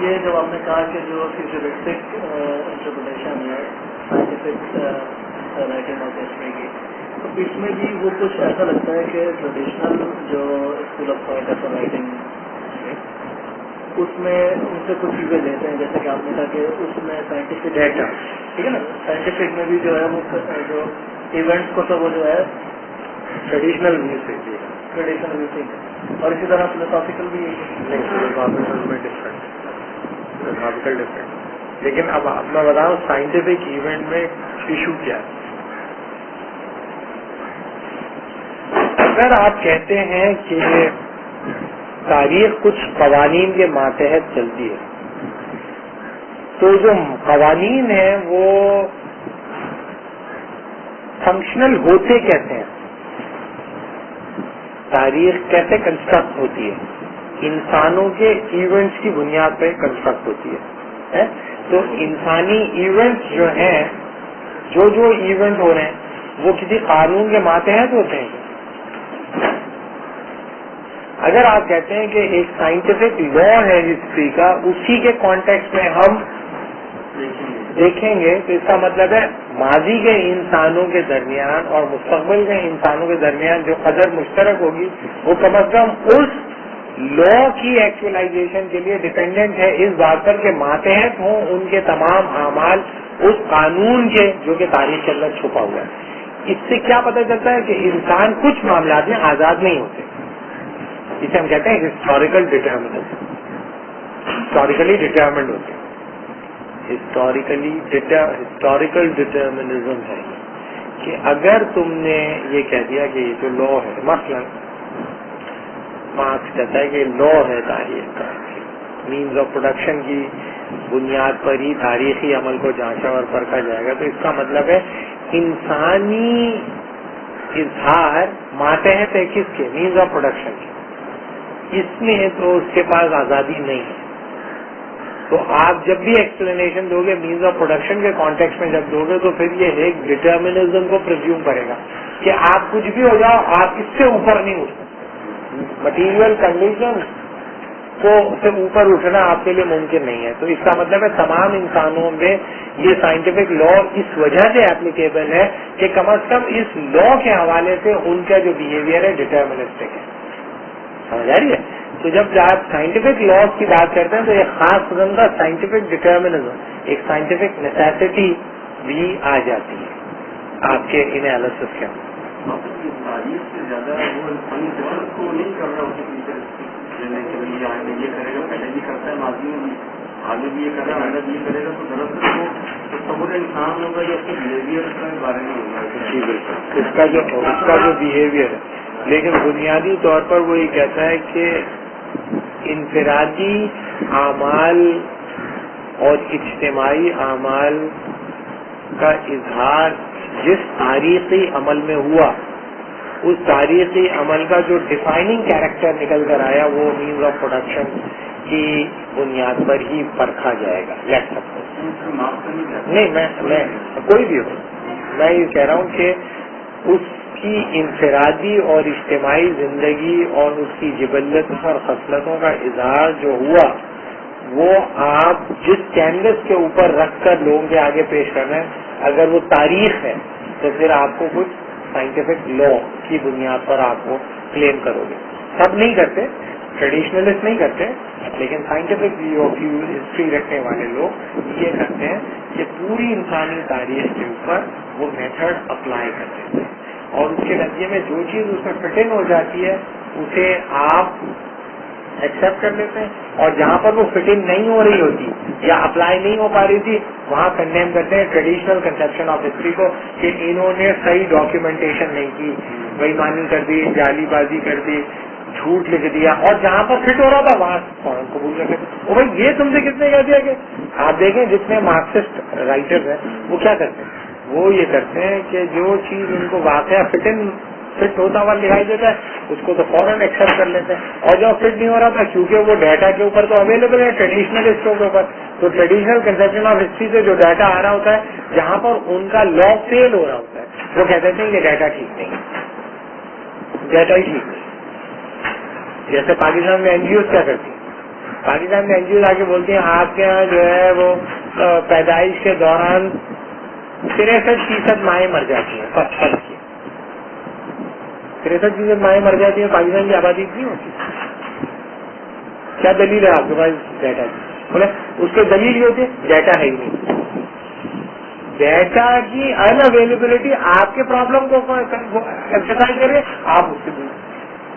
یہ جب آپ نے کہا کہ جو فیوچرسٹک انٹرپریٹیشن ہے سائنٹیفک رائٹنگ آف ہسٹری کی، تو اس میں بھی وہ کچھ ایسا لگتا ہے کہ ٹریڈیشنل جو اسکول آف تھاٹ ہے رائٹنگ اس میں ان سے کچھ چیزیں لیتے ہیں، جیسے کہ آپ نے کہا کہ اس میں سائنٹیفک ڈیٹا ٹھیک ہے نا، سائنٹیفک میں بھی جو ہے وہ جو ایونٹس کو تو وہ جو ہے ٹریڈیشنل ویو سے ٹریڈیشنل ویو سے، اور اسی طرح فلسافیکل بھی نہیں، فلسافیکل میں ڈفرینٹ. لیکن اب میں بتاؤں سائنٹیفک ایونٹ میں ایشو کیا ہے. اگر آپ کہتے ہیں کہ تاریخ کچھ قوانین کے ماتحت چلتی ہے، تو جو قوانین ہیں وہ فنکشنل ہوتے کیسے ہیں؟ تاریخ کیسے کنسٹرکٹ ہوتی ہے؟ انسانوں کے ایونٹس کی بنیاد پہ کنسٹرکٹ ہوتی ہے. تو انسانی ایونٹس جو ہیں، جو ایونٹ ہو رہے ہیں وہ کسی قانون کے ماتحت ہوتے ہیں. اگر آپ کہتے ہیں کہ ایک سائنٹیفک لا ہے ہسٹری کا، اسی کے کانٹیکسٹ میں ہم دیکھیں گے، تو اس کا مطلب ہے ماضی کے انسانوں کے درمیان اور مستقبل کے انسانوں کے درمیان جو قدر مشترک ہوگی وہ کم از کم اس لا کی ایکچولائزیشن کے لیے ڈپینڈنٹ ہے اس بات پر کہ ماتحت ہوں ان کے تمام اعمال اس قانون کے جو کہ تاریخ کے اندر چھپا ہوا ہے. اس سے کیا پتہ چلتا ہے کہ انسان کچھ معاملات میں آزاد نہیں ہوتے. اسے ہم کہتے ہیں ہسٹوریکل ڈٹرمنزم. ہسٹوریکلی ڈٹرمنڈ ہوتے ہیں. ہسٹوریکل ڈٹرمنزم ہے کہ اگر تم نے یہ کہہ دیا کہ یہ جو لا ہے، مثلا مارکس کہتا ہے کہ لا ہے تاریخ کا، مینز آف پروڈکشن کی بنیاد پر ہی تاریخی عمل کو جانچا اور پرکھا جائے گا، تو اس کا مطلب ہے انسانی اظہار ماتحت ہے کس کے؟ مینز آف پروڈکشن کے. اس میں تو اس کے پاس آزادی نہیں ہے. تو آپ جب بھی ایکسپلینیشن دو گے مینز آف پروڈکشن کے کانٹیکسٹ میں جب دو گے تو پھر یہ ایک ڈٹرمنزم کو پرزیوم کرے گا کہ آپ کچھ بھی ہو جاؤ، آپ اس سے اوپر نہیں اٹھ سکتے. مٹیریل کنڈیشن کو سے اوپر اٹھنا آپ کے لیے ممکن نہیں ہے. تو اس کا مطلب ہے تمام انسانوں میں یہ سائنٹیفک لا اس وجہ سے اپلیکیبل ہے کہ کم از کم اس لا کے حوالے سے ان کا جو بہیویئر ہے ڈٹرمنسٹک ہے. سمجھ آ رہی ہے؟ تو جب آپ سائنٹیفک لاز کی بات کرتے ہیں تو ایک خاص قسم کا سائنٹیفک ڈٹرمنزم، ایک سائنٹیفک نیسیسٹی بھی آ جاتی ہے آپ کے انالیسس کے اندر. تاریخ سے زیادہ وہ انسانی فطرت کو نہیں کر رہا ہوتا کہ آگے یہ کرے گا، پہلے بھی کرتا ہے، ماضی میں بھی آگے بھی یہ کر رہا ہے، آگے بھی یہ کرے گا، تو دراصل وہ تصور انسان ہوگا یا اس کے بہیویئر کے بارے میں ہوگا. جی بالکل، اس کا جو بہیویئر ہے. لیکن بنیادی طور پر وہ یہ کہتا ہے کہ انفرادی اعمال اور اجتماعی اعمال کا اظہار جس تاریخی عمل میں ہوا، اس تاریخی عمل کا جو ڈیفائننگ کیریکٹر نکل کر آیا وہ مینز آف پروڈکشن کی بنیاد پر ہی پرکھا جائے گا. لیٹ سپوز نہیں، میں کوئی بھی ہو، میں یہ کہہ رہا ہوں کہ اس کی انفرادی اور اجتماعی زندگی اور اس کی جبلت اور خصلتوں کا اظہار جو ہوا وہ آپ جس کینوس کے اوپر رکھ کر لوگوں کے آگے پیش کر رہے ہیں، اگر وہ تاریخ ہے تو پھر آپ کو کچھ سائنٹیفک لا کی بنیاد پر آپ کو کلیم کرو گے. سب نہیں کرتے، ٹریڈیشنلسٹ نہیں کرتے، لیکن سائنٹیفک ویو آف ہسٹری رکھنے والے لوگ یہ کرتے ہیں کہ پوری انسانی تاریخ کے اوپر وہ میتھڈ اپلائی کرتے ہیں اور اس کے نتیجے میں جو چیز اس میں فٹ ان ہو جاتی ہے اسے آپ ایکسپٹ کر لیتے ہیں، اور جہاں پر وہ فٹ ان نہیں ہو رہی ہوتی یا اپلائی نہیں ہو پا رہی تھی وہاں کنڈیم کرتے ہیں ٹریڈیشنل کنسیپشن آف ہسٹری کو کہ انہوں نے صحیح ڈاکیومنٹیشن نہیں کی، بےایمانی کر دی، جعلی بازی کر دی، جھوٹ لکھ دیا، اور جہاں پر فٹ ہو رہا تھا وہاں فوراً قبول کر کے وہ بھائی یہ تم سے کس نے کہہ دیا کہ آپ دیکھیں جتنے مارکسسٹ رائٹر ہیں وہ کیا کرتے ہیں، وہ یہ کرتے ہیں کہ جو چیز ان کو واقعہ فٹ ہوتا ہوا دکھائی دیتا ہے اس کو تو فوراً ایکسپٹ کر لیتے ہیں، اور جو فٹ نہیں ہو رہا تھا کیونکہ وہ ڈیٹا کے اوپر تو اویلیبل ہے ٹریڈیشنلسٹوں کے اوپر، تو ٹریڈیشنل کنسیپشن آف ہسٹری سے جو ڈیٹا آ رہا ہوتا ہے جہاں پر ان کا لا فیل ہو رہا ہوتا ہے وہ کہتے ہیں کہ ڈیٹا ٹھیک نہیں ہے، ڈیٹا ہی ٹھیک نہیں. جیسے پاکستان میں این جی اوز کیا کرتی ہیں، پاکستان میں NGO آ کے بولتے ہیں آپ کے یہاں جو ہے وہ پیدائش کے دوران 63% مائیں مر جاتی ہیں. 63% مائیں مر جاتی ہیں. پاکستان کی آبادی اتنی ہوتی ہے. کیا دلیل ہے آپ کے پاس ڈیٹا کی؟ بولے اس کے دلیل یہ ہوتی ہے ڈیٹا ہے ہی نہیں. ڈیٹا کی ان اویلیبلٹی آپ کے پرابلم کو ایکسرسائز کرے آپ اس سے دور.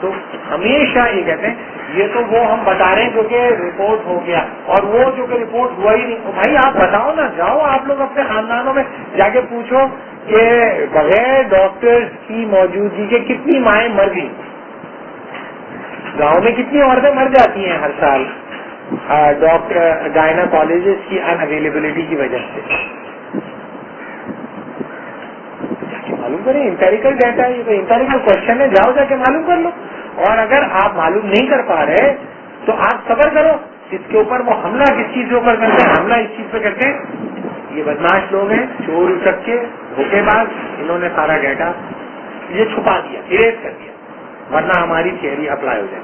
تو ہمیشہ یہ کہتے ہیں یہ تو وہ ہم بتا رہے ہیں جو کہ رپورٹ ہو گیا اور وہ جو کہ رپورٹ ہوا ہی نہیں. بھائی آپ بتاؤ نا, جاؤ آپ لوگ اپنے خاندانوں میں جا کے پوچھو کہ بغیر ڈاکٹر کی موجودگی کے کتنی مائیں مر گئی. گاؤں میں کتنی عورتیں مر جاتی ہیں ہر سال ڈاکٹر گائناکالوجسٹ کی ان اویلیبلٹی کی وجہ سے. معلوم کریں, امپیریکل ڈیٹا ہے, یہ تو امپیریکل کوشچن ہے, جاؤ جا کے معلوم کر لو. اور اگر آپ معلوم نہیں کر پا رہے تو آپ صبر کرو. اس کے اوپر وہ حملہ کس چیز کے اوپر کرتے ہیں, حملہ اس چیز پہ کرتے ہیں یہ بدماش لوگ ہیں, چور اچکے دھوکے باز, انہوں نے سارا ڈیٹا یہ چھپا دیا, اریز کر دیا, ورنہ ہماری تھیوری اپلائی ہو جائے.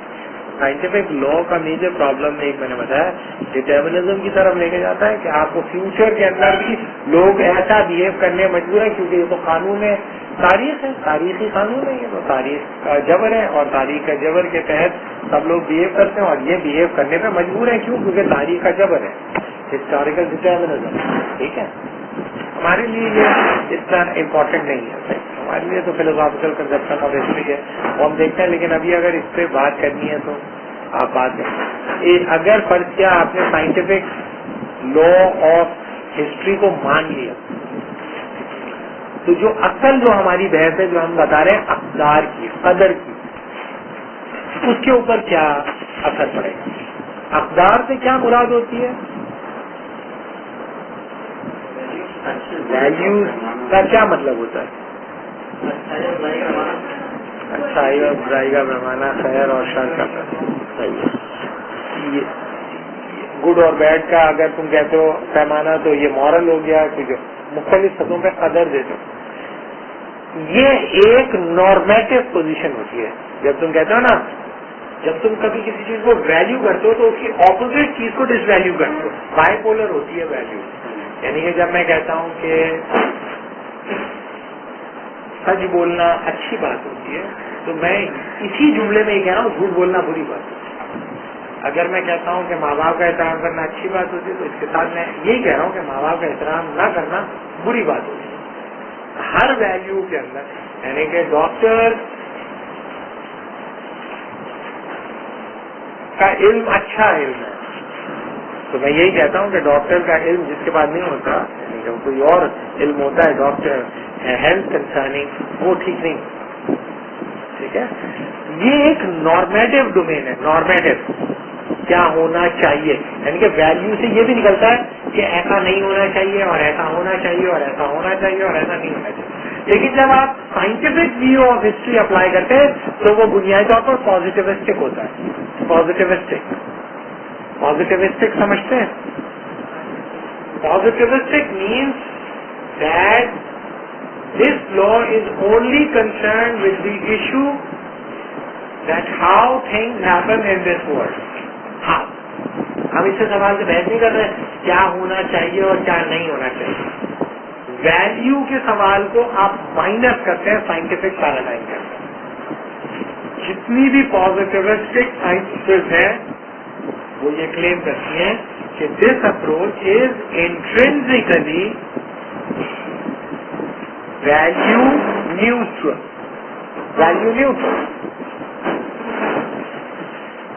سائنٹیفک لا کا میجر پرابلم ایک میں نے بتایا ڈیٹرمنزم کی طرف لے کے جاتا ہے کہ آپ کو فیوچر کے اندر بھی لوگ ایسا بہیو کرنے مجبور ہیں کیونکہ یہ تو قانون ہے, تاریخ ہے, تاریخی قانون ہے, یہ تو تاریخ کا جبر ہے اور تاریخ کا جبر کے تحت سب لوگ بہیو کرتے ہیں اور یہ بہیو کرنے پہ مجبور ہیں. کیوں؟ کیونکہ تاریخ کا جبر ہے, ہسٹوریکل ڈیٹرمنزم. ٹھیک ہے, ہمارے لیے یہ اتنا امپورٹنٹ نہیں ہے. ہمارے لیے تو فلوسافیکل کنسپشن آف ہسٹری ہے وہ ہم دیکھتے ہیں, لیکن ابھی اگر اس پہ بات کرنی ہے تو آپ بات کریں. اگر فرض کیا آپ نے سائنٹیفک لا آف ہسٹری کو مان لیا تو جو اصل جو ہماری بحث ہے جو ہم بتا رہے ہیں اقدار کی, قدر کی, اس کے اوپر کیا اثر پڑے گا. اقدار سے کیا مراد ہوتی ہے؟ ویلیوز کا کیا مطلب ہوتا ہے؟ اچھائی اور برائی کا پیمانہ, خیر اور شر کا پیمانہ. گڈ اور بیڈ کا اگر تم کہتے ہو پیمانہ تو یہ مورل ہو گیا, کیونکہ مختلف سطحوں پہ قدر دیتے ہو. یہ ایک نارمیٹو پوزیشن ہوتی ہے. جب تم کہتے ہو نا, جب تم کبھی کسی چیز کو ویلیو کرتے ہو تو اس کی اپوزٹ چیز کو ڈس ویلیو کرتے ہو. بائی پولر ہوتی ہے ویلیو. یعنی کہ جب میں کہتا ہوں کہ سچ بولنا اچھی بات ہوتی ہے تو میں اسی جملے میں یہ کہہ رہا ہوں جھوٹ بولنا بری بات ہوتی ہے. اگر میں کہتا ہوں کہ ماں باپ کا احترام کرنا اچھی بات ہوتی ہے تو اس کے ساتھ میں یہی کہہ رہا ہوں کہ ماں باپ کا احترام نہ کرنا بری بات ہوتی ہے. ہر ویلیو کے اندر, یعنی کہ ڈاکٹر کا علم اچھا علم ہے تو میں یہی کہتا ہوں کہ ڈاکٹر کا علم جس کے پاس نہیں ہوتا, یعنی کہ کوئی اور علم ہوتا ہے ڈاکٹر ہیلتھ کنسرننگ, وہ ٹھیک نہیں. ٹھیک ہے, یہ ایک نارمیٹو ڈومین ہے. نارمیٹو کیا ہونا چاہیے, یعنی کہ ویلیو سے یہ بھی نکلتا ہے کہ ایسا نہیں ہونا چاہیے اور ایسا ہونا چاہیے اور ایسا ہونا چاہیے اور ایسا نہیں ہونا چاہیے. لیکن جب آپ scientific view of history apply کرتے ہیں تو وہ بنیادی طور پر پازیٹیوسٹک ہوتا ہے. پازیٹیوسٹک سمجھتے ہیں؟ Positivistic means that this law is only concerned with the issue that how things happen in this world. How? ہم اس سے سوال سے بحث نہیں کر رہے کیا ہونا چاہیے اور کیا نہیں ہونا چاہیے. ویلیو کے سوال کو آپ مائنس کرتے ہیں سائنٹیفک پیراڈائم کے اندر. جتنی بھی پازیٹیوسٹک سائنسز ہیں وہ یہ کلیم کرتی ہیں کہ this approach is انٹرنسکلی value neutral. Value neutral.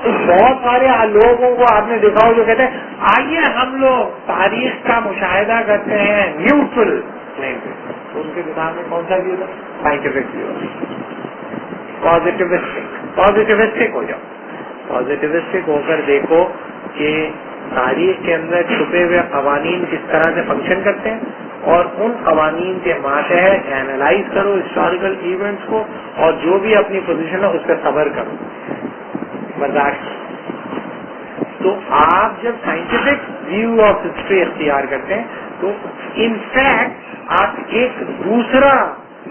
تو بہت سارے لوگوں کو آپ نے دیکھا ہو جو کہتے ہیں آئیے ہم لوگ تاریخ کا مشاہدہ کرتے ہیں نیوٹرل کلیم پہ. تو ان کے دماغ میں کون سا ویو تھا؟ Scientific view. پازیٹیوسٹک ہو جاؤ. پازیٹیوسٹک ہو کر دیکھو کہ تاریخ کے اندر چھپے ہوئے قوانین کس طرح سے فنکشن کرتے ہیں اور ان قوانین کے ماتحت اینالائز کرو ہسٹوریکل ایونٹس کو اور جو بھی اپنی پوزیشن ہے اس پہ صبر کرو. برداشت. تو آپ جب سائنٹیفک ویو آف ہسٹری اختیار کرتے ہیں تو انفیکٹ آپ ایک دوسرا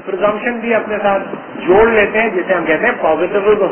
پرزمپشن بھی اپنے ساتھ جوڑ لیتے ہیں جسے ہم کہتے ہیں پازیٹیوزم.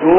2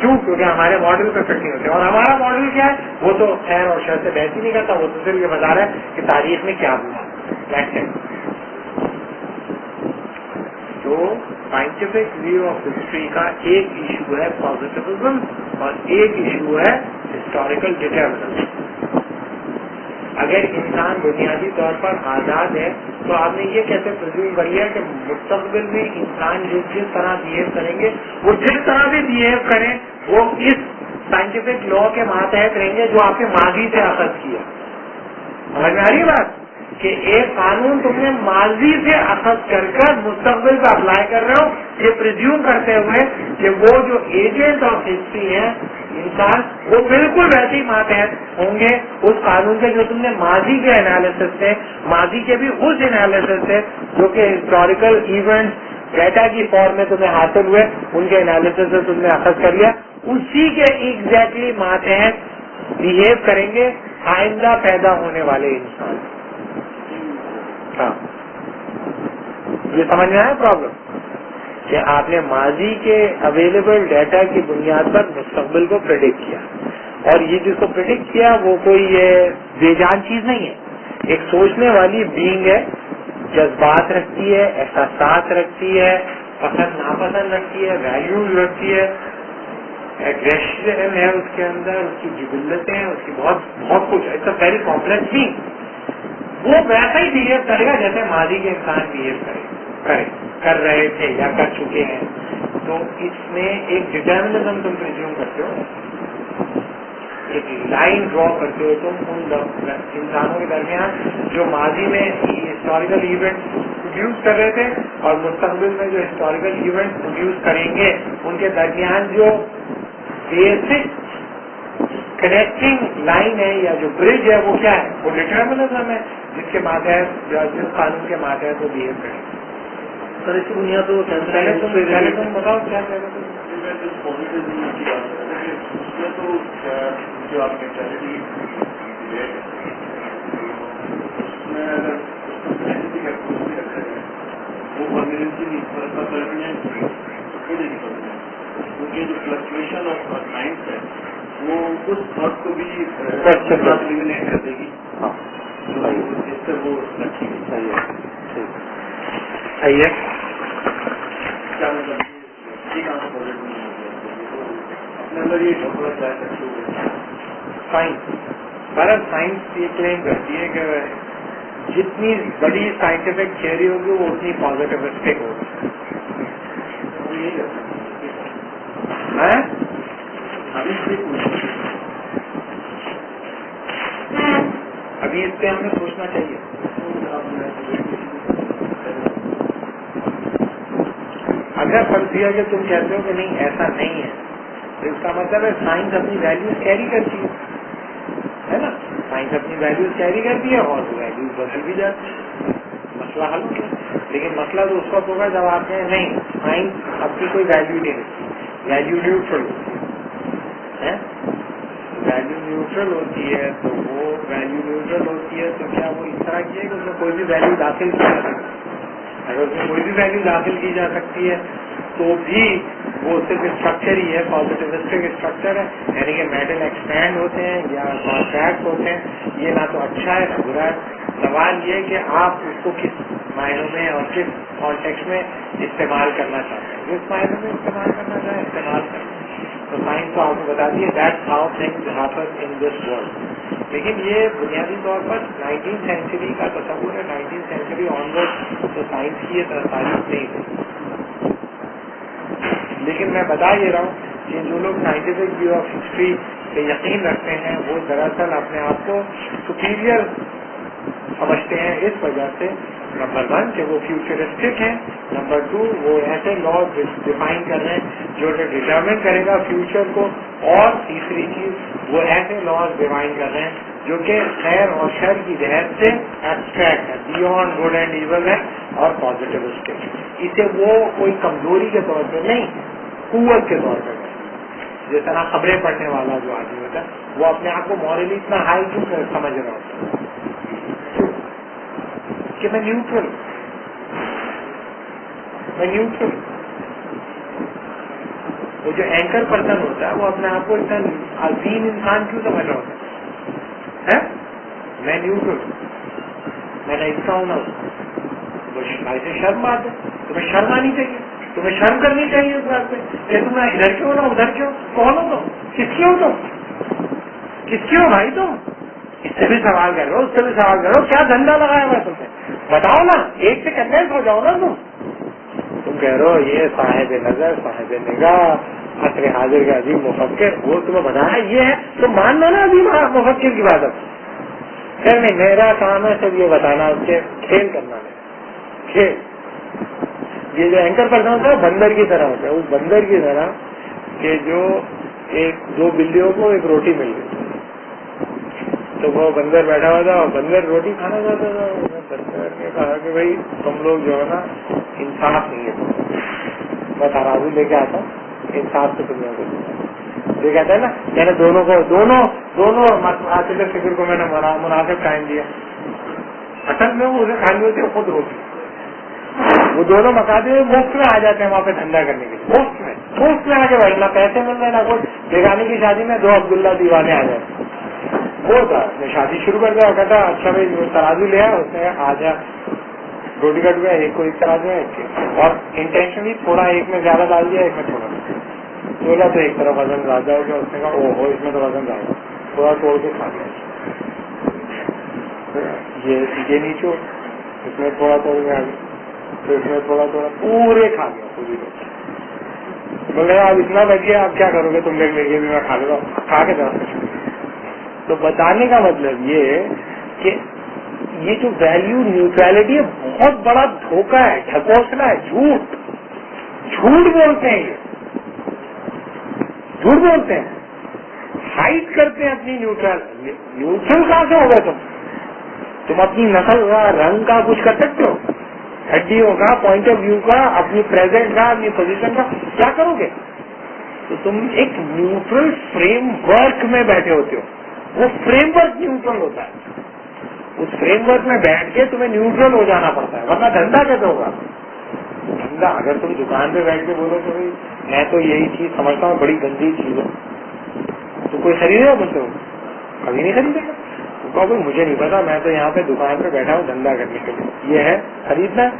کیوں؟ کیونکہ ہمارے ماڈل پہ فٹ نہیں ہوتے. اور ہمارا ماڈل کیا ہے؟ وہ تو خیر اور شر سے بحث ہی نہیں کرتا, وہ تو صرف یہ بتا رہا ہے کہ تاریخ میں کیا ہوا. تو سائنٹیفک ویو آف ہسٹری کا ایک ایشو ہے پازیٹیوزم اور ایک ایشو ہے ہسٹوریکل ڈیٹرمنزم. اگر انسان بنیادی طور پر آزاد ہے تو آپ نے یہ کیسے پرزیوم کر لیا کہ مستقبل میں انسان جس طرح بہیو کریں گے, وہ جس طرح بھی بہیو کریں وہ اس سائنٹیفک لا کے ماتحت رہیں گے جو آپ کے ماضی سے اخذ کیا. سمجھ میں آ رہی بات کہ ایک قانون تم نے ماضی سے اخذ کر مستقبل پہ اپلائی کر رہے ہو, یہ پرزیوم کرتے ہوئے کہ وہ جو ایجنٹ آف ہسٹری ہیں انسان, وہ بالکل ویسے ہی ماتحت ہوں گے اس قانون کے جو تم نے ماضی کے انالیسس سے, ماضی کے بھی اس انالیسس سے جو کہ ہسٹوریکل ایونٹس ڈیٹا کی فارم میں تمہیں حاصل ہوئے ان کے انالیسس سے تم نے اخذ کر لیا, اسی کے ایگزیکٹلی ماتحت بہیو کریں گے آئندہ پیدا ہونے والے انسان. ہاں, یہ سمجھ میں آیا پرابلم کہ آپ نے ماضی کے اویلیبل ڈیٹا کی بنیاد پر مستقبل کو پریڈکٹ کیا, اور یہ جس کو پریڈکٹ کیا وہ کوئی بے جان چیز نہیں ہے, ایک سوچنے والی بینگ ہے, جذبات رکھتی ہے, احساسات رکھتی ہے, پسند ناپسند رکھتی ہے, ویلیوز رکھتی ہے, ایگریشن ہے اس کے اندر, اس کی جبلتیں ہیں, اس کی بہت کچھ. It's a very complex being. وہ ویسا ہی بہیو کرے گا جیسے ماضی کے انسان بہیو کر رہے تھے یا کر چکے ہیں. تو اس میں ایک ڈٹرمنزم تم پرزیوم کرتے ہو, ایک لائن ڈرا کرتے ہو تم ان انسانوں کے درمیان جو ماضی میں ہسٹوریکل ایونٹ پروڈیوس کر رہے تھے اور مستقبل میں جو ہسٹوریکل ایونٹ پروڈیوس کریں گے, ان کے درمیان جو بیسک کنیکٹنگ لائن ہے یا جو برج ہے وہ کیا ہے؟ وہ ڈٹرمنزم ہے جس کے ماتحت یا جس قانون کے ماتحت وہ بہیو کریں. سر اس کی بنیاد تو پہلے تم بتاؤ کیا کہہ رہے تو جو آپ نے چیریٹی اس میں اگر سائنٹیفک اپروچ بھی رکھا جائے وہ پرماننسی نہیں کیونکہ جو فلکچویشن آف سائنس ہے وہ اس تھاٹ کو بھی ایلیمنیٹ کر دے گی. اس سے وہ رکھی صحیح ہے. کیا مطلب یہ کام پروجیکٹ نہیں ہوگا اپنے اندر یہ ڈھوکڑا چاہ سکتے ہوئے سائنس یہ کلیم کرتی ہے کہ جتنی بڑی سائنٹیفک تھیوری ہوگی وہ اتنی پازیٹیوسٹک ہوگی. یہی کرتا ابھی اس پہ ہمیں سوچنا چاہیے. اگر فرضیہ کہ تم کہتے ہو کہ نہیں ایسا نہیں ہے تو اس کا مطلب ہے سائنس اپنی ویلیوز کیری کرتی ہے نا, سائنس اپنی ویلیوز کیری کرتی ہے اور ویلیوز بدل بھی جاتی ہے, مسئلہ حل ہو گیا. لیکن مسئلہ تو اس وقت ہوگا جب آپ کہیں نہیں سائنس اپنی کوئی ویلیو نہیں رکھتی, ویلیو نیوٹرل ہوتی ہے. ویلیو نیوٹرل ہوتی ہے تو وہ ویلیو نیوٹرل ہوتی ہے تو کیا وہ اس طرح کی ہے کہ اس میں کوئی بھی ویلیو داخل کی جا سکتی ہے؟ اگر اس میں کوئی بھی ویلیو داخل کی جا سکتی ہے تو بھی وہ صرف اسٹرکچر ہی ہے, پازیٹیوسٹک اسٹرکچر ہے, یعنی کہ میٹل ایکسپینڈ ہوتے ہیں یا کانٹریکٹ ہوتے ہیں. یہ نہ تو اچھا ہے نہ برا ہے. سوال یہ کہ آپ اس کو کس معنوں میں اور کس کانٹیکسٹ میں استعمال کرنا چاہتے ہیں. جس معنوں میں استعمال کرنا چاہیں استعمال کریں. تو سائنس تو آپ کو بتاتی ہے that's how things happen in this world. لیکن یہ بنیادی طور پر 19 سینچری کا تصور ہے. 19 سینچری آنورڈ تو سائنس کی یہ تاریخ نہیں تھی. لیکن میں بتا یہ رہا ہوں کہ جو لوگ سائنٹیفک ویو آف ہسٹری پہ یقین رکھتے ہیں وہ دراصل اپنے آپ کو سپیریئر سمجھتے ہیں اس وجہ سے نمبر 1 کہ وہ فیوچرسٹک ہیں, نمبر 2 وہ ایسے لاز ڈیفائن کر رہے ہیں جو ڈٹرمن کرے گا فیوچر کو, اور تیسری چیز وہ ایسے لاز ڈیفائن کر رہے ہیں جو کہ خیر اور شر کی جہت سے ایبسٹریکٹ ہے, بیونڈ گڈ اینڈ ایول ہے اور پازیٹیوسٹک. اسے وہ کوئی کمزوری کے طور پہ نہیں, قوت کے طور پہ نہیں. جس طرح خبریں پڑھنے والا جو آدمی ہوتا ہے وہ اپنے آپ کو مورلی اتنا ہائی کیوں سمجھ رہا ہوتا ہے کہ میں نیوٹرل وہ جو اینکر پرسن ہوتا ہے وہ اپنے آپ کو اتنا عظیم انسان کیوں سمجھ رہا ہوتا ہے؟ میں نیوٹرل ہوں، میں نہ اس کا ہوں نہ اس کا. ایسے شرم آتا ہے. تمہیں شرم آنی چاہیے، تمہیں شرم کرنی چاہیے اس بات پہ کہ تم نہ ادھر کیوں نہ ادھر کیوں. کون ہو تم؟ کس کی ہو تم؟ کس کی ہو بھائی تم؟ اس سے بھی سوال کرو، اس سے بھی سوال کرو. کیا دھندا لگایا ہوا تم نے؟ بتاؤ نا، ایک سے کنوینس ہو جاؤ نا. تم کہہ رہے ہو یہ صاحب نظر صاحب نگاہ عصر حاضر کا عظیم مفکر، وہ تمہیں بتایا یہ ہے تو مان لو نا عظیم مفکر کی بات. اب خیر نہیں، میرا کام ہے صرف یہ بتانا کہ کھیل کرنا ہے. کھیل یہ جو اینکر پرسن ہوتا ہے بندر کی طرح ہوتا ہے. اس بندر کی طرح کہ جو ایک دو بلیوں کو ایک روٹی مل گئی تو وہ بندر بیٹھا ہوا تھا اور بندر روٹی کھانا چاہتا تھا. بندر نے کہا کہ بھائی تم لوگ جو ہے نا انصاف نہیں ہے. میں ترازو لے کے آتا ہوں، انصاف سے دنیا کو یہ کہتا ہے نا، میں نے دونوں فکر کو میں نے مناسب قائم دیا. اصل میں وہ اسے کھانی ہوتی ہے خود روٹی. وہ دونوں مقاصد مفت میں آ جاتے ہیں وہاں پہ دھندا کرنے کے لیے. مفت میں آ کے بیٹھنا، پیسے مل رہے نا. کوئی بیگانی کی شادی میں 2 عبداللہ دیوانے آ جاتے. وہ تھا اس نے شادی شروع کر دیا اور کہتا اچھا بھائی ترازو لے آیا. اس نے آ جا روٹی کٹ گیا، ایک کو ایک ترازو ہے اور انٹینشنلی تھوڑا ایک میں زیادہ ڈال دیا، ایک میں تھوڑا تولا تو ایک طرف وزن زیادہ ہو گیا. اس نے کہا او ہو اس میں تو وزن زیادہ، تھوڑا توڑ کے کھا گیا. یہ نیچو اس میں تھوڑا توڑ کے آ گیا، تو اس میں تھوڑا پورے کھا گیا پوری روٹی. بولے اب اتنا بچ گیا آپ کیا کرو گے؟ تم لے کے بھی میں کھا لوں کھا کے درخت. تو بتانے کا مطلب یہ کہ یہ جو ویلیو نیوٹرلٹی ہے بہت بڑا دھوکہ ہے، ڈھکوسلا ہے، جھوٹ بولتے ہیں. یہ جھوٹ بولتے ہیں، ہائڈ کرتے ہیں اپنی نیوٹرل کہاں سے ہو گئے تم اپنی نسل کا رنگ کا کچھ کر سکتے ہو؟ ہڈیوں کا پوائنٹ آف ویو کا، اپنی پریزنٹ کا، اپنی پوزیشن کا کیا کرو گے؟ تو تم ایک نیوٹرل فریم ورک میں بیٹھے ہوتے ہو. وہ فریم ورک نیوٹرل ہوتا ہے. اس فریم ورک میں بیٹھ کے تمہیں نیوٹرل ہو جانا پڑتا ہے، ورنہ دھندا کیسے ہوگا؟ دھندا اگر تم دکان پہ بیٹھ کے بولو کہ بھائی میں تو یہی چیز سمجھتا ہوں بڑی گندی چیز ہے، تو کوئی خریدے گا؟ بولتے ہو کبھی نہیں خریدے گا. کہو بھائی مجھے نہیں پتا، میں تو یہاں پہ دکان پہ بیٹھا ہوں دھندا کرنے کے لیے. یہ ہے خریدنا ہے؟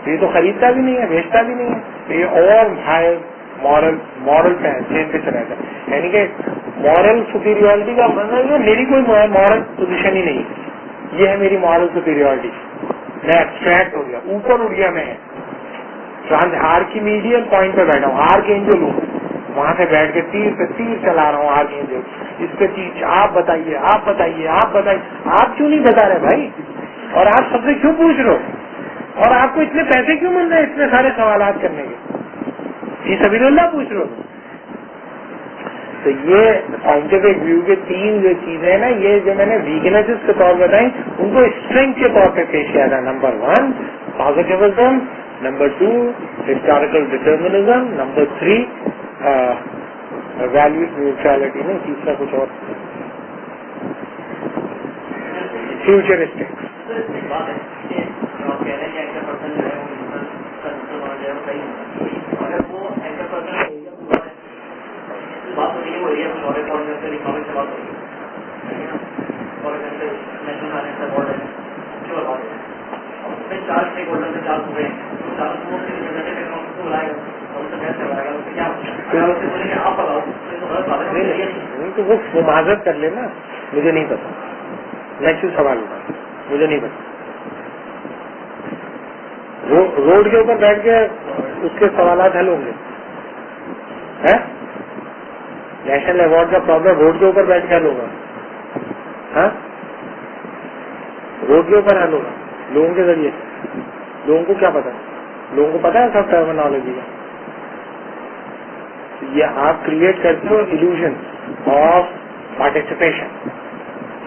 یہ تو خریدتا بھی نہیں ہے، بیچتا بھی نہیں ہے. یہ اور ہائی مورل چین پہ چلا جائے. یعنی کہ مورل سپیریورٹی کا مطلب میری کوئی مورل پوزیشن ہی نہیں، یہ ہے میری مورل سپیریورٹی. میں ایبسٹریکٹ ہو گیا، اوپر اٹھ گیا. میں آرکیمیڈین پوائنٹ پہ بیٹھا ہوں، آرک اینجل ہوں. وہاں سے بیٹھ کے تیر پہ تیر چلا رہا ہوں، آرک اینجل. اس پہ تیر آپ بتائیے. آپ کیوں نہیں بتا رہے بھائی؟ اور آپ سب سے کیوں پوچھ رہے ہو؟ اور آپ کو اتنے پیسے کیوں مل رہے ہیں اتنے سارے سوالات کرنے کے؟ فی سبیل اللہ پوچھ رہے ہو. تو یہ سائنٹیفک ویو کے 3 جو چیزیں ہیں نا، یہ جو میں نے ویکنیسز کے طور بتائیں ان کو اسٹرینتھ کے طور پہ پیش کیا تھا. Number 1 positivism, number 2 historical determinism, number 3 value neutrality میں تیسرا کچھ اور فیوچرسٹک. بات تو نہیں ہو رہی ہے چھوٹے پڑھنے سے اکنامک سے بات ہو رہی ہے اور نیشنل فائنینس بورڈ ہے اچھی بات ہے. اس میں 4 اسٹیک ہولڈر سے 4 صوبے ہیں، تو 4 صوبوں کے اکنامکس کو بلائے گا اور اس سے کیسے بلائے گا؟ اس سے کیا بولیں گے آپ بتاؤ. تو وہ معذرت کر لینا، مجھے نہیں پتا. میں کیوں سوال اٹھا؟ مجھے نہیں پتا. روڈ کے اوپر بیٹھ کے اس کے سوالات حل ہوں گے. نیشنل ایوارڈ کا پرابلم روڈ کے اوپر بیٹھ کے حل ہوگا؟ روڈ کے اوپر حل ہوگا لوگوں کے ذریعے. لوگوں کو کیا پتا؟ لوگوں کو پتا ہے سب ٹرمینالوجی کا. یہ آپ کریٹ کرتے ہو ایلوژن آف پارٹیسپیشن.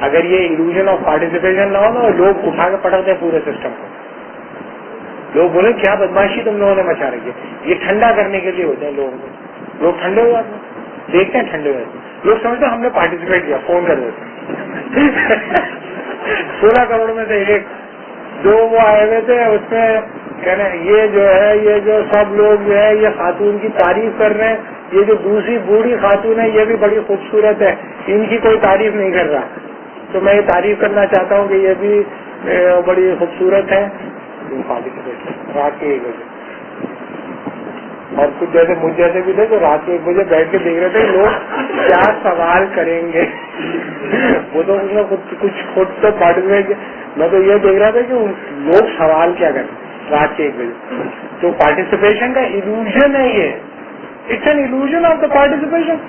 اگر یہ ایلوژن آف پارٹیسپیشن نہ ہو نا، لوگ اٹھا کے پٹکتے ہیں پورے سسٹم کو. لوگ بولے کیا بدماشی تم لوگوں نے مچا رکھی ہے. یہ ٹھنڈا کرنے کے لیے ہوتے ہیں لوگوں کو. لوگ ٹھنڈے ہو جاتے ہیں، دیکھتے ہیں ٹھنڈے ہوئے. لوگ سمجھتے ہیں ہم نے پارٹیسپیٹ کیا، فون کر دیتے. 16 کروڑ میں سے 1 2 وہ آئے ہوئے تھے، اس میں کہنا یہ جو ہے یہ جو سب لوگ جو ہے یہ خاتون کی تعریف کر رہے ہیں, یہ جو دوسری بوڑھی خاتون ہے یہ بھی بڑی خوبصورت ہے, ان کی کوئی تعریف نہیں کر رہا, تو میں یہ تعریف کرنا چاہتا ہوں کہ یہ بھی بڑی خوبصورت ہے. رات کے 1 بجے اور کچھ جیسے مجھ جیسے بھی تھے تو رات کے 1 بجے بیٹھ کے دیکھ رہے تھے لوگ کیا سوال کریں گے. وہ تو اس میں کچھ خود تو پارٹیسپیٹ, میں تو یہ دیکھ رہا تھا کہ لوگ سوال کیا کریں رات کے 1 بجے. تو پارٹیسپیشن کا ایلوژن ہے یہ, it's an illusion of the participation.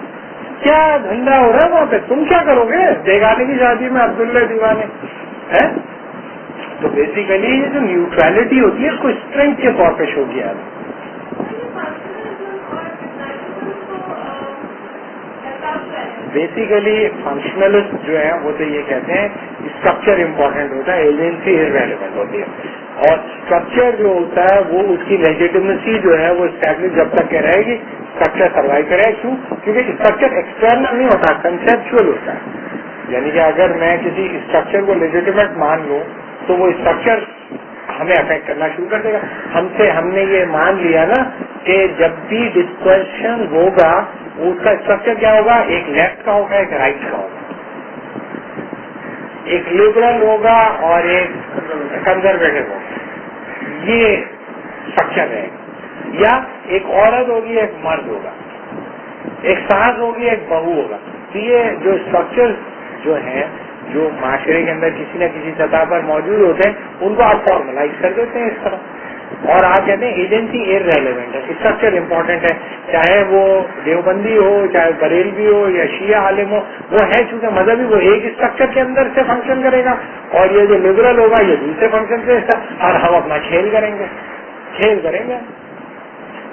کیا دھندا ہو رہا ہے وہاں پہ, تم کیا کرو گے بیگانے کی شادی میں عبداللہ دیوانے ہے. تو بیسیکلی یہ جو نیوٹرلٹی ہوتی ہے اس کو اسٹرینتھ کے طور پہ شو کیا ہے. بیسیکلی فنکشنلسٹ جو ہے وہ تو یہ کہتے ہیں اسٹرکچر امپورٹنٹ ہوتا ہے, ایجنسی ریلیونٹ ہوتی ہے, اور اسٹرکچر جو ہوتا ہے وہ اس کی لیجیٹیمیسی جو ہے وہ اسٹیبلش جب تک کہ رہے گی اسٹرکچر سروائیو کرے. کیوں؟ کیونکہ اسٹرکچر ایکسٹرنل نہیں ہوتا, کنسپچل ہوتا ہے. یعنی کہ اگر میں کسی اسٹرکچر کو لیجیٹیمیٹ مان لوں تو وہ اسٹرکچر ہمیں افیکٹ کرنا شروع کر دے گا. ہم نے یہ مان لیا نا کہ جب بھی ڈسکشن ہوگا اس کا اسٹرکچر کیا ہوگا, ایک لیفٹ کا ہوگا ایک رائٹ کا ہوگا, ایک لبرل ہوگا اور ایک کنزرویٹو ہوگا. یہ اسٹرکچر ہے. یا ایک عورت ہوگی ایک مرد ہوگا, ایک ساس ہوگی ایک بہو ہوگا. تو یہ جو اسٹرکچر جو ہیں جو معاشرے کے اندر کسی نہ کسی سطح پر موجود ہوتے ہیں ان کو آپ فارملائز کر دیتے ہیں اس طرح, اور آپ کہتے ہیں ایجنسی ارریلیونٹ ہے, اسٹرکچر امپورٹنٹ ہے. چاہے وہ دیوبندی ہو, چاہے بریلوی ہو یا شیعہ عالم ہو, وہ ہے چونکہ مذہبی وہ ایک اسٹرکچر کے اندر سے فنکشن کرے گا, اور یہ جو لبرل ہوگا یہ دوسرے فنکشن سے, اور ہم اپنا کھیل کریں گے.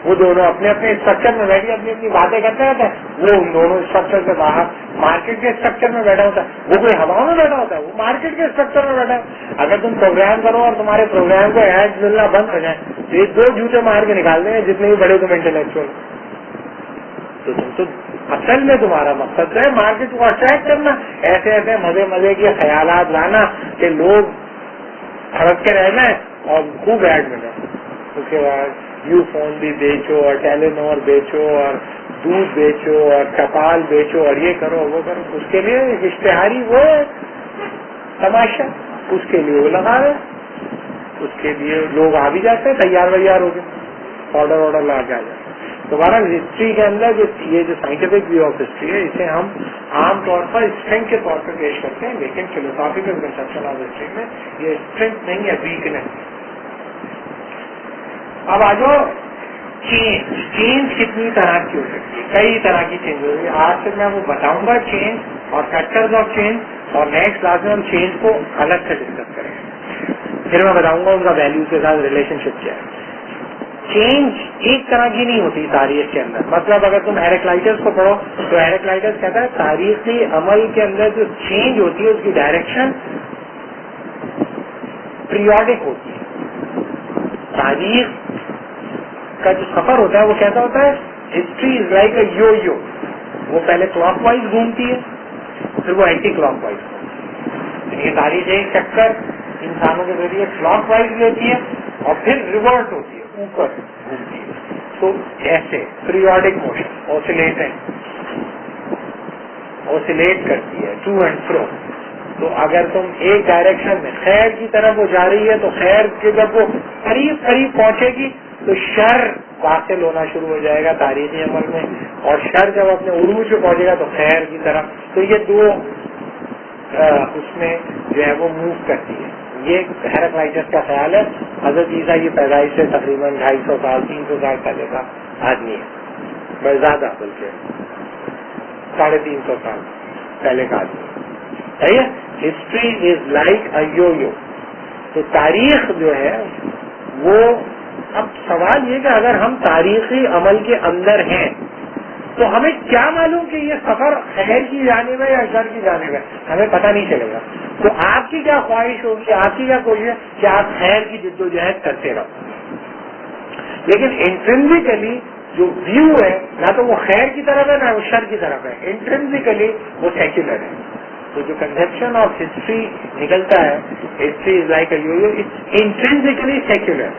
وہ دونوں اپنے اپنے اسٹرکچر میں بیٹھ کے اپنی اپنی باتیں کرتے رہتے ہیں. وہ ان دونوں اسٹرکچر سے باہر مارکیٹ کے اسٹرکچر میں بیٹھا ہوتا ہے, وہ کوئی ہوا میں بیٹھا ہوتا ہے, وہ مارکیٹ کے اسٹرکچر میں بیٹھا ہے. اگر تم پروگرام کرو اور تمہارے پروگرام کو ایڈ ملنا بند ہو جائے تو یہ 2 جوتے مار کے نکال دیں جتنے بھی بڑے تم انٹلیکچوئل. تو تم تو اصل میں تمہارا مقصد ہے مارکیٹ کو اٹریکٹ کرنا, ایسے ایسے مزے کے خیالات لانا کہ لوگ ہڑک کے رہنا ہے اور خوب ایڈ ملے. اس کے بعد یو فون بھی بیچو اور ٹیلینور بیچو اور دودھ بیچو اور کپال بیچو اور یہ کرو وہ کرو. اس کے لیے اشتہاری وہ ہے تماشا, اس کے لیے وہ لگا رہے, اس کے لیے لوگ آ بھی جاتے ہیں تیار ہو کے, آرڈر لا کے آ جاتے. دوبارہ ہسٹری کے اندر یہ جو سائنٹیفک ویو آف ہسٹری ہے اسے ہم عام طور پر اسٹرینتھ کے طور پہ پیش کرتے ہیں, لیکن فلوسافیکل کنسپشن آف ہسٹری میں یہ اسٹرینتھ نہیں ہے, ویکنیس. اب آ جاؤ چینج کتنی طرح کی ہو سکتی ہے, کئی طرح کی چینج ہو سکتی ہے. آج سے میں وہ بتاؤں گا چینج اور فیکٹرز آف چینج, اور نیکسٹ کلاس میں ہم چینج کو الگ سے ڈسکس کریں گے. پھر میں بتاؤں گا ان کا ویلیو کے ساتھ ریلیشن شپ کیا ہے. چینج ایک طرح کی نہیں ہوتی تاریخ کے اندر. مطلب اگر تم ہیراکلائٹس کو پڑھو تو ہیراکلائٹس کہتا ہے تاریخی عمل کے اندر جو چینج ہوتی ہے اس کی ڈائریکشن پیریوڈک ہوتی ہے. تاریخ کا جو سفر ہوتا ہے وہ کیسا ہوتا ہے, history is like a you, وہ پہلے کلاک وائز گھومتی ہے پھر وہ اینٹی کلاک وائز. یہ تاریخ ایک چکر انسانوں کے ذریعے کلاک وائز لیتی ہے اور پھر ریورٹ ہوتی ہے, اوپر گھومتی ہے. تو ایسے پیریوڈک موشن اوسیلیٹ کرتی ہے ٹو اینڈ فرو. تو اگر تم ایک ڈائریکشن میں خیر کی طرف وہ جا رہی ہے تو خیر کے جب وہ قریب پہنچے گی تو شر واصل ہونا شروع ہو جائے گا تاریخی عمل میں, اور شر جب اپنے عروج پہ پہنچے گا تو خیر کی طرف. تو یہ 2 اس میں جو ہے وہ موو کرتی ہے. یہ ہیراکلائٹس کا خیال ہے. حضرت عیسیٰ کی پیدائش سے تقریباً 250 سال 300 سال پہلے کا آدمی ہے, بہت زیادہ بلکہ 350 سال پہلے کا آدمی ہے. History is like a you. تو تاریخ جو ہے وہ, اب سوال یہ کہ اگر ہم تاریخی عمل کے اندر ہیں تو ہمیں کیا معلوم کہ یہ سفر خیر کی جانب ہے یا شر کی جانب ہے, ہمیں پتہ نہیں چلے گا. تو آپ کی کیا خواہش ہوگی, آپ کی کیا کوشش ہے کہ آپ خیر کی جدوجہد کرتے رہو, لیکن انٹرنسکلی جو ویو ہے نہ تو وہ خیر کی طرف ہے نہ وہ شر کی طرف ہے, انٹرنسکلی وہ سیکولر ہے. تو جو کنسپشن آف ہسٹری نکلتا ہے, history is like a U, it's intrinsically secular.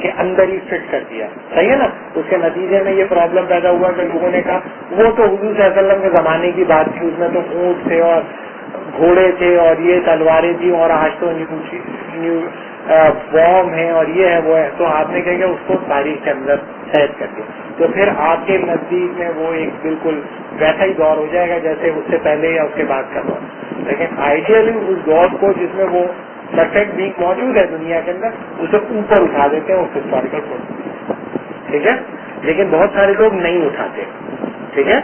کے اندر ہی فٹ کر دیا. صحیح ہے نا. اس کے نتیجے میں یہ پرابلم پیدا ہوا کہ لوگوں نے کہا وہ تو حضور صلی اللہ علیہ وسلم کے زمانے کی بات تھی, اس میں تو اونٹ تھے اور گھوڑے تھے اور یہ تلواریں تھیں, اور آج تو نیو بوم ہے اور یہ ہے وہ ہے. تو آپ نے کہا کہ اس کو تاریخ کے اندر قید کر دیا. تو پھر آپ کے نزدیک میں وہ ایک بالکل ویسا ہی دور ہو جائے گا جیسے اس سے پہلے یا اس کے بعد کا دور. لیکن آئیڈیلی اس دور کو جس میں وہ پرفیکٹ بینگ موجود ہے دنیا کے اندر, اسے اوپر اٹھا دیتے ہیں اس ہسٹوریکل پروسیس. ٹھیک ہے. لیکن بہت سارے لوگ نہیں اٹھاتے. ٹھیک ہے.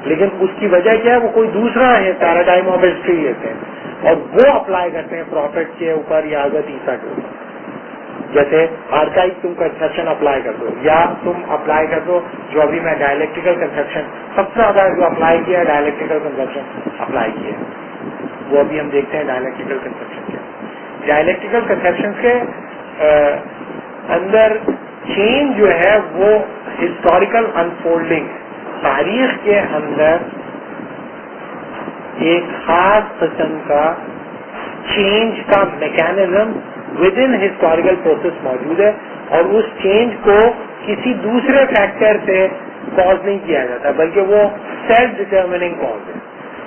لیکن اس کی وجہ کیا ہے, وہ کوئی دوسرا ہے پیراڈائم آف ہسٹری لیتے ہیں اور وہ اپلائی کرتے ہیں پروفٹ کے اوپر یا حضرت عیسیٰ کے اوپر. جیسے آرکائیو تم کنسٹرکشن اپلائی کر دو, یا تم اپلائی کر دو جو ابھی میں ڈائلیکٹیکل کنسٹرکشن سب سے زیادہ جو اپلائی کیا ہے ڈائلیکٹیکل کنسٹرکشن اپلائی کیا ہے, وہ ابھی ہم دیکھتے ہیں ڈائلیکٹیکل کنسٹرکشن کیا. ڈائلیکٹیکل کنسٹرکشن کے اندر چینج جو ہے وہ ہسٹوریکل انفولڈنگ ہے. تاریخ کے اندر ایک خاص قسم کا چینج کا mechanism with in historical process موجود ہے, اور اس چینج کو کسی دوسرے فیکٹر سے کاز نہیں کیا جاتا بلکہ وہ سیلف ڈٹرمننگ کاز ہے.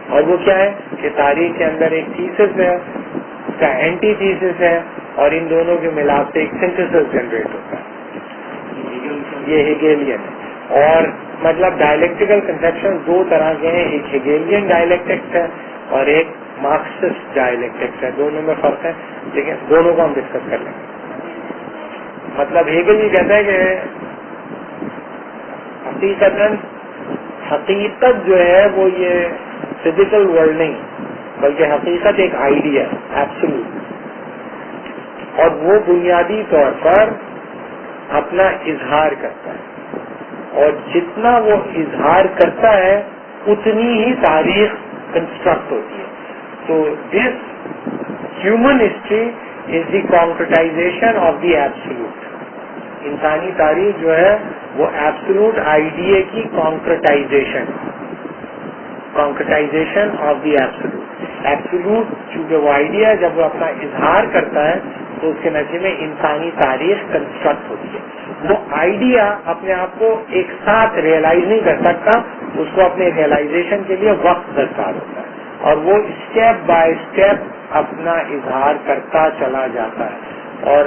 اور وہ کیا ہے کہ تاریخ کے اندر ایک تھیسس ہے, اس کا اینٹی تھیسس ہے, اور ان دونوں کے ملاپ سے ایک سنتھسس جنریٹ ہوتا ہے. یہ ہیگیلین ہے. اور مطلب ڈائلیکٹیکل کنسپشن دو طرح کے ہیں, ایک ہیگیلین ڈائلیکٹکس ہے اور ایک مارکسسٹ ڈائلیکٹکس ہے. دونوں میں فرق ہے لیکن دونوں کو ہم ڈسکس کر لیں گے. مطلب ہیگل یہ کہتا ہے کہ حقیقت جو ہے وہ یہ فزیکل ورلڈ نہیں, بلکہ حقیقت ایک آئیڈیا ایبسولوٹ, اور وہ بنیادی طور پر اپنا اظہار کرتا ہے, اور جتنا وہ اظہار کرتا ہے اتنی ہی تاریخ کنسٹرکٹ ہوتی ہے. تو this human history is the concretization of the absolute. انسانی تاریخ جو ہے وہ ایبسولوٹ آئیڈیا کی concretization of the absolute. Absolute چونکہ وہ آئیڈیا جب وہ اپنا اظہار کرتا ہے تو اس کے نتیجے میں انسانی تاریخ کنسٹرکٹ ہوتی ہے. وہ آئیڈیا اپنے آپ کو ایک ساتھ ریئلائز نہیں کر سکتا, اس کو اپنے ریئلائزیشن کے لیے وقت درکار ہوتا ہے, اور وہ اسٹیپ بائی اسٹیپ اپنا اظہار کرتا چلا جاتا ہے. اور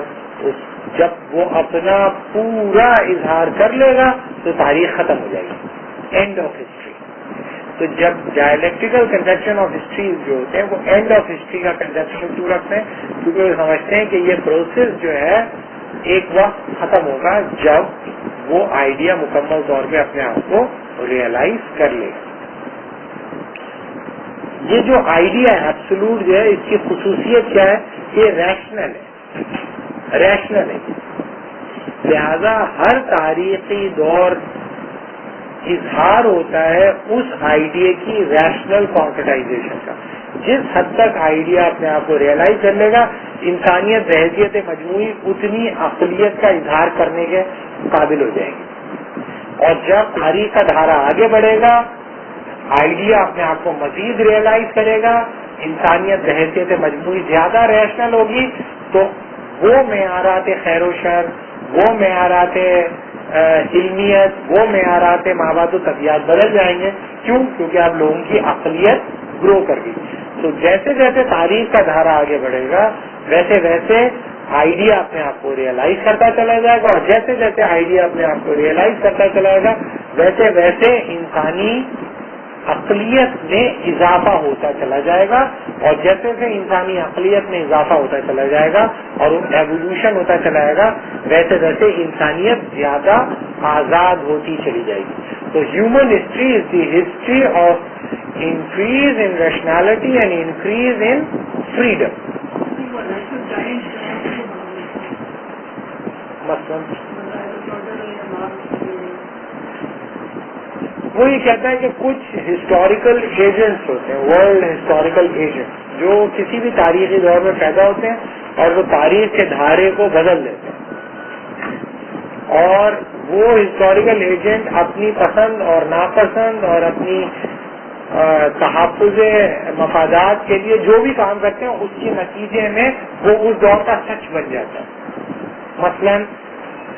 جب وہ اپنا پورا اظہار کر لے گا تو تاریخ ختم ہو جائے گی, اینڈ آف ہسٹری. تو جب ڈائلیکٹیکل کنسپشن آف ہسٹری جو ہوتے ہیں وہ اینڈ آف ہسٹری کا کنسپشن کیوں رکھتے ہیں, کیونکہ وہ سمجھتے ہیں کہ یہ پروسیس جو ہے ایک وقت ختم ہوگا جب وہ آئیڈیا مکمل طور پہ اپنے آپ کو ریئلائز کر لے گا. یہ جو آئیڈیا ہے ایبسولوٹ جو ہے, اس کی خصوصیت کیا ہے, یہ ریشنل ہے. لہذا ہر تاریخی دور اظہار ہوتا ہے اس آئیڈیا کی ریشنل کانکریٹائزیشن کا. جس حد تک آئیڈیا اپنے آپ کو ریئلائز کر لے گا, انسانیت بحیثیت مجموعی اتنی عقلیت کا اظہار کرنے کے قابل ہو جائے گی. اور جب تاریخ کا دھارا آگے بڑھے گا, آئیڈیا اپنے آپ کو مزید ریئلائز کرے گا, انسانیت بحیثیت مجموعی زیادہ ریشنل ہوگی, تو وہ معیارات خیر و شر, وہ معیارات علمیت, وہ معیارات مابعد و طبیعت بدل جائیں گے. کیوں؟ کیونکہ اب لوگوں کی عقلیت گرو کر گئی. تو جیسے جیسے تاریخ کا دھارا آگے بڑھے گا ویسے ویسے آئیڈیا اپنے آپ کو ریئلائز کرتا چلا جائے گا, اور جیسے جیسے آئیڈیا اپنے آپ کو ریئلائز کرتا چلا جائے گا ویسے ویسے انسانی عقلیت میں اضافہ ہوتا چلا جائے گا, اور جیسے جیسے انسانی عقلیت میں اضافہ ہوتا چلا جائے گا اور ایوولوشن ہوتا چلا جائے گا ویسے ویسے انسانیت زیادہ آزاد ہوتی چلی جائے گی. تو human history is the history of increase in rationality and increase in freedom. مثلاً وہ یہ کہتا ہے کہ کچھ ہسٹوریکل ایجنٹس ہوتے ہیں, ورلڈ ہسٹوریکل ایجنٹ, جو کسی بھی تاریخی دور میں پیدا ہوتے ہیں اور وہ تاریخ کے دھارے کو بدل دیتے ہیں, اور وہ ہسٹوریکل ایجنٹ اپنی پسند اور ناپسند اور اپنی تحفظ مفادات کے لیے جو بھی کام کرتے ہیں اس کے نتیجے میں وہ اس دور کا سچ بن جاتا ہے. مثلاً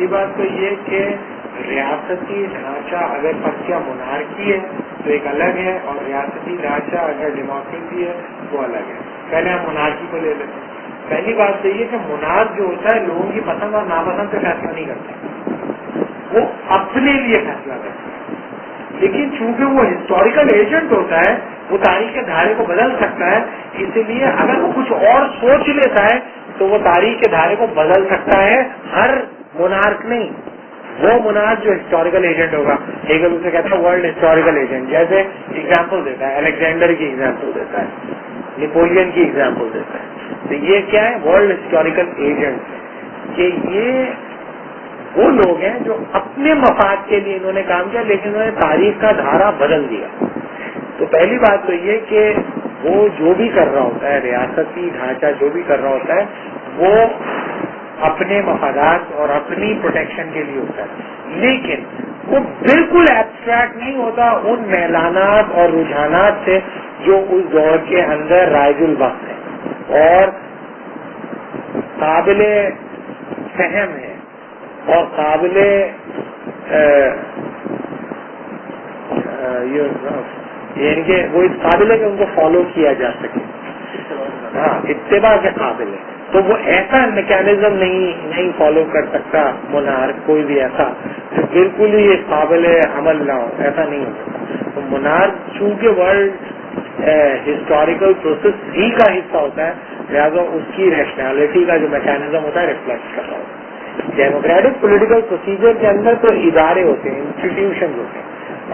پہلی بات تو یہ کہ ریاستی ڈھانچہ اگر پکیا منارکی ہے تو ایک الگ ہے، اور ریاستی ڈھانچہ اگر ڈیموکریسی ہے وہ الگ ہے. پہلے ہم منارکی کو لے لیتے ہیں. پہلی بات تو یہ کہ منارک جو ہوتا ہے لوگوں کی پسند اور ناپسند پہ فیصلہ نہیں کرتا، وہ اپنے لیے فیصلہ کرتا ہے. لیکن چونکہ وہ ہسٹوریکل ایجنٹ ہوتا ہے، وہ تاریخ کے دھارے کو بدل سکتا ہے، اس لیے اگر وہ کچھ اور سوچ لیتا ہے تو وہ تاریخ کے دھارے کو بدل سکتا ہے. ہر منارک نہیں، وہ منارک جو ہسٹوریکل ایجنٹ ہوگا. ہیگل اسے کہتا ہے ورلڈ ہسٹوریکل ایجنٹ. جیسے ایگزامپل دیتا ہے، الیگزینڈر کی ایگزامپل دیتا ہے، نیپولین کی ایگزامپل دیتا ہے. تو یہ کیا ہے؟ World historical agent. کہ یہ وہ لوگ ہیں جو اپنے مفاد کے لیے انہوں نے کام کیا، لیکن انہوں نے تاریخ کا دھارا بدل دیا. تو پہلی بات تو یہ کہ وہ جو بھی کر رہا ہوتا ہے، ریاستی ڈھانچہ جو بھی کر رہا ہوتا ہے، وہ اپنے مفادات اور اپنی پروٹیکشن کے لیے ہوتا ہے، لیکن وہ بالکل ایبسٹریکٹ نہیں ہوتا ان میلانات اور رجحانات سے جو اس دور کے اندر رائج الوقت ہیں اور قابل فہم ہے اور قابل یعنی کہ وہ اس قابل ہے کہ ان کو فالو کیا جا سکے. ہاں، اتباع کے قابل ہے. تو وہ ایسا میکینزم نہیں فالو کر سکتا منارک، کوئی بھی ایسا جو بالکل ہی قابل عمل نہ ہو، ایسا نہیں ہو سکتا. تو منارک چونکہ ورلڈ ہسٹوریکل پروسیس ہی کا حصہ ہوتا ہے، لہٰذا اس کی ریشنالٹی کا جو میکینزم ہوتا ہے ریفلیکٹ کر رہا ہوتا ہے. ڈیموکریٹک پولیٹیکل پروسیجر کے اندر تو ادارے ہوتے ہیں، انسٹیٹیوشن ہوتے ہیں،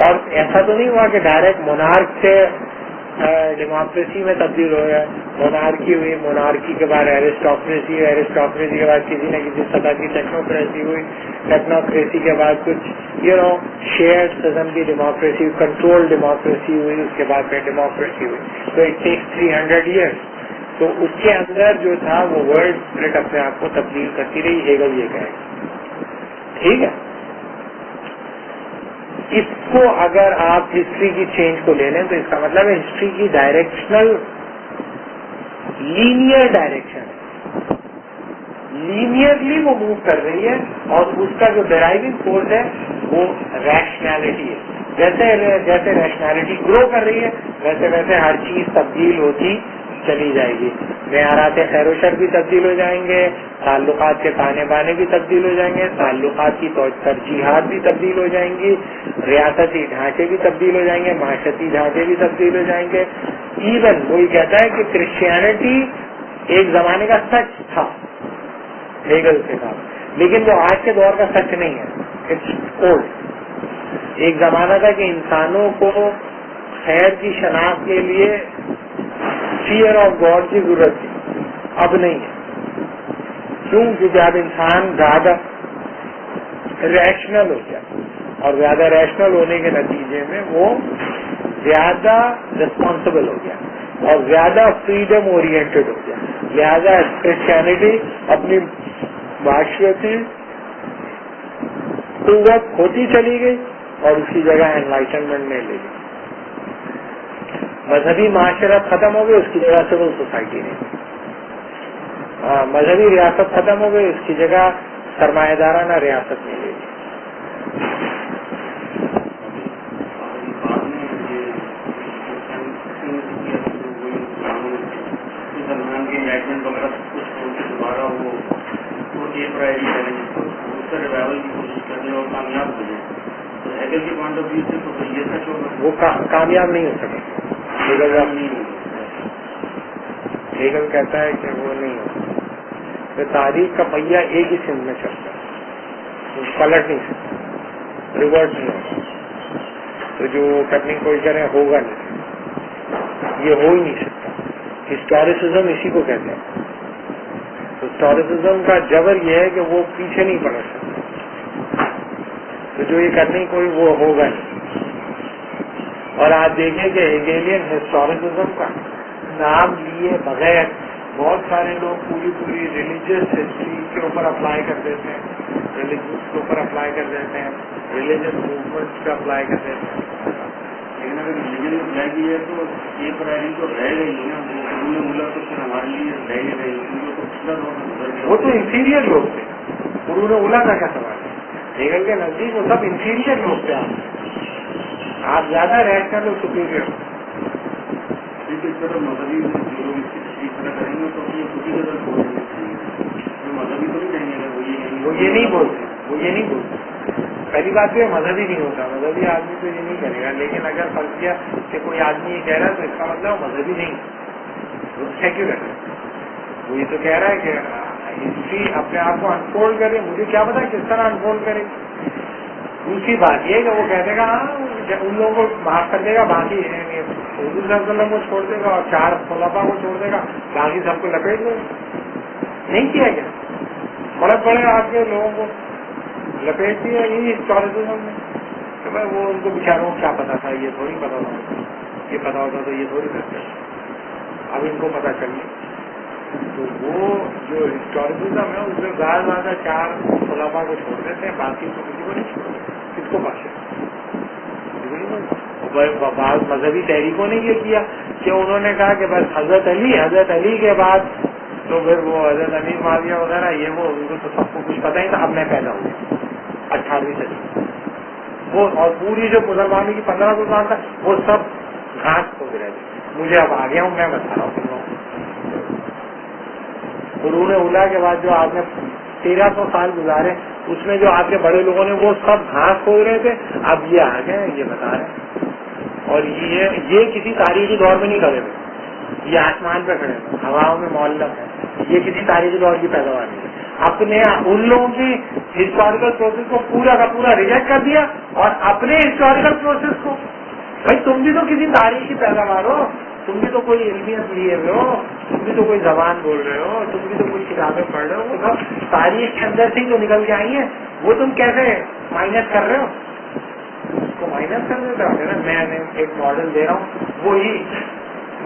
اور ایسا تو نہیں ہوا کہ ڈائریکٹ منارک سے ڈیموکریسی میں تبدیل ہو گیا. مونارکی ہوئی، مونارکی کے بعد ایرسٹوکریسی ہوئی، ایرسٹوکریسی کے بعد کسی نہ کسی سطح کی ٹیکنوکریسی ہوئی، ٹیکنوکریسی کے بعد کچھ شیئرڈ سزم کی ڈیموکریسی، کنٹرول ڈیموکریسی ہوئی، اس کے بعد پھر ڈیموکریسی ہوئی. تو اٹ ٹیکس 300 years. تو اس کے اندر جو تھا وہ ورلڈ اسپرٹ اپنے آپ کو تبدیل کرتی رہی. ہیگل یہ کہے گا. ٹھیک ہے. اس کو اگر آپ ہسٹری کی چینج کو لے لیں تو اس کا مطلب ہے ہسٹری کی ڈائریکشنل لینئر ڈائریکشن ہے، لینئرلی وہ موو کر رہی ہے، اور اس کا جو ڈرائیونگ فورس ہے وہ ریشنالٹی ہے. جیسے ریشنالٹی گرو کر رہی ہے ویسے ویسے ہر چیز تبدیل ہوتی چلی جائے گی. معیارات خیر و شر بھی تبدیل ہو جائیں گے، تعلقات کے تانے بانے بھی تبدیل ہو جائیں گے، تعلقات کی ترجیحات بھی تبدیل ہو جائیں گی، ریاستی ڈھانچے بھی تبدیل ہو جائیں گے، معاشرتی ڈھانچے بھی تبدیل ہو جائیں گے. ایون وہی کہتا ہے کہ کرسچینٹی ایک زمانے کا سچ تھا ہیگل کے ساتھ، لیکن وہ آج کے دور کا سچ نہیں ہے. It's old. ایک زمانہ تھا کہ انسانوں کو خیر کی شناخت کے لیے فیئر آف گاڈ کی ضرورت تھی، اب نہیں ہے. کیوں؟ کیونکہ اب انسان زیادہ ریشنل ہو گیا، اور زیادہ ریشنل ہونے کے نتیجے میں وہ زیادہ ریسپانسبل ہو گیا اور زیادہ فریڈم اورینٹڈ ہو گیا. لہذا کرسچینٹی اپنی معاشرتی قوت کھوتی چلی گئی اور اس کی جگہ انلائٹنمنٹ نے لے لی. مذہبی معاشرت ختم ہو گئی، اس کی جگہ سول سوسائٹی نے. مذہبی ریاست ختم ہو گئی، اس کی جگہ سرمایہ دارانہ ریاست نے لے لی. دوبارہ وہ ریوائول کی کوشش کرنے اور کامیاب ہو جائے تو ہیگل کے پوائنٹ آف ویو سے تو یہ سچ ہوگا، وہ کامیاب نہیں ہو سکے. ہیگل کہتا ہے کہ وہ نہیں ہو. تاریخ کا پہیا ایک ہی سمت میں چلتا ہے، پلٹ نہیں سکتا، ریورٹ نہیں ہوگا. تو جو کرنے کی کوشش کریں ہوگا نہیں، یہ ہو ہی نہیں سکتا. ہسٹوریسزم اسی کو کہتے ہیں. ہسٹوریسزم کا جبر یہ ہے کہ وہ پیچھے نہیں پلٹ سکتا. تو جو یہ کرنے کی کوئی وہ ہوگا نہیں. اور آپ دیکھیں کہ ہیگیلین ہسٹوریسزم کا نام لیے بغیر بہت سارے لوگ پوری ریلیجیس ہسٹری کے اوپر اپلائی کر دیتے ہیں، ریلیجنس کے اوپر اپلائی کر دیتے ہیں، ریلیجن موومنٹس پہ اپلائی کر دیتے ہیں. لیکن اگر ریلیجن اپلائی کی ہے تو یہ پرائرٹی تو رہ گئی نا، وہ ملا تو پھر ہمارے لیے رہ ہی رہی، وہ تو انفیریئر لوگ تھے. قرون اولا کا کیا سوال ہے؟ ہیگل کے نزدیک وہ سب انفیریئر لوگ تھے. آپ زیادہ ریشنل اور سپیریئر. اس طرح مذہبی لوگ اس کی تشریح کریں گے تو یہ خود ہی غلط ہو جائے گا. مذہبی تو نہیں کہیں گے وہ یہ نہیں بولتے. پہلی بات تو یہ مذہبی نہیں ہوتا. مذہبی آدمی تو یہ نہیں کرے گا. لیکن اگر فرض کیا کہ کوئی آدمی یہ کہہ رہا ہے تو اس کا مطلب وہ مذہبی نہیں, وہ سیکولر ہے. وہ یہ تو کہہ رہا ہے کہ ہسٹری اپنے آپ کو انفولڈ کرے, مجھے کیا پتا کس طرح انفولڈ کرے. دوسری بات یہ کہ وہ کہہ دے گا ان لوگوں کو معاف کر دے گا, باقی حضور صلی اللہ علیہ وسلم کو چھوڑ دے گا اور 4 خلفاء کو چھوڑ دے گا, باقی سب کو لپیٹ دے گا. نہیں کیا گیا. بڑے آج کے لوگوں کو لپیٹ دیا یہی ہسٹوریزم میں. تو بھائی وہ ان کو بیچاروں کو کیا پتا تھا, یہ تھوڑی پتا ہوتا, یہ پتا ہوتا تو یہ تھوڑی کرتے. اب ان کو پتا چلیے. تو وہ جو ہسٹوریزم ہے اس میں زیادہ 4 خلفاء کو چھوڑ دیتے ہیں, باقی کو کسی کو نہیں چھوڑتے. کس کو پاس بعض مذہبی تحریکوں نے یہ کیا کہ انہوں نے کہا کہ بس حضرت علی کے بعد تو پھر وہ حضرت امیر معاویہ وغیرہ یہ وہ ان کو تو سب کو کچھ پتہ ہی تھا. اب میں پیدا ہوں 18ویں صدی وہ, اور پوری جو مسلمانوں کی 1500 سال تھا وہ سب گھاس ہو گئے. مجھے اب آ گیا ہوں, میں بتا رہا ہوں. قرون اولا کے بعد جو آپ نے 1300 سال گزارے اس میں جو آپ کے بڑے لوگوں نے وہ سب گھاس کھود رہے تھے, اب یہ آ گئے یہ بتا رہے ہیں. اور یہ کسی تاریخی دور میں نہیں کھڑے ہوئے, یہ آسمان پہ کھڑے ہیں, ہواؤں میں معلق ہے. یہ کسی تاریخی دور کی پیداوار نہیں. اپنے ان لوگوں کی ہسٹوریکل پروسیس کو پورا کا پورا ریجیکٹ کر دیا اور اپنے ہسٹوریکل پروسیس کو, بھائی تم بھی تو کسی تاریخ کی پیداوار ہو, تم بھی تو کوئی علمیت لیے ہوئے ہو, تم بھی تو کوئی زبان بول رہے ہو, تم بھی تو کوئی کتابیں پڑھ رہے ہو. وہ سب تاریخ کے اندر سے جو نکل کے آئی ہیں وہ تم کیسے مائنس کر رہے ہو. اس کو مائنس کر دیتا ہے. میں ایک ماڈل دے رہا ہوں, وہی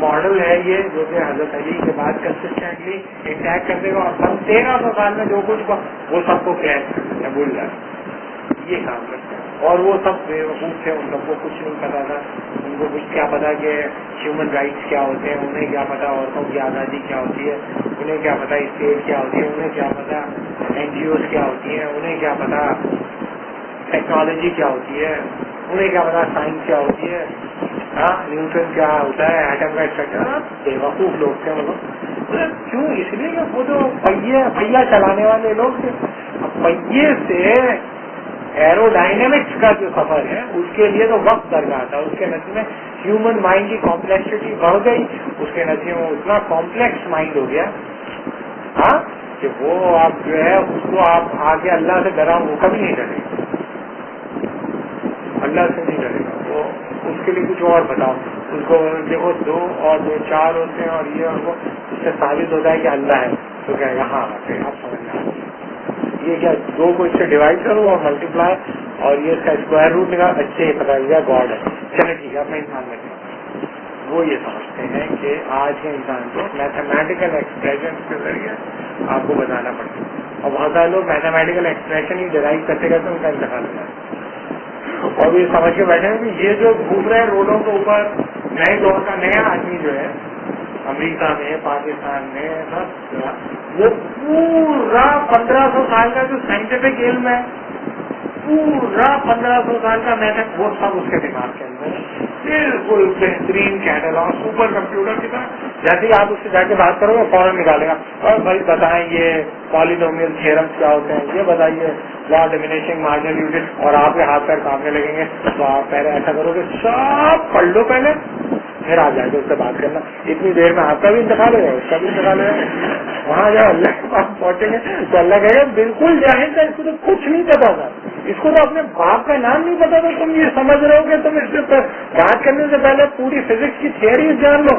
ماڈل ہے یہ جو کہ حضرت علی کے بعد کنسسٹنٹلی اٹیک کر دے گا اور 1300 سال میں جو کچھ وہ سب کو کریش بھول جائے. یہ کام کرتے ہیں. اور وہ سب بیوقوف تھے, ان سب کو کچھ نہیں پتا تھا. ان کو کچھ کیا پتا کہ ہیومن رائٹس کیا ہوتے ہیں, انہیں کیا پتا عورتوں کی آزادی کیا ہوتی ہے, انہیں کیا پتا اسٹیٹ کیا ہوتی ہے, انہیں کیا پتا NGOs کیا ہوتی ہیں, انہیں کیا پتا ٹیکنالوجی کیا ہوتی ہے, انہیں کیا پتا سائنس کیا ہوتی ہے, نیوٹن کیا ہوتا ہے, ایٹم کا اسٹرکچر. بیوقوف لوگ تھے وہ لوگ. کیوں؟ اس لیے کہ وہ جو پہیا چلانے والے لوگ تھے. اب پہیے سے ایرو ڈائنامکس کا جو سفر ہے اس کے لیے تو وقت درکار تھا. اس کے نتیجے میں ہیومن مائنڈ کی کمپلیکسٹی بڑھ گئی. اس کے نتیجے میں اتنا کمپلیکس مائنڈ ہو گیا کہ وہ آپ جو ہے اس کو آپ آگے اللہ سے ڈراؤ وہ کبھی نہیں ڈرے گا, اللہ سے نہیں ڈرے گا. وہ اس کے لیے کچھ اور بتاؤ. اس کو دیکھو 2 اور 2 4 ہوتے ہیں اور یہ اور وہ, اس سے ثابت ہوتا ہے کہ اللہ ہے تو کیا یہاں آتے ہیں آپ سمجھنا. یہ کیا 2 کو اس سے ڈیوائڈ کرو اور ملٹیپلائی اور یہ اس کا اسکوائر روٹ نکال, اچھے پتا چل گیا گاڈ ہے. چلے ٹھیک ہے, اپنے انسان میں وہ یہ سمجھتے ہیں کہ آج کے انسان کو میتھمیٹیکل ایکسپریشن کے ذریعے آپ کو بتانا پڑتا ہے. اور بہت سارے لوگ میتھمیٹیکل ایکسپریشن ہی ڈرائیو کرتے کرتے ان کا انتقال ہو جاتا ہے. اور یہ سمجھ کے بیٹھے ہیں کہ یہ جو گھوم رہے ہیں روڈوں کے اوپر نئے دور کا نیا آدمی جو ہے امریکہ میں پاکستان میں سب, وہ پورا 1500 سال کا جو سائنٹیفک علم ہے, پورا 1500 سال کا میتھڈ وہ سب اس کے دماغ کے اندر بالکل بہترین کیٹلاگ سپر کمپیوٹر کی طرح. جیسے ہی آپ اس سے جا کے بات کرو گے فوراً نکالے گا, اور بھائی بتائیں یہ پالینومیل تھیورمز کیا ہوتے ہیں, یہ بتائیے لا ڈیمینشنگ مارجنل یونٹ, اور آپ کے ہاتھ پیر کامنے لگیں گے. تو آپ پہلے ایسا کرو گے سب پڑھ لو پہلے, پھر آ جائے گا اس سے بات کرنا. اتنی دیر میں آپ کا بھی انتقال ہو جائے گا, اس کا بھی انتقال ہو جائے گا. وہاں جب اللہ کے پاس پہنچیں گے تو اللہ کہے گا بالکل جاہل تھا, اس کو تو کچھ نہیں پتا تھا, اس کو تو اپنے باپ کا نام نہیں پتا تھا. تم یہ سمجھ رہے ہو کہ تم اس سے بات کرنے سے پہلے پوری فزکس کی تھیوری جان لو.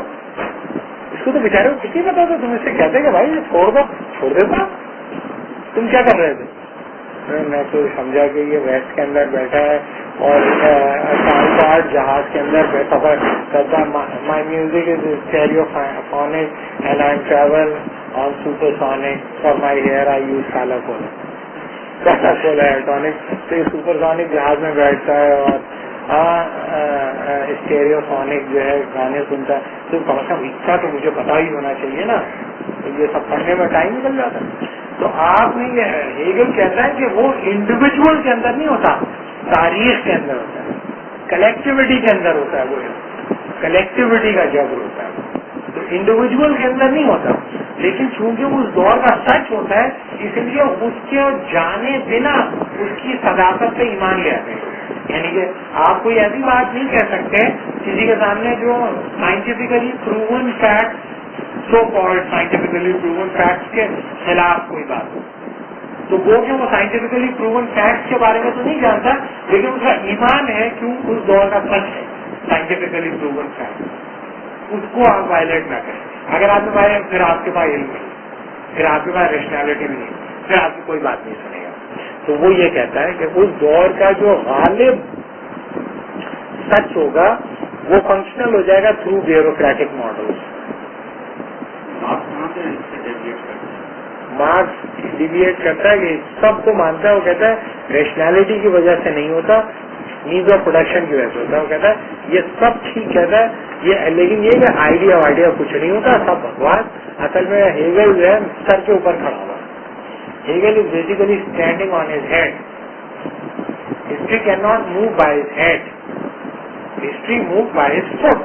اس کو تو بیچارے کو کچھ نہیں پتا تھا. تم اس سے کہتے کہ بھائی چھوڑ دیتا, تم کیا کر رہے تھے؟ میں تو سمجھا کہ یہ ویسٹ کے اندر بیٹھا ہے اور جہاز کے اندر سفر کرتا. My music is stereophonic and I am travel on supersonic, for my hair I use کالا کولا الیکٹرانک. تو یہ سپر سونک جہاز میں بیٹھتا ہے اور اسٹیریو فونک جو ہے گانے سنتا ہے. تو کم سے کم اتنا تو مجھے پتا ہی ہونا چاہیے نا. یہ سب پڑھنے میں ٹائم نکل جاتا ہے. تو آپ نے ہیگل کہتا ہے کہ وہ انڈیویجول کے اندر نہیں ہوتا، تاریخ کے اندر ہوتا ہے، کلیکٹیوٹی کے اندر ہوتا ہے، وہ کلیکٹیوٹی کا جبر ہوتا ہے، تو انڈیویجول کے اندر نہیں ہوتا. لیکن چونکہ اس دور کا سچ ہوتا ہے اس لیے اس کے جانے بنا اس کی صداقت پہ ایمان لے آتے ہیں. یعنی کہ آپ کوئی ایسی بات نہیں کہہ سکتے کسی کے سامنے جو scientifically proven fact, so called scientifically proven facts کے خلاف کوئی بات ہو، تو وہ کہ وہ سائنٹیفکلی پروون فیکٹس کے بارے میں تو نہیں جانتا، لیکن اس کا ایمان ہے کیوں اس دور کا سچ ہے سائنٹیفکلی پروون فیکٹ، اس کو آپ وائلیٹ نہ کریں. اگر آپ کے پاس پھر آپ کے پاس علم نہیں، پھر آپ کے پاس ریشنلٹی بھی نہیں، پھر آپ کی کوئی بات نہیں سنے گا. تو وہ یہ کہتا ہے کہ اس دور کا جو غالب سچ ہوگا وہ فنکشنل ہو جائے گا through bureaucratic models. Marx deviate کرتا ہے کہ سب کو مانتا ہے، وہ کہتا ہے ریشنلٹی کی وجہ سے نہیں ہوتا، نیڈ آف پروڈکشن کی وجہ سے ہوتا ہے. وہ کہتا ہے یہ سب ٹھیک کہتا ہے یہ، لیکن یہ کہ آئیڈیا کچھ نہیں ہوتا، سب بکواس. اصل میں ہیگل جو ہے سر کے اوپر کھڑا ہوا. Hegel is basically standing on his head. History can not move by his head, history move by his feet.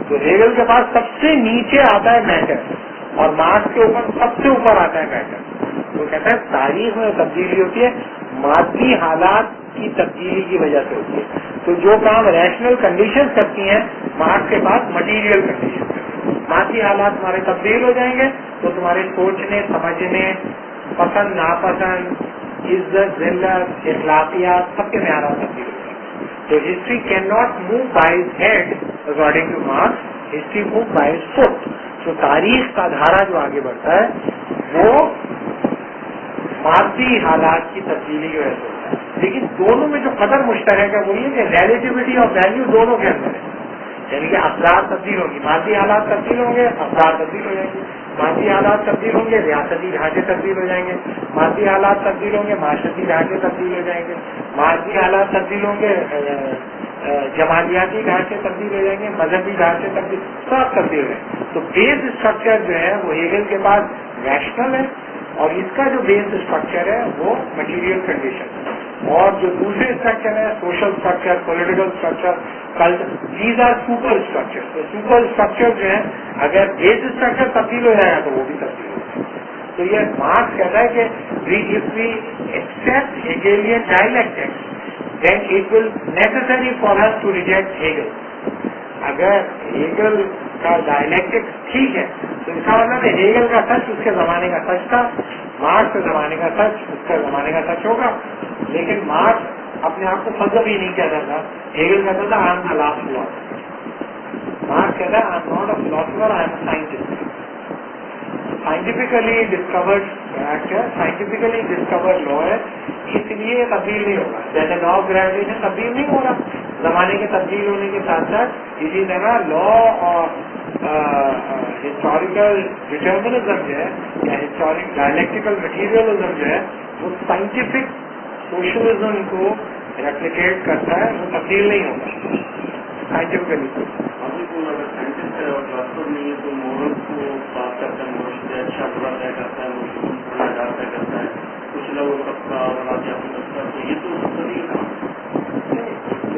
تو ہیگل کے پاس سب سے نیچے آتا ہے میٹر اور مارکس کے اوپر سب سے اوپر آتا ہے میٹر. وہ کہتا ہے تاریخ میں تبدیلی ہوتی ہے مادی حالات کی تبدیلی کی وجہ سے ہوتی ہے. تو جو کام ریشنل کنڈیشن کرتی ہیں مارکس کے پاس مٹیریل کنڈیشن کرتی ہیں. مادی حالات تمہارے تبدیل ہو جائیں گے تو تمہارے سوچنے، سمجھنے، پسند ناپسند، عزت ذلت، اخلاقیات سب کے معیارات تبدیل ہو جائیں گے. تو history can not move by his head according to Marx, history move by his feet. تو تاریخ کا دھارا جو آگے بڑھتا ہے وہ مادی حالات کی تبدیلی کی وجہ سے ہوتا ہے. لیکن دونوں میں جو قدر مشترک ہے وہ یہ کہ ریلیٹیوٹی آف ویلیو دونوں کے اندر ہے. یعنی کہ افراد تبدیل ہوں گی، مادی حالات تبدیل ہوں گے، افراد تبدیل ہو جائیں گے. مادی حالات تبدیل ہوں گے، ریاستی ڈھانچے تبدیل ہو جائیں گے. مادی حالات تبدیل ہوں گے، معاشرتی ڈھانچے تبدیل ہو جائیں گے. مادی حالات تبدیل ہوں گے، جمالیاتی ڈھانچے تبدیل ہو جائیں گے، مذہبی ڈھانچے تبدیل، سب تبدیل ہے. تو بیس اسٹرکچر جو ہے وہ ہیگل کے پاس ریشنل ہے اور اس کا جو بیس اسٹرکچر ہے وہ مٹیریل کنڈیشن ہے. اور جو دوسرے اسٹرکچر ہے social structure, political structure, culture, these are super structure. تو سپر اسٹرکچر جو ہے اگر بیس اسٹرکچر تبدیل ہو جائے گا تو وہ بھی تبدیل ہو جائے گا. تو یہ مارکس کہتا ہے کہ if we accept Hegelian dialectics then it will necessary for us to reject Hegel. اگر ہیگل کا ڈائلیکٹکس ٹھیک ہے تو اس کا مطلب ہے ہیگل کا سچ اس کے زمانے کا سچ تھا، مارکس کے زمانے کا سچ اس کے زمانے کا سچ ہوگا. لیکن مارکس اپنے آپ کو فلسفی نہیں کہتا تھا، ہیگل کہتا تھا I am the last philosopher. Marks کہتا ہے I am not a philosopher, I am a scientist. Scientifically discovered fact ہے، سائنٹیفکلی ڈسکورڈ لا ہے، اس لیے تبدیل نہیں ہوگا. جیسے لا آف گریویٹیشن تبدیل نہیں ہو رہا زمانے کے تبدیل ہونے کے ساتھ ساتھ، اسی طرح لا آف ہسٹوریکل ڈٹرمنزم جو ہے یا ہسٹورک ڈائلیکٹیکل مٹیریلزم جو ہے وہ سائنٹیفک سوشلزم کو ریپلیکیٹ کرتا ہے، وہ تبدیل نہیں ہوگا سائنٹیفکلی. ابھی کو اگر سائنٹسٹ ہے اور ڈاکٹر نہیں ہے تو مورل کو بات کرتا ہے، مورل سے اچھا برا طے کرتا ہے، طے کرتا ہے، کچھ لوگ سب کا کرتا ہے. تو یہ تو سبھی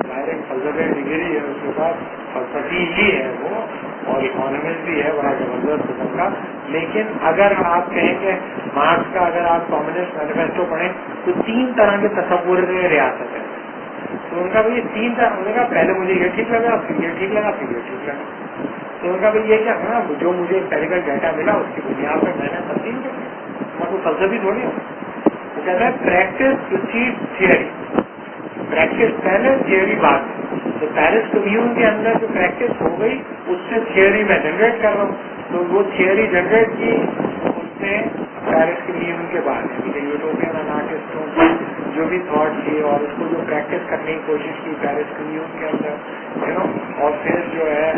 ڈائریکٹ فلسفے ڈگری ہے، اس کے بعد فلسفی ہی ہے وہ اور اکانومسٹ بھی ہے بڑا زبردست قسم کا. لیکن اگر آپ کہیں کہ مارکس کا اگر آپ کمیونسٹ مینیفیسٹو پڑھیں تو 3 طرح کے تصور ریاست ہے. تو ان کا بھی 3 طرح، انہوں نے کہا پہلے مجھے یہ ٹھیک لگا، پھر یہ ٹھیک لگا، پھر یہ ٹھیک لگا. تو ان کا بھی یہ کیا ہے جو مجھے امپیریکل ڈیٹا ملا اس کی بنیاد پر میں نے تبدیل کر دیا، میں کوئی فلسفی تھوڑی ہوں. وہ کہتا ہے پریکٹس پریسیڈ تھیوری، پریکٹس پہلے تھیوری بعد میں. تو پیرس کمیون کے اندر جو پریکٹس ہو گئی اس سے تھیوری میں جنریٹ کر رہا ہوں. تو وہ تھیوری جنریٹ کی اس نے پیرس کمیون کے بعد یوٹوپین انارٹسٹوں کی جو بھی تھاٹ تھی اور اس کو جو پریکٹس کرنے کی کوشش کی پیرس کمیون کے اندر اور پھر جو ہے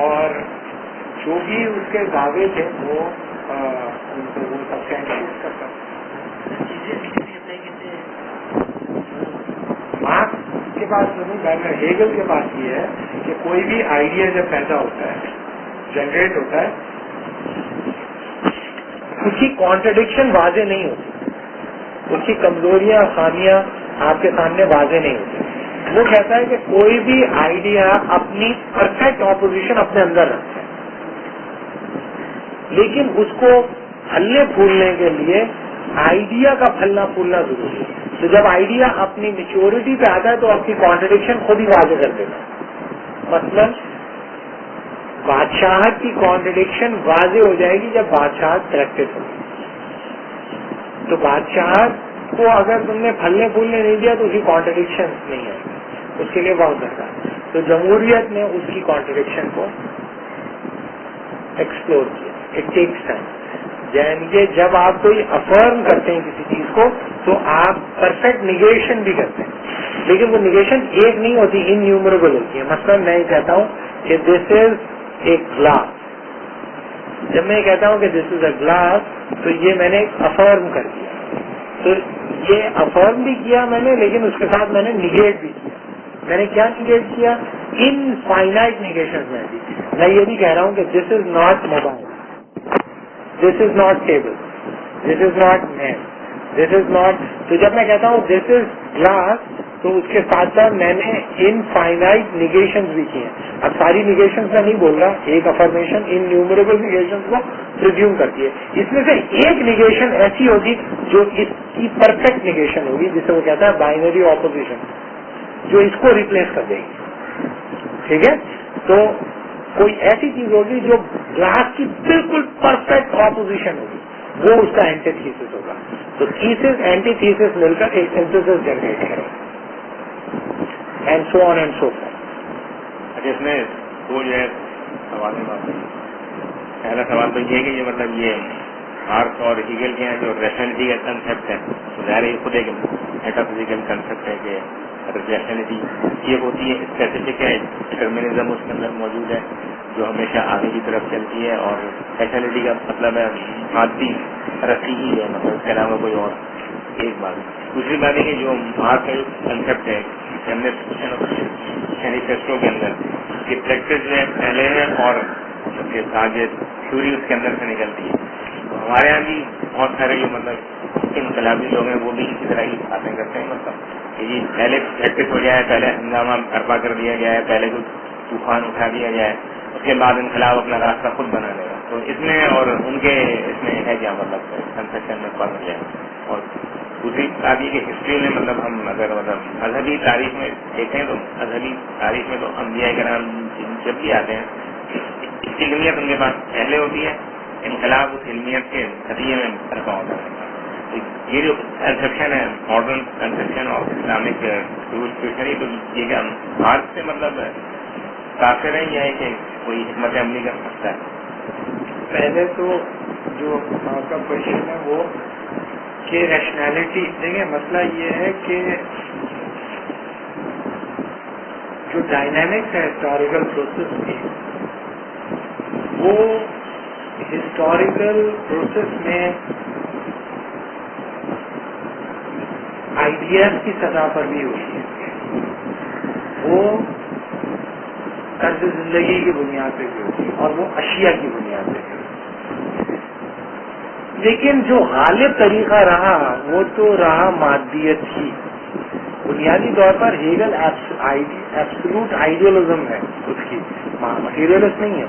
اور جو بھی اس کے دعوے تھے وہ ان کو وہ سب سینٹیسائز کرتا. مارکس کے پاس نہیں، ہیگل کے پاس یہ ہے کہ کوئی بھی آئیڈیا جب پیدا ہوتا ہے، جنریٹ ہوتا ہے، اس کی کانٹرڈکشن واضح نہیں ہوتی, اس کی کمزوریاں خامیاں آپ کے سامنے واضح نہیں ہوتی. وہ کہتا ہے کہ کوئی بھی آئیڈیا اپنی پرفیکٹ اپوزیشن اپنے اندر رکھتا ہے, لیکن اس کو پھلنے پھولنے کے لیے آئیڈیا کا پھلنا پھولنا ضروری ہے. تو جب آئیڈیا اپنی میچورٹی پہ آتا ہے تو آپ کی کانٹرڈکشن خود ہی واضح کر دیتا ہے. مثلاً بادشاہت کی کانٹرڈکشن واضح ہو جائے گی جب بادشاہت پریکٹس ہوگی. تو بادشاہت کو اگر تم نے پھلنے پھولنے نہیں دیا تو اس کی کانٹرڈکشن نہیں ہے, اس کے لیے بہت درکار. تو جمہوریت نے اس کی کانٹرڈکشن کو ایکسپلور کیا. It takes time. یعنی کہ جب آپ کوئی افرم کرتے ہیں کسی چیز کو تو آپ پرفیکٹ نیگیشن بھی کرتے ہیں, لیکن وہ نیگیشن ایک نہیں ہوتی, انیومریبل ہوتی ہے. مثلا میں یہ کہتا ہوں کہ دس از اے گلاس. جب میں یہ کہتا ہوں کہ دس از اے گلاس تو یہ میں نے ایک افرم کر دیا. تو یہ افرم بھی کیا میں نے, لیکن اس کے ساتھ میں نے نیگیٹ بھی کیا. میں نے کیا نیگیٹ کیا؟ انفائنائٹ نیگیشن میں بھی. میں یہ بھی کہہ رہا ہوں کہ this is not mobile, this is not table, this is not man, this is not. تو جب میں کہتا ہوں دس از گلاس تو اس کے ساتھ ساتھ میں نے انفائنائٹ نیگیشنز بھی کیے ہیں. اب ساری نیگیشنز میں نہیں بول رہا, ایک افرمیشن انیومریبل نیگیشنز کو پریزیوم کرتی ہے. اس میں سے ایک نیگیشن ایسی ہوگی جو اس کی پرفیکٹ نیگیشن ہوگی, جسے وہ کہتا ہے بائنری اپوزیشن, جو اس کو ریپلیس کر دے گی. ٹھیک ہے, تو کوئی ایسی چیز ہوگی جو گلاس کی بالکل پرفیکٹ اپوزیشن ہوگی, وہ اس کا اینٹی تھیسس ہوگا. تو تھیسس اینٹی تھیسس مل کر ایک سنتھیسس جنریٹ کرے گا, and so on and so فارتھ. اچھا, اس میں دو جو ہے سوال ہے. پہلا سوال تو یہ ہے کہ یہ مطلب یہ مارکس اور ہیگل کے ہیں جو ریشنلٹی کا کنسیپٹ ہے, تو ظاہر ہے خود ایک میٹا فزیکل کنسیپٹ ہے کہ ریشنلٹی یہ ہوتی ہے اسپیسیفک ہے, ڈٹرمنزم اس کے اندر موجود ہے جو ہمیشہ آگے کی طرف چلتی ہے, اور ریشنلٹی کا مطلب ہے مادی ترقی ہی ہے, مطلب اس کے علاوہ کوئی اور. ایک بات. دوسری بات ہے کہ جو مارکس کا جو کنسیپٹ ہے ہم نے مینیفیسٹو کے اندر کہ پریکٹس جو ہے پہلے ہے اور آگے تھیوری اس کے اندر سے نکلتی ہے. تو ہمارے یہاں بھی بہت سارے جو مطلب انقلابی لوگ ہیں وہ بھی اسی طرح کی باتیں کرتے ہیں, مطلب کہ پہلے پریکٹس ہو جائے, پہلے ہنگامہ برپا کر دیا جائے, پہلے کوئی طوفان اٹھا دیا جائے, اس کے بعد انقلاب اپنا راستہ خود بنا لے گا. تو اس میں اور ان کے اس میں ہے کیا مطلب کنسیپشن میں فرق ہے. اور دوسری بات یہ کہ ہسٹری میں مطلب ہم اگر مطلب مذہبی تاریخ میں دیکھیں تو مذہبی تاریخ میں تو انبیاء کرام جب بھی آتے ہیں علمیت ان کے پاس پہلے ہوتی ہے, انقلاب اس علمیت کے نتیجے میں برپا ہوتا ہے. یہ جو کنسیپشن ہے ماڈرن کنسیپشن آف اسلامک ٹروسپیشنی, تو یہ کیا بھارت سے مطلب کافر ہے یا کہ کوئی حکمت عملی کر سکتا ہے؟ پہلے تو جو آپ کا کوشچن ہے وہ کہ ریشنلٹی, دیکھیں مسئلہ یہ ہے کہ جو ڈائنامکس ہے ہسٹوریکل پروسیس میں, وہ ہسٹوریکل پروسیس میں آئیڈیاز کی سطح پر بھی ہوتی ہے, وہ طرز زندگی کی بنیاد پہ بھی ہوتی ہے, اور وہ اشیاء کی بنیاد پہ بھی ہوتی ہے. لیکن جو غالب طریقہ رہا وہ تو رہا مادیت ہی. بنیادی طور پر ہیگل ایبسولوٹ آئیڈیالزم ہے اس کی, مٹیریلسٹ نہیں ہے,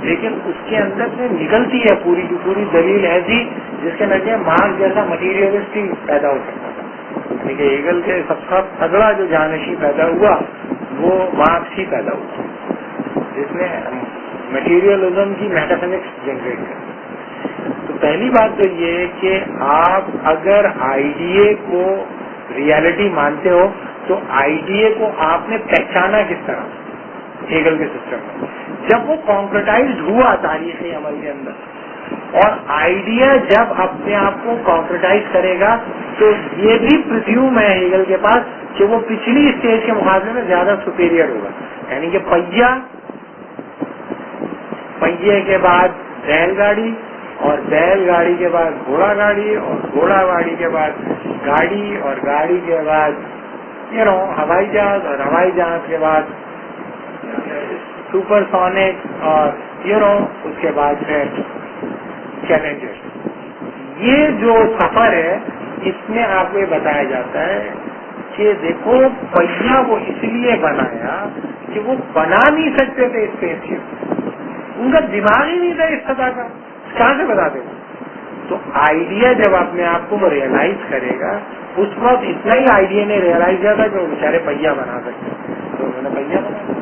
لیکن اس کے اندر سے نکلتی ہے پوری کی پوری دلیل ایسی جس کے نتیجے مارکس جیسا مٹیریلسٹ ہی پیدا ہو سکتا تھا. لیکن ہیگل کے سب سے تگڑا جو جانشی پیدا ہوا وہ مارکس ہی پیدا ہوا, جس نے مٹیریلزم کی میٹافزکس جنریٹ کر. تو پہلی بات تو یہ ہے کہ آپ اگر آئیڈیے کو ریالٹی مانتے ہو تو آئیڈیے کو آپ نے پہچانا کس طرح ہیگل کے سسٹم میں, جب وہ کانکریٹائزڈ ہوا تاریخی عمل کے اندر. اور آئیڈیا جب اپنے آپ کو کانکریٹائز کرے گا تو یہ بھی پرزیوم ہے ہیگل کے پاس کہ وہ پچھلی اسٹیج کے مقابلے میں زیادہ سپیریئر ہوگا. یعنی کہ پہیے کے بعد بیل گاڑی, اور بیل گاڑی کے بعد گھوڑا گاڑی, اور گھوڑا گاڑی کے بعد گاڑی, اور گاڑی کے بعد ہوائی جہاز, اور ہوائی جہاز کے بعد سپر سونک, اور اس کے بعد پھر چیلنجر. یہ جو سفر ہے اس میں آپ کو یہ بتایا جاتا ہے کہ دیکھو پہیا وہ اس لیے بنایا کہ وہ بنا نہیں سکتے تھے اسپیس شپ، ان کا دماغ ہی نہیں تھا اس سطح کا، کہاں سے بتا دیں. تو آئیڈیا جب اپنے آپ کو وہ ریئلائز کرے گا، اس وقت اتنا ہی آئیڈیا نے ریئلائز کیا تھا کہ وہ بیچارے پہیا بنا سکتے، تو انہوں نے پہیا بنا.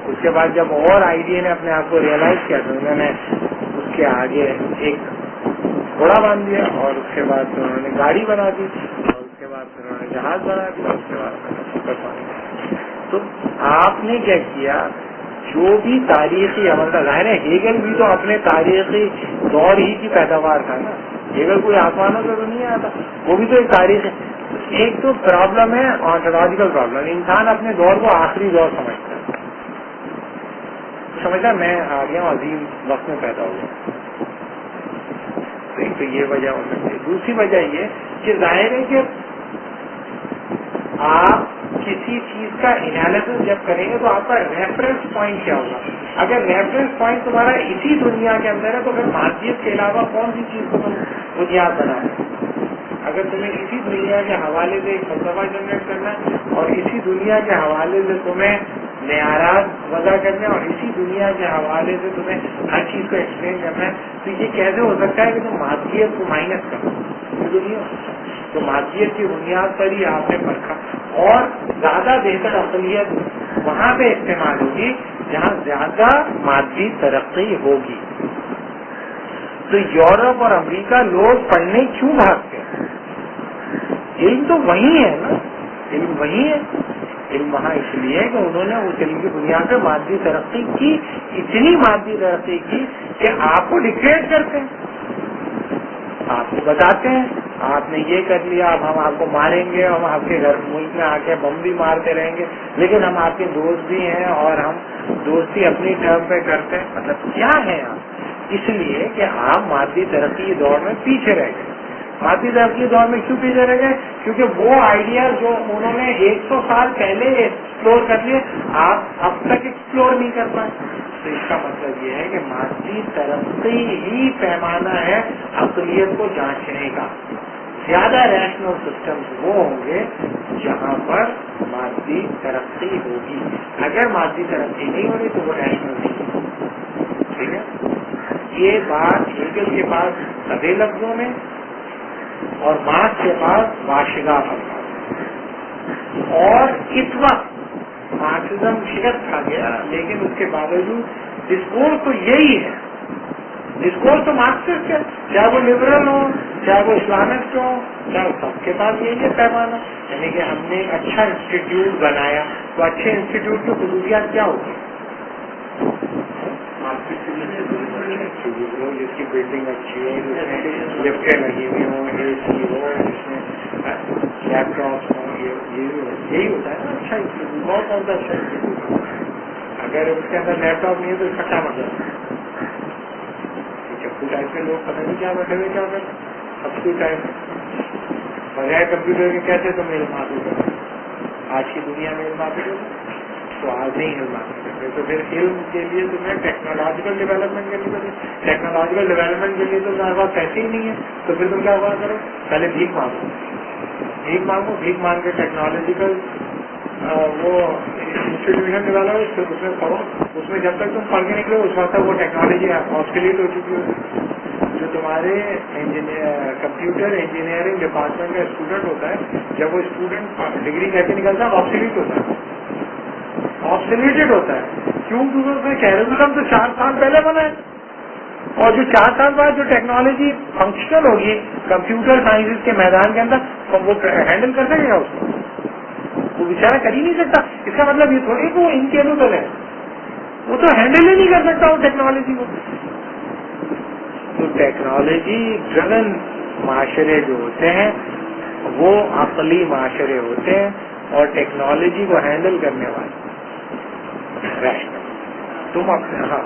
اس کے بعد جب اور آئیڈیا نے اپنے آپ کو ریئلائز کیا تو انہوں نے اس کے آگے ایک گھوڑا باندھ دیا، اور اس کے بعد پھر انہوں نے گاڑی بنا دی، اور اس کے بعد پھر انہوں نے جہاز بنا دیا، اس کے بعد سپر سونک. تو آپ نے کیا کیا، جو بھی تاریخی عمل تھا، ظاہر ہے ہیگل بھی تو اپنے تاریخی دور ہی کی پیداوار تھا نا، ہیگل کوئی آسمانوں سے تو نہیں آیا تھا، وہ بھی تو ایک تاریخ ہے. ایک تو پرابلم ہے آنٹولوجیکل پرابلم، انسان اپنے دور کو آخری دور سمجھتا ہے، سمجھتا میں آ گیا ہوں، عظیم وقت میں پیدا ہو گیا. ایک تو یہ وجہ ہو سکتی ہے. دوسری وجہ یہ کہ ظاہر ہے کہ آپ کسی چیز کا انالیسس جب کریں گے تو آپ کا ریفرنس پوائنٹ کیا ہوگا. اگر ریفرنس پوائنٹ تمہارا اسی دنیا کے اندر ہے تو پھر مادیت کے علاوہ کون سی چیز کو تم بنیاد بنا رہے. اگر تمہیں اسی دنیا کے حوالے سے ایک فلسفہ جنریٹ کرنا ہے اور اسی دنیا کے حوالے سے تمہیں معیارات وضع کرنے اور اسی دنیا کے حوالے سے تمہیں ہر چیز کو ایکسپلین کرنا ہے، تو یہ کیسے ہو سکتا ہے کہ تم مادیت کو مائنس کرو. یہ تو نہیں ہو سکتا. تو مادیت کی بنیاد پر ہی آپ نے پرکھا، اور زیادہ بہتر عقلیت وہاں پہ استعمال ہوگی جہاں زیادہ مادی ترقی ہوگی. تو یورپ اور امریکہ لوگ پڑھنے کیوں بھاگتے ہیں؟ علم تو وہی ہے نا، علم وہی ہے. علم وہاں اس لیے کہ انہوں نے اس علم کی بنیاد پہ مادی ترقی کی، اتنی مادی ترقی کی کہ آپ کو ڈکٹیٹ کرتے ہیں، آپ کو بتاتے ہیں آپ نے یہ کر لیا، اب ہم آپ کو ماریں گے، ہم آپ کے گھر ملک میں آ کے بم بھی مارتے رہیں گے، لیکن ہم آپ کے دوست بھی ہیں اور ہم دوستی اپنی ٹرم پہ کرتے ہیں. مطلب کیا ہے آپ؟ اس لیے کہ آپ مادی ترقی دور میں پیچھے رہ گئے. مادی ترقی دور میں کیوں پیچھے رہ گئے؟ کیونکہ وہ آئیڈیا جو انہوں نے 100 سال پہلے ایکسپلور کر لیے آپ اب تک ایکسپلور نہیں کر پائے. تو اس کا مطلب یہ ہے کہ مادی ترقی ہی پیمانہ ہے عقلیت کو جانچنے کا. زیادہ ریشنل سسٹمز وہ ہوں گے جہاں پر مادی ترقی ہوگی. اگر مادی ترقی نہیں ہوگی تو وہ ریشنل نہیں ہوگی. ٹھیک ہے. یہ بات ہیگل کے پاس سبھی لفظوں میں اور مارکس کے پاس واشگاہ الفاظ، اور اس وقت مارکسزم شکست کھا گیا، لیکن اس کے باوجود ڈسکورس تو یہی ہے. ڈسکورس تو مارکسسٹ ہے، چاہے وہ لبرل ہو، چاہے وہ اسلامسٹ ہو، چاہے وہ سب کے پاس یہی ہے پیمانہ. یعنی کہ ہم نے ایک اچھا انسٹیٹیوٹ بنایا تو اچھے انسٹیٹیوٹ کی خصوصیات کیا ہوتی ہیں؟ جس کی بلڈنگ اچھی ہو، جس میں لفٹیں لگی ہوئی ہوں، اے سی ہو، جس میں لیپ ٹاپس ہوں، یہی ہوتا ہے نا اچھا انسٹیٹیوٹ. بہت کون سا اچھا انسٹیٹیوٹ؟ اگر اس کے اندر لیپ ٹاپ نہیں ہے تو اس کا کیا مطلب؟ سب کچھ ٹائپ کے لوگ پتہ نہیں کیا بیٹھے ہوئے کیا کرتے، سب کچھ ٹائپ بغیر کمپیوٹر کے کیسے تم علم حاصل کرو؟ آج کی دنیا میں علم حاصل کرو تو آج نہیں علم حاصل کرتے. تو پھر علم کے لیے تمہیں ٹیکنالوجیکل ڈیولپمنٹ کرنی پڑتی. ٹیکنالوجیکل ڈیولپمنٹ کے لیے تو تمہارے پاس پیسے ہی نہیں ہے، تو پھر تم کیا ہوا کرو؟ پہلے بھیک مانگو، بھیک مانگو، بھیک مانگ کے ٹیکنالوجیکل وہ انسٹیٹیوشن ڈیولپ، پھر اس میں پڑھو. اس میں جب تک تم پڑھ کے نکلو اس وقت تک وہ ٹیکنالوجی آبسلیٹ ہو چکی ہوتی. جو تمہارے کمپیوٹر انجینئرنگ ڈپارٹمنٹ کا اسٹوڈنٹ ہوتا ہے، جب وہ اسٹوڈنٹ ڈگری کر کے نکلتا ہے آبسلیٹ ہوتا ہے، آبسلیٹڈ ہوتا ہے. کیوں؟ کیونکہ اس نے کیریکولم تو 4 سال پہلے بنا ہے، اور جو 4 سال بعد جو ٹیکنالوجی فنکشنل ہوگی کمپیوٹر سائنسز کے میدان کے اندر وہ ہینڈل کر سکے گا اس کو؟ وہ بیچارہ کر ہی نہیں سکتا. اس کا مطلب یہ تھوڑی کہ وہ انکیپیبل ہے، وہ تو ہینڈل ہی نہیں کر سکتا وہ ٹیکنالوجی کو. تو ٹیکنالوجی ڈریون معاشرے جو ہوتے ہیں وہ عقلی معاشرے ہوتے ہیں، اور ٹیکنالوجی کو ہینڈل کرنے والے ریشنل. تم اپنے ہاں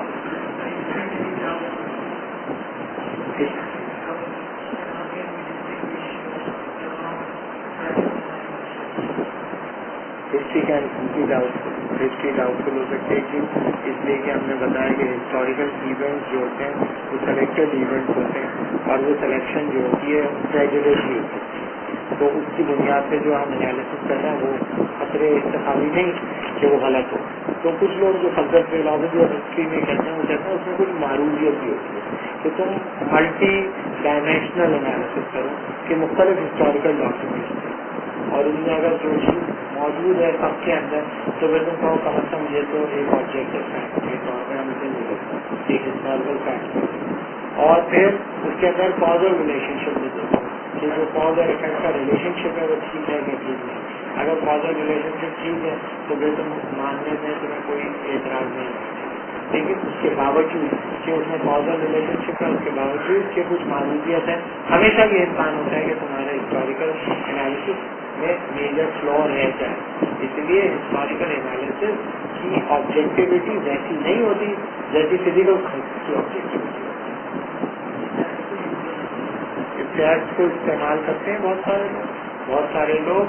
ہسٹری ڈاؤٹ فل ہو سکتے ہیں. اس لیے کہ ہم نے بتایا کہ ہسٹوریکل ایونٹس جو ہوتے ہیں وہ سلیکٹڈ ایونٹس ہوتے ہیں. اور وہ سلیکشن جو ہوتی ہے پریجوڈیشلی ہوتی ہے. تو اس کی بنیاد پہ جو ہم انالیسس کرتے ہیں وہ خطرے انتخابی نہیں کہ وہ غلط ہو. تو کچھ لوگ جو فلسفی اور ہسٹری میں کہتے ہیں وہ کہتے ہیں اس میں کچھ معروضیت بھی ہوتی ہے کہ تم ملٹی ڈائمینشنل انالیسس کرو کہ مختلف ہسٹوریکل ڈاکیومنٹس اور ان میں اگر جو چیز موجود ہے سب کے اندر تو پھر تم کہو کم از کم یہ تو ایک آبجیکٹو فیکٹ کے طور پہ ہم اسے لے لیتے ہیں ایک ہسٹوریکل فیکٹ. اور پھر اس کے اندر کازل ریلیشن شپ بھی دیکھو کہ جو کاز اور افیکٹ کا ریلیشن شپ ہے وہ ٹھیک ہے کہ ٹھیک نہیں. اگر کازل ریلیشن شپ ٹھیک ہے تو پھر تم ماننے میں تمہیں کوئی اعتراض نہیں ہے. لیکن اس کے باوجود کہ اس میں کازل ریلیشن شپ ہے اس کے باوجود کہ کچھ معلومیت ہے ہمیشہ یہ امکان ہوتا ہے کہ تمہارا ہسٹوریکل انالیسس میں میجر فلو رہ جائے. اس لیے ہسٹوریکل انالیسس کی آبجیکٹیوٹی ویسی نہیں ہوتی جیسی فزیکل کی آبجیکٹیوٹی. کو استعمال کرتے ہیں بہت سارے لوگ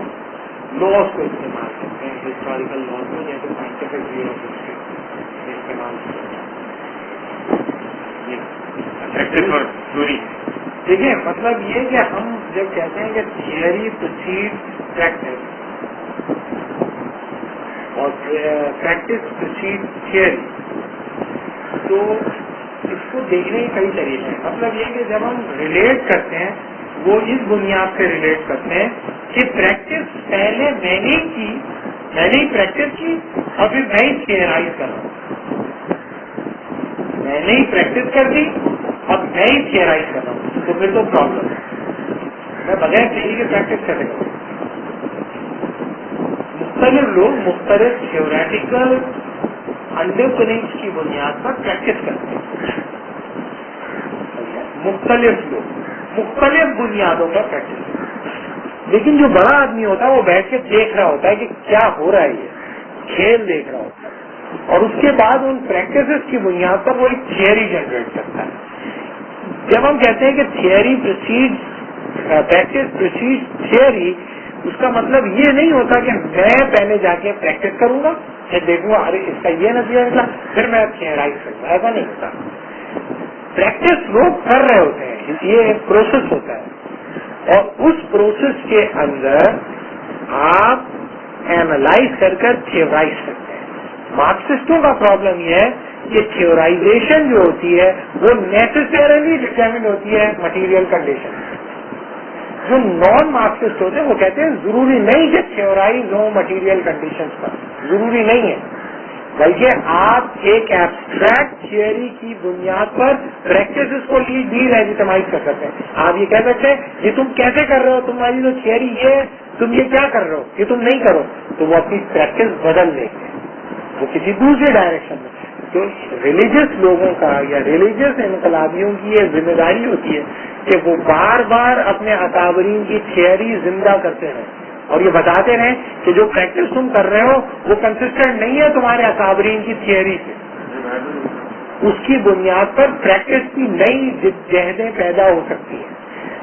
لاس کو استعمال کرتے ہیں ہسٹوریکل لاس کو جیسے سائنٹیفک ویو آف ہسٹری استعمال کرتے ہیں. دیکھیے مطلب یہ کہ ہم جب کہتے ہیں کہ تھیوری پروسیڈ پریکٹس اور پریکٹس پروسیڈ تھیوری تو اس کو دیکھنے کے کئی طریقے ہیں. مطلب یہ کہ جب ہم ریلیٹ کرتے ہیں وہ اس بنیاد پہ ریلیٹ کرتے ہیں کہ پریکٹس پہلے میں نے ہی پریکٹس کی اور پھر میں ہی تھیورائز کر رہا ہوں. میں نے ہی پریکٹس کر دی اور میں ہی تھیورائز کر رہا ہوں تو پھر تو پرابلم ہے. میں بغیر تھیوری کے پریکٹس کرے گا. مختلف لوگ مختلف تھیوریٹیکل انڈر کرنٹس کی بنیاد پر پریکٹس کرتے ہیں. مختلف لوگ مختلف بنیادوں پر پریکٹس کرتے ہیں. لیکن جو بڑا آدمی ہوتا ہے وہ بیٹھ کے دیکھ رہا ہوتا ہے کہ کیا ہو رہا ہے, یہ کھیل دیکھ رہا ہوتا ہے اور اس کے بعد ان پریکٹسز کی بنیاد پر وہ ایک تھیوری جنریٹ کرتا ہے. جب ہم کہتے ہیں کہ theory proceed practice proceed theory اس کا مطلب یہ نہیں ہوتا کہ میں پہلے جا کے پریکٹس کروں گا پھر دیکھوں گا ارے اس کا یہ نتیجہ نکلا پھر میں تھیورائز کروں گا. ایسا نہیں ہوتا. پریکٹس لوگ کر رہے ہوتے ہیں, یہ ایک پروسیس ہوتا ہے اور اس پروسیس کے اندر آپ اینالائز کر تھیورائز کرتے ہیں. مارکسسٹوں کا پرابلم یہ ہے کہ تھیورائزیشن جو ہوتی ہے وہ نیسسریلی ڈٹرمنڈ ہوتی ہے مٹیریل کنڈیشن. جو نان مارکسسٹ ہوتے ہیں وہ کہتے ہیں ضروری نہیں کہ تھیورائز ہو مٹیریل کنڈیشنز پر, ضروری نہیں ہے, بلکہ آپ ایک ایبسٹریکٹ تھیوری کی بنیاد پر پریکٹسز کو بھی لیجیٹمائز کر سکتے ہیں. آپ یہ کہہ سکتے ہیں یہ تم کیسے کر رہے ہو, تمہاری جو تھیوری یہ تم یہ کیا کر رہے ہو, یہ تم نہیں کرو, تو وہ اپنی پریکٹس بدل لیں گے, وہ کسی دوسری ڈائریکشن میں. تو ریلیجس لوگوں کا یا ریلیجس انقلابیوں کی یہ ذمہ داری ہوتی ہے کہ وہ بار بار اپنے اکابرین کی تھیوری زندہ کرتے رہیں اور یہ بتاتے رہیں کہ جو پریکٹس تم کر رہے ہو وہ کنسسٹنٹ نہیں ہے تمہارے اکابرین کی تھیوری سے. اس کی بنیاد پر پریکٹس کی نئی جہدیں پیدا ہو سکتی ہیں.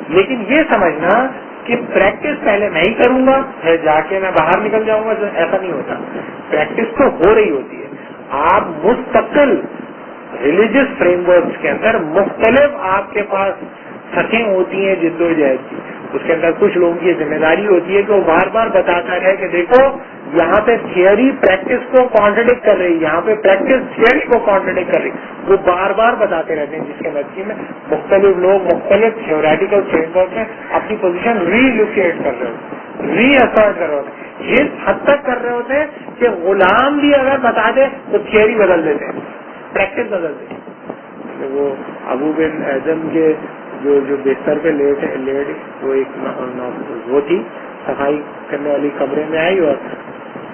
لیکن یہ سمجھنا کہ پریکٹس پہلے میں ہی کروں گا پھر جا کے میں باہر نکل جاؤں گا, ایسا نہیں ہوتا. پریکٹس تو ہو رہی ہوتی ہے. آپ مستقل ریلیجس فریم ورکس کے اندر مختلف آپ کے پاس سطحیں ہوتی ہیں جدوجہد کی. اس کے اندر کچھ لوگوں کی ذمہ داری ہوتی ہے کہ وہ بار بار بتاتا رہے کہ دیکھو یہاں پہ تھیوری پریکٹس کو کانٹرڈکٹ کر رہی, یہاں پہ پریکٹس تھیوری کو کانٹرڈکٹ کر رہی. وہ بار بار بتاتے رہتے ہیں جس کے نتیجے میں مختلف لوگ مختلف تھیوریٹیکل فریم ورک میں اپنی پوزیشن ری لوکیٹ کر رہے ہوتے ہیں, ری اسرٹ کر رہے ہوتے ہیں. اس حد تک کر رہے ہوتے ہیں کہ غلام بھی اگر بتا دے تو تھیوری بدل دیتے ہیں, پریکٹس بدل دیتے ہیں. وہ ابو بن اعظم کے جو بستر پہ لیٹ وہ ایک وہ تھی صفائی کرنے والی کمرے میں آئی اور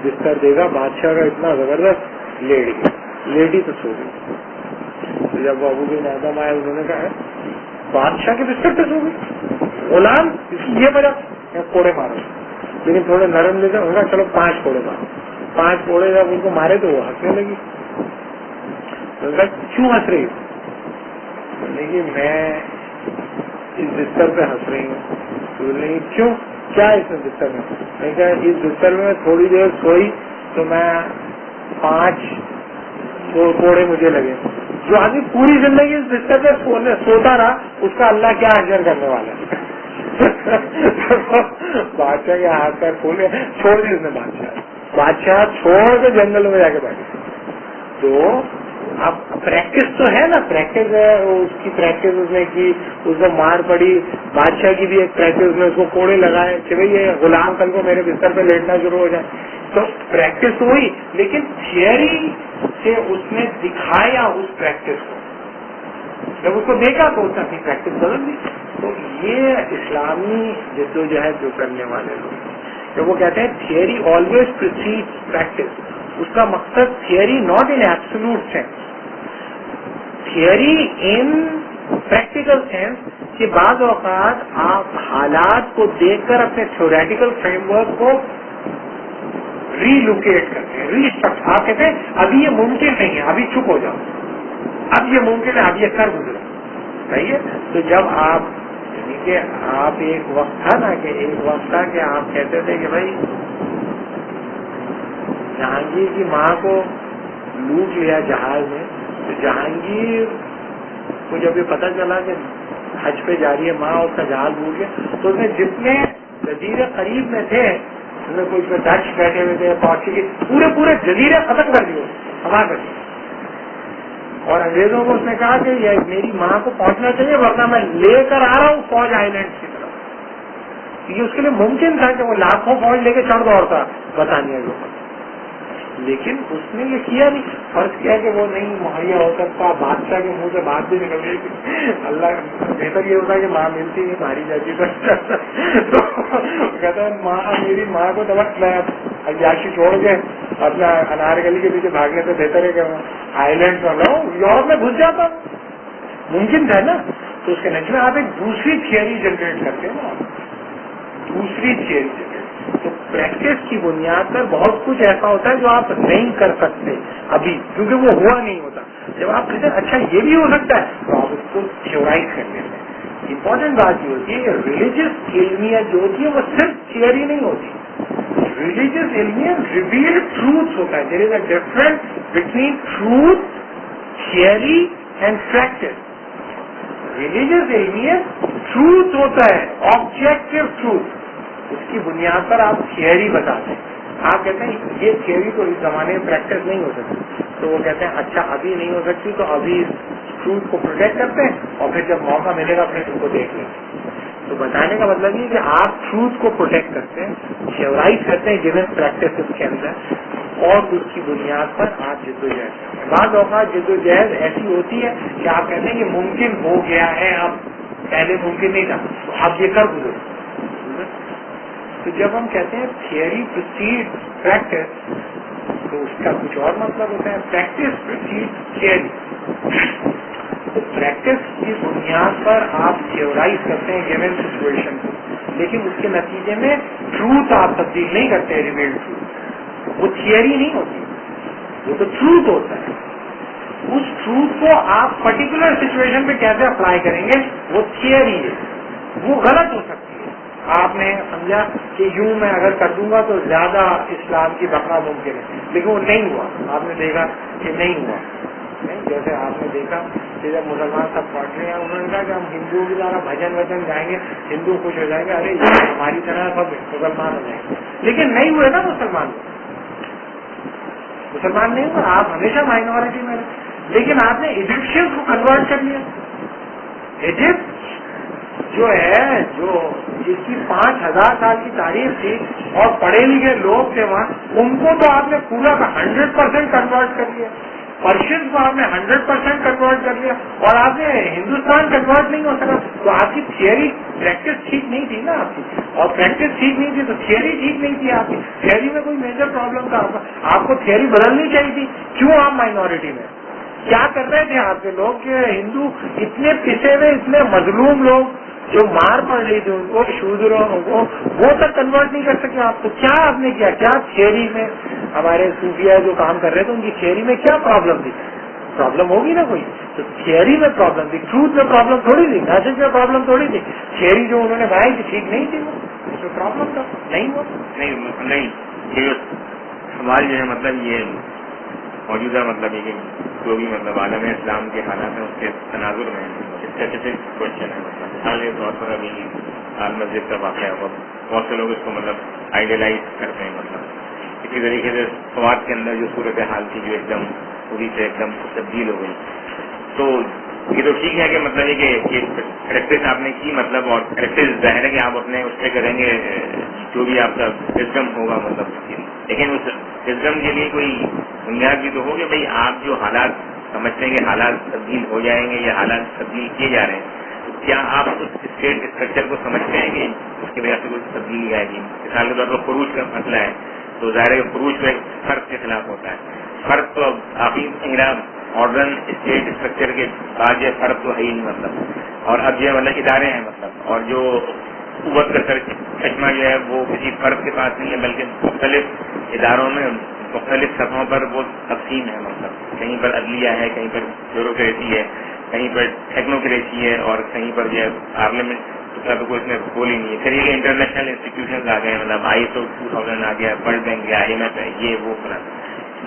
بستر دے گا بادشاہ کا اتنا زبردست لیڈی تو سو گئی. تو جب وہ ابو بن اعظم آئے انہوں نے کہا بادشاہ کے بستر پہ سو گئی, غلام اس کی یہ وجہ کوڑے مارو. لیکن تھوڑے نرم لے کر ہوگا چلو 5 کوڑے مارو. 5 کوڑے جب ان کو مارے تو وہ ہنسنے لگی. کیوں ہنس رہی ہوں؟ دیکھیے میں اس بستر پہ ہنس رہی ہوں. تو کیوں کیا اس میں بستر میں؟ میں کہا اس بستر میں تھوڑی دیر سوئی تو میں 5 کوڑے مجھے لگے. جو آدمی پوری زندگی اس بستر پہ سوتا رہا اس کا اللہ کیا اجر کرنے والا ہے. بادشاہ کے ہاتھ پیر کھولے چھوڑ دی اس نے بادشاہ چھوڑ کے جنگل میں جا کے بیٹھے. تو اب پریکٹس تو ہے نا, پریکٹس ہے, اس کی پریکٹس اس نے کی, اس کو مار پڑی. بادشاہ کی بھی ایک پریکٹس, اس نے اس کو کوڑے لگائے کہ بھائی یہ غلام کل کو میرے بستر پہ لیٹنا شروع ہو جائے. تو پریکٹس تو ہوئی, لیکن تھیوری سے اس نے دکھایا اس پریکٹس کو. جب اس کو دیکھا تو اس نے اپنی پریکٹس بدل دی. تو یہ اسلامی جدوجہد جو کرنے والے لوگ, جب وہ کہتے ہیں تھیوری آلویز پریسیڈ پریکٹس, اس کا مقصد theory not in absolute sense, theory in practical sense کہ بعض اوقات آپ حالات کو دیکھ کر اپنے تھیوریٹیکل فریم ورک کو ری لوکیٹ کرتے ہیں, ری اسٹرکچر. آپ کہتے ہیں ابھی یہ ممکن نہیں ہے, ابھی چپ ہو جاؤ, اب یہ ممکن ہے, اب یہ کر گزرو. صحیح ہے. تو جب آپ کہ آپ ایک وقت تھا نا, کہ ایک وقت تھا کہ آپ کہتے تھے کہ بھائی جہانگیر کی ماں کو لوٹ لیا جہاز میں, تو جہانگیر کو جب یہ پتہ چلا کہ حج پہ جا رہی ہے ماں, اس کا جہاز لوٹ گیا, تو اس نے جتنے جزیرے قریب میں تھے, اس میں کوئی ڈچ بیٹھے ہوئے تھے, پورچیگیز, پورے جزیرے ختم کر دیے, ہمارے بچے. اور انگریزوں کو اس نے کہا کہ یہ میری ماں کو پہنچنا چاہیے, ورنہ میں لے کر آ رہا ہوں فوج آئی لینڈ کی طرف. یہ اس کے لیے ممکن تھا کہ وہ لاکھوں فوج لے کے چڑھ دوڑتا برطانیہ کے اوپر, لیکن اس نے یہ کیا نہیں. فرض کیا کہ وہ نہیں مہیا ہو سکتا, بادشاہ کے منہ سے بات بھی نکل گئی کہ اللہ, بہتر یہ ہوتا ہے کہ ماں ملتی نہیں, ماری جاتی. تو کہتا ہے ماں, میری ماں کو دبا, میں عیاشی چھوڑ کے اپنا انار گلی کے پیچھے بھاگنے سے بہتر ہے کہ آئی لینڈ میں رہا ہوں, یورپ میں گھس جاتا ہوں. ممکن تھا نا. تو اس کے نیچے میں آپ ایک دوسری تھیوری جنریٹ کرتے ہیں نا, دوسری تھیوری جنریٹ. تو پریکٹس کی بنیاد پر بہت کچھ ایسا ہوتا ہے جو آپ نہیں کر سکتے ابھی, کیونکہ وہ ہوا نہیں ہوتا. جب آپ کہتے ہیں اچھا یہ بھی ہو سکتا ہے, تو آپ اس کو تھیورائز کر لیتے ہیں. امپورٹنٹ بات یہ ہوتی ہے کہ ریلیجیس علمیت جو ہوتی ہے وہ صرف تھیوری نہیں ہوتی. ریلیجیس علمیت ریویلڈ ٹروتھ ہوتا ہے. There is a difference between truth, theory and practice. Religious علمیت ٹروتھ ہوتا ہے, آبجیکٹو ٹروتھ. اس کی بنیاد پر آپ تھیوری بتاتے ہیں. آپ کہتے ہیں یہ تھیوری تو اس زمانے میں پریکٹس نہیں ہو سکتی, تو وہ کہتے ہیں اچھا ابھی نہیں ہو سکتی, تو ابھی ٹروتھ کو پروٹیکٹ کرتے ہیں, اور پھر جب موقع ملے گا پھر اس کو دیکھ لیں. تو بتانے کا مطلب یہ کہ آپ ٹروتھ کو پروٹیکٹ کرتے ہیں, تھیورائز کرتے ہیں گیون پریکٹس کے اندر, اور اس کی بنیاد پر آپ جدوجہد کرتے ہیں. بعض اوقات جدوجہد ایسی ہوتی ہے کہ آپ کہتے ہیں یہ ممکن ہو گیا ہے, اب پہلے ممکن نہیں تھا, تو آپ یہ کر گزرو. تو جب ہم کہتے ہیں تھیوری پروسیڈ پریکٹس, تو اس کا کچھ اور مطلب ہوتا ہے پریکٹس پروسیڈ تھیوری. تو پریکٹس کی بنیاد پر آپ تھیورائز کرتے ہیں گیون سچویشن کو, لیکن اس کے نتیجے میں ٹروتھ آپ تبدیل نہیں کرتے. ریویلڈ ٹروتھ وہ تھیوری نہیں ہوتی, وہ تو ٹروتھ ہوتا ہے. اس ٹروتھ کو آپ پرٹیکولر سچویشن پہ کیسے اپلائی کریں گے وہ تھیوری ہے, وہ غلط ہو سکتی ہے. آپ نے سمجھا کہ یوں میں اگر کر دوں گا تو زیادہ اسلام کی بقا ممکن ہے, لیکن وہ نہیں ہوا. آپ نے دیکھا کہ نہیں ہوا. جیسے آپ نے دیکھا کہ جب مسلمان سب پڑھ رہے ہیں, انہوں نے کہا کہ ہم ہندوؤں کی طرح بھجن وجن گائیں گے, ہندو خوش ہو جائیں گے, ارے ہماری طرح سب مسلمان ہو جائیں گے. لیکن نہیں ہوئے نا مسلمان نہیں ہوئے. آپ ہمیشہ مائنورٹی میں رہے. لیکن آپ نے ایجپشین کو کنورٹ کر لیا. ایجپٹ جو ہے, جو جس کی 5000 سال کی تاریخ تھی اور پڑھے لکھے لوگ تھے وہاں, ان کو تو آپ نے پورا 100% کنورٹ کر لیا. پرشین کو آپ نے 100% کنورٹ کر لیا, اور آپ نے ہندوستان کنورٹ نہیں ہو سکا. تو آپ کی تھیوری پریکٹس ٹھیک نہیں تھی نا آپ کی, اور پریکٹس ٹھیک نہیں تھی تو تھیوری ٹھیک نہیں تھی. آپ کی تھیوری میں کوئی میجر پرابلم تھا. آپ کو تھیوری بدلنی چاہیے تھی. کیوں آپ مائنورٹی میں کیا کر رہے تھے آپ کے لوگ کہ ہندو اتنے پسے ہوئے, اتنے مظلوم لوگ جو مار پڑ رہی تھی ان کو, شودروں کو, وہ تک کنورٹ نہیں کر سکے آپ. تو کیا آپ نے کیا تھیوری میں ہمارے صوفیہ جو کام کر رہے تھے ان کی تھیوری میں کیا پرابلم تھی؟ پرابلم ہوگی نا کوئی. تو تھیوری میں پرابلم تھی, ٹروتھ میں پرابلم تھوڑی تھی, میسج میں پرابلم تھوڑی تھی. تھیوری جو انہوں نے بنائی تھی ٹھیک نہیں تھی, وہ اس میں پرابلم تھا. نہیں ہوا نہیں. ہماری جو ہے مطلب یہ موجودہ مطلب یہ کہ جو بھی مطلب عالم اسلام کے حالات ہیں اس کے تناظر میں اسپیسیفک کوشچن ہے. مطلب مثال کے طور پر ابھی لال مسجد کا واقعہ ہوا, بہت سے لوگ اس کو مطلب آئیڈیلائز کرتے ہیں. مطلب اسی طریقے سے سوات کے اندر جو صورت حال تھی جو ایک دم پوری سے ایک دم تبدیل ہو گئی. تو یہ تو ٹھیک ہے کہ مطلب یہ کہ پریکٹس آپ نے کی مطلب, اور پریکٹس ظاہر ہے کہ آپ اپنے اس پہ کریں گے جو بھی آپ کا وزڈم ہوگا مطلب, لیکن اس وزڈم کے لیے کوئی بنیاد بھی تو ہو کہ بھائی آپ جو حالات سمجھتے ہیں کہ حالات تبدیل ہو جائیں گے یا حالات تبدیل کیے جا رہے ہیں, تو کیا آپ اس اسٹیٹ اسٹرکچر کو سمجھتے ہیں کہ اس کی وجہ سے کوئی تبدیلی آئے گی. مثال کے طور پر خروج کا مسئلہ ہے تو ظاہر ہے خروج میں فرق کے خلاف ہوتا ہے. فرق تو کافی ماڈرن اسٹیٹ اسٹرکچر کے بعد یہ فرق تو ہے ہی نہیں مطلب, اور اب یہ مطلب ادارے ہیں مطلب, اور جو قوت کا چشمہ جو ہے وہ کسی فرق کے پاس نہیں ہے بلکہ مختلف اداروں میں مختلف سطحوں پر وہ تقسیم ہے. مطلب کہیں پر عدلیہ ہے, کہیں پر بیوروکریسی ہے, کہیں پر ٹیکنوکریسی ہے, اور کہیں پر جو ہے پارلیمنٹ کا تو کوئی اس میں رول ہی نہیں ہے. پھر یہ انٹرنیشنل انسٹیٹیوشنز آ گئے, مطلب ISO 2000 آ گیا, ورلڈ بینک ہے, IMF ہے, یہ وہ فلاں.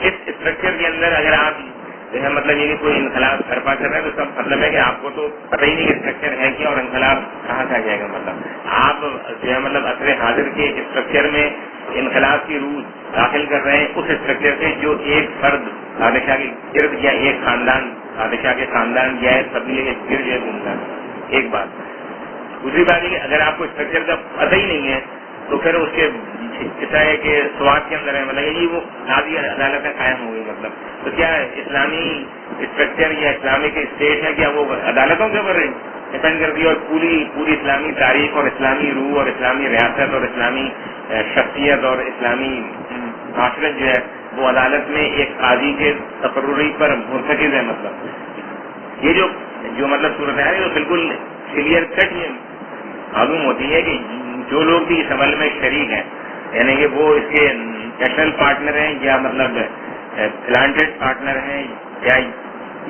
اس اسٹرکچر کے اندر اگر آپ جو ہے مطلب یہ کہ کوئی انقلاب برپا کر رہے ہیں تو سب مطلب ہے کہ آپ کو تو پتہ ہی نہیں کہ اسٹرکچر ہے کیا اور انقلاب کہاں سے آ جائے گا. مطلب آپ جو ہے مطلب عصر حاضر کے اسٹرکچر میں انقلاب کی روح داخل کر رہے ہیں اس اسٹرکچر سے جو ایک فرد بادشاہ کے گرد یا ایک خاندان بادشاہ کے خاندان یا قبیلے کے گرد جو ہے گھومتا ہے. ایک بات. دوسری بات یہ کہ اگر آپ کو اسٹرکچر کا پتہ ہی نہیں ہے تو پھر اس کے ایسا ہے کہ سواد کے اندر ہے مطلب یہ وہ قاضی عدالتیں قائم ہو گئی. مطلب تو کیا اسلامی اسٹرکچر یا اسلامک اسٹیٹ ہے, کیا وہ عدالتوں کے اوپر ڈپینڈ کرتی ہے, اور پوری اسلامی تاریخ اور اسلامی روح اور اسلامی ریاست اور اسلامی شخصیت اور اسلامی معاشرت جو ہے وہ عدالت میں ایک قاضی کے تقرری پر مرتکز ہے. مطلب یہ جو مطلب صورت ہے وہ بالکل کلیئر کٹ یہ معلوم ہوتی ہے کہ جو لوگ بھی اس عمل میں شریک ہیں, یعنی کہ وہ اس کے نیشنل پارٹنر ہیں یا مطلب پلانٹڈ پارٹنر ہیں یا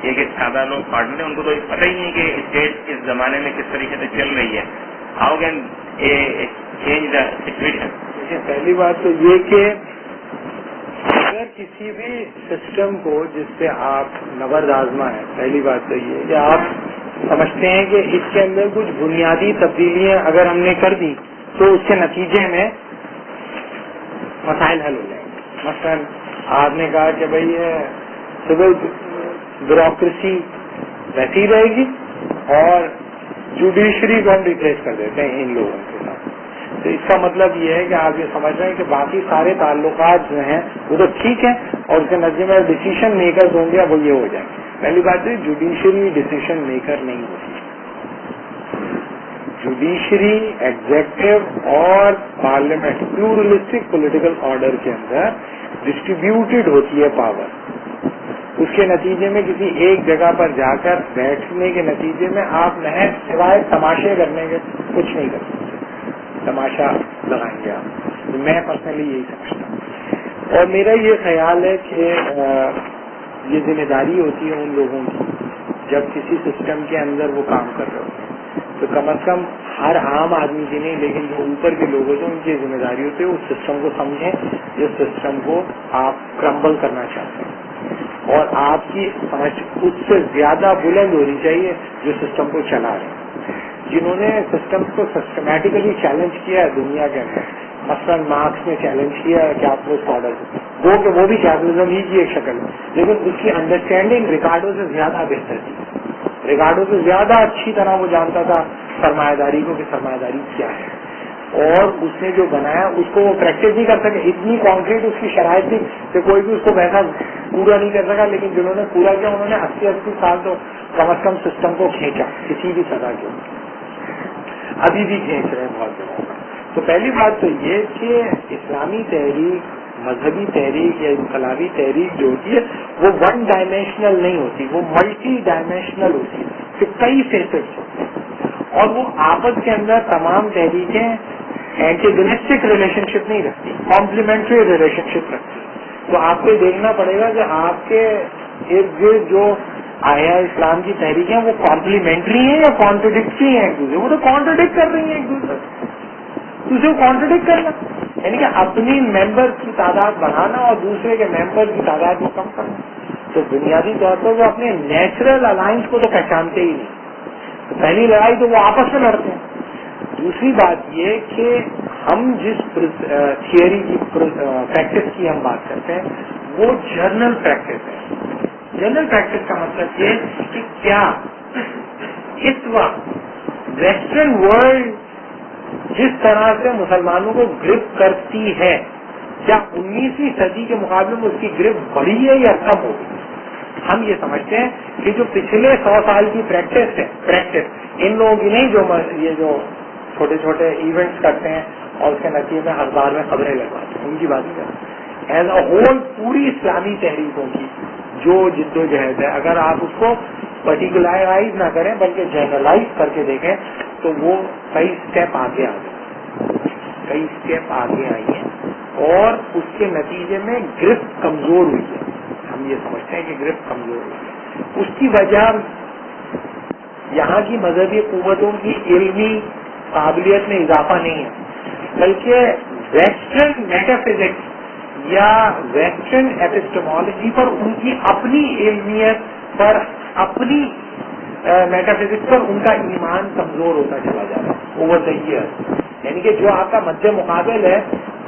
یہ کہ سادہ لوگ پارٹنر ہیں, ان کو تو پتہ ہی نہیں کہ اسٹیٹ اس زمانے میں کس طریقے سے چل رہی ہے. How can change the situation. پہلی بات تو یہ کہ اگر کسی بھی سسٹم کو جس پہ آپ نبرد آزما ہے, پہلی بات تو یہ کہ آپ سمجھتے ہیں کہ اس کے اندر کچھ بنیادی تبدیلیاں اگر ہم نے کر دی تو اس کے نتیجے میں مسائل حل ہو جائیں گے. مثلا آپ نے کہا کہ بھائی سول بیوروکریسی ویسی رہے گی اور جوڈیشری کو ہم ریپلیس کر دیتے ہیں ان لوگوں کے ساتھ. تو اس کا مطلب یہ ہے کہ آپ یہ سمجھ رہے ہیں کہ باقی سارے تعلقات جو ہیں وہ تو ٹھیک ہیں اور اس کے نتیجے میں ڈیسیشن میکرز ہوں گے وہ یہ ہو جائیں گے. پہلی بات ہے جوڈیشری ڈیسیشن میکر نہیں ہوتی. جوڈیشری ایگزیکٹو اور پارلیمنٹ پلورلسٹک پولیٹیکل آرڈر کے اندر ڈسٹریبیوٹیڈ ہوتی ہے پاور. اس کے نتیجے میں کسی ایک جگہ پر جا کر بیٹھنے کے نتیجے میں آپ محض سوائے تماشے کرنے کے کچھ نہیں کر سکتے. تماشا لگائیں گے آپ. میں پرسنلی یہی سمجھتا ہوں اور میرا یہ خیال ہے کہ یہ ذمہ داری ہوتی ہے ان لوگوں کی جب کسی سسٹم کے اندر وہ کام کر رہے ہوتے ہیں تو کم از کم ہر عام آدمی کی نہیں لیکن جو اوپر کے لوگ ہوتے ہیں ان کی ذمہ داری ہوتی ہے اس سسٹم کو سمجھیں جس سسٹم کو آپ کرمبل کرنا چاہتے ہیں اور آپ کی سمجھ اس سے زیادہ بلند ہونی چاہیے جو سسٹم کو چلا رہے ہیں. جنہوں نے سسٹم کو سسٹمیٹیکلی چیلنج کیا ہے دنیا کے اندر, مثلاً مارکس نے چیلنج کیا ہے کیپٹلسٹ آرڈر کہ وہ بھی کیپٹلزم ہی کی ایک شکل ہے لیکن اس کی انڈرسٹینڈنگ ریکارڈو سے زیادہ بہتر تھی. ریکارڈو سے زیادہ اچھی طرح وہ جانتا تھا سرمایہ داری کو کہ سرمایہ داری کیا ہے اور اس نے جو بنایا اس کو وہ پریکٹس نہیں کر سکے. اتنی کانکریٹ اس کی شرائط تھی کہ کوئی بھی اس کو ویسا پورا نہیں کر سکا لیکن جنہوں نے پورا کیا انہوں نے 80 سال تو کم از کم سسٹم کو کھینچا کسی بھی سزا کے اوپر. ابھی بھی کھینچ رہے ہیں بہت جگہوں پر. تو پہلی بات تو یہ کہ اسلامی تحریک مذہبی تحریک یا انقلابی تحریک جو ہوتی ہے وہ ون ڈائمینشنل نہیں ہوتی, وہ ملٹی ڈائمینشنل ہوتی ہے کہ کئی فیسٹس ہوتے ہیں اور وہ آپس کے اندر تمام تحریکیں اینٹیگنسٹک ریلیشن شپ نہیں رکھتی, کمپلیمنٹری ریلیشن شپ رکھتی. تو آپ کو دیکھنا پڑے گا کہ آپ کے ارد گرد جو آیا اسلام کی تحریکیں وہ کمپلیمنٹری ہیں یا کانٹرڈکٹری ہیں ایک دوسرے. وہ تو کانٹرڈکٹ کر رہی ہیں ایک دوسرے کو کانٹرڈکٹ کرنا یعنی کہ اپنی ممبر کی تعداد بڑھانا اور دوسرے کے ممبر کی تعداد کو کم کرنا. تو بنیادی طور پر وہ اپنے نیچرل الائنس کو تو پہچانتے ہی نہیں. تو پہلی لڑائی تو وہ آپس میں لڑتے ہیں. دوسری بات یہ کہ ہم جس تھیوری کی پریکٹس کی ہم بات کرتے ہیں وہ جرنل پریکٹس ہے. جرنل پریکٹس کا مطلب یہ کہ کیا اس وقت ویسٹرن ورلڈ جس طرح سے مسلمانوں کو گرپ کرتی ہے کیا 19ویں صدی کے مقابلے میں اس کی گرپ بڑھی ہے یا کم ہوگی؟ ہم یہ سمجھتے ہیں کہ جو پچھلے 100 سال کی پریکٹس ان لوگوں کی نہیں جو یہ جو چھوٹے چھوٹے ایونٹس کرتے ہیں اور اس کے نتیجے میں اخبار میں خبریں لگواتے ہیں ان کی بات کریں. ایز اے ہول پوری اسلامی تحریکوں کی جو جد و جہد ہے اگر آپ اس کو پرٹیکولرائز نہ کریں بلکہ جنرلائز کر کے دیکھیں تو وہ کئی اسٹیپ آگے آئی ہیں اور اس کے نتیجے میں گرفت کمزور ہوئی ہے. ہم یہ سمجھتے ہیں کہ گرفت کمزور ہوئی ہے. اس کی وجہ یہاں کی مذہبی قوتوں کی علمی قابلیت میں اضافہ نہیں ہے بلکہ ویسٹرن میٹافزکس یا ویسٹرن ایپسٹمالوجی پر ان کی اپنی علمیت پر اپنی میٹافزکس پر ان کا ایمان کمزور ہوتا چلا جا رہا ہے اوور دا ایئر. یعنی کہ جو آپ کا مد مقابل ہے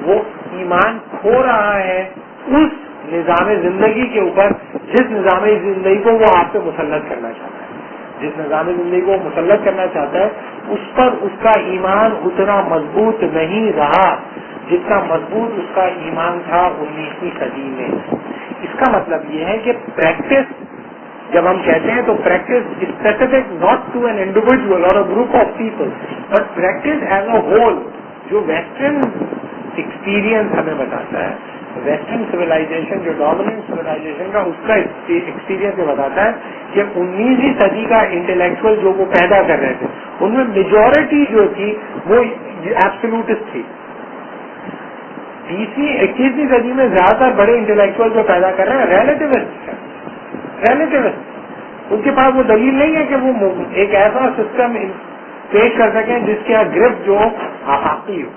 وہ ایمان کھو رہا ہے اس نظام زندگی کے اوپر جس نظام زندگی کو وہ آپ پہ مسلط کرنا چاہتا ہے. جس نظام زندگی کو مسلط کرنا چاہتا ہے اس پر اس کا ایمان اتنا مضبوط نہیں رہا جتنا مضبوط اس کا ایمان تھا 19ویں صدی میں. اس کا مطلب یہ ہے کہ پریکٹس جب ہم کہتے ہیں تو practice specific not to an individual اور group of people but practice as a whole جو ویسٹرن ایکسپیرئنس ہمیں بتاتا ہے ویسٹرن سویلائزیشن جو ڈومیننٹ سویلائزیشن کا اس کا ایکسپیرئنس یہ بتاتا ہے کہ 19ویں صدی کا انٹلیکچوئل جو وہ پیدا کر رہے تھے ان میں میجورٹی جو تھی وہ ایبسولوٹسٹ تھی. 21ویں صدی میں زیادہ تر بڑے انٹلیکچوئل جو پیدا کر رہے ہیں ریلیٹیوسٹ ہیں. ان کے پاس وہ دلیل نہیں ہے کہ وہ ایک ایسا سسٹم پیش کر سکیں جس کے گرفت جو آفاقی ہو.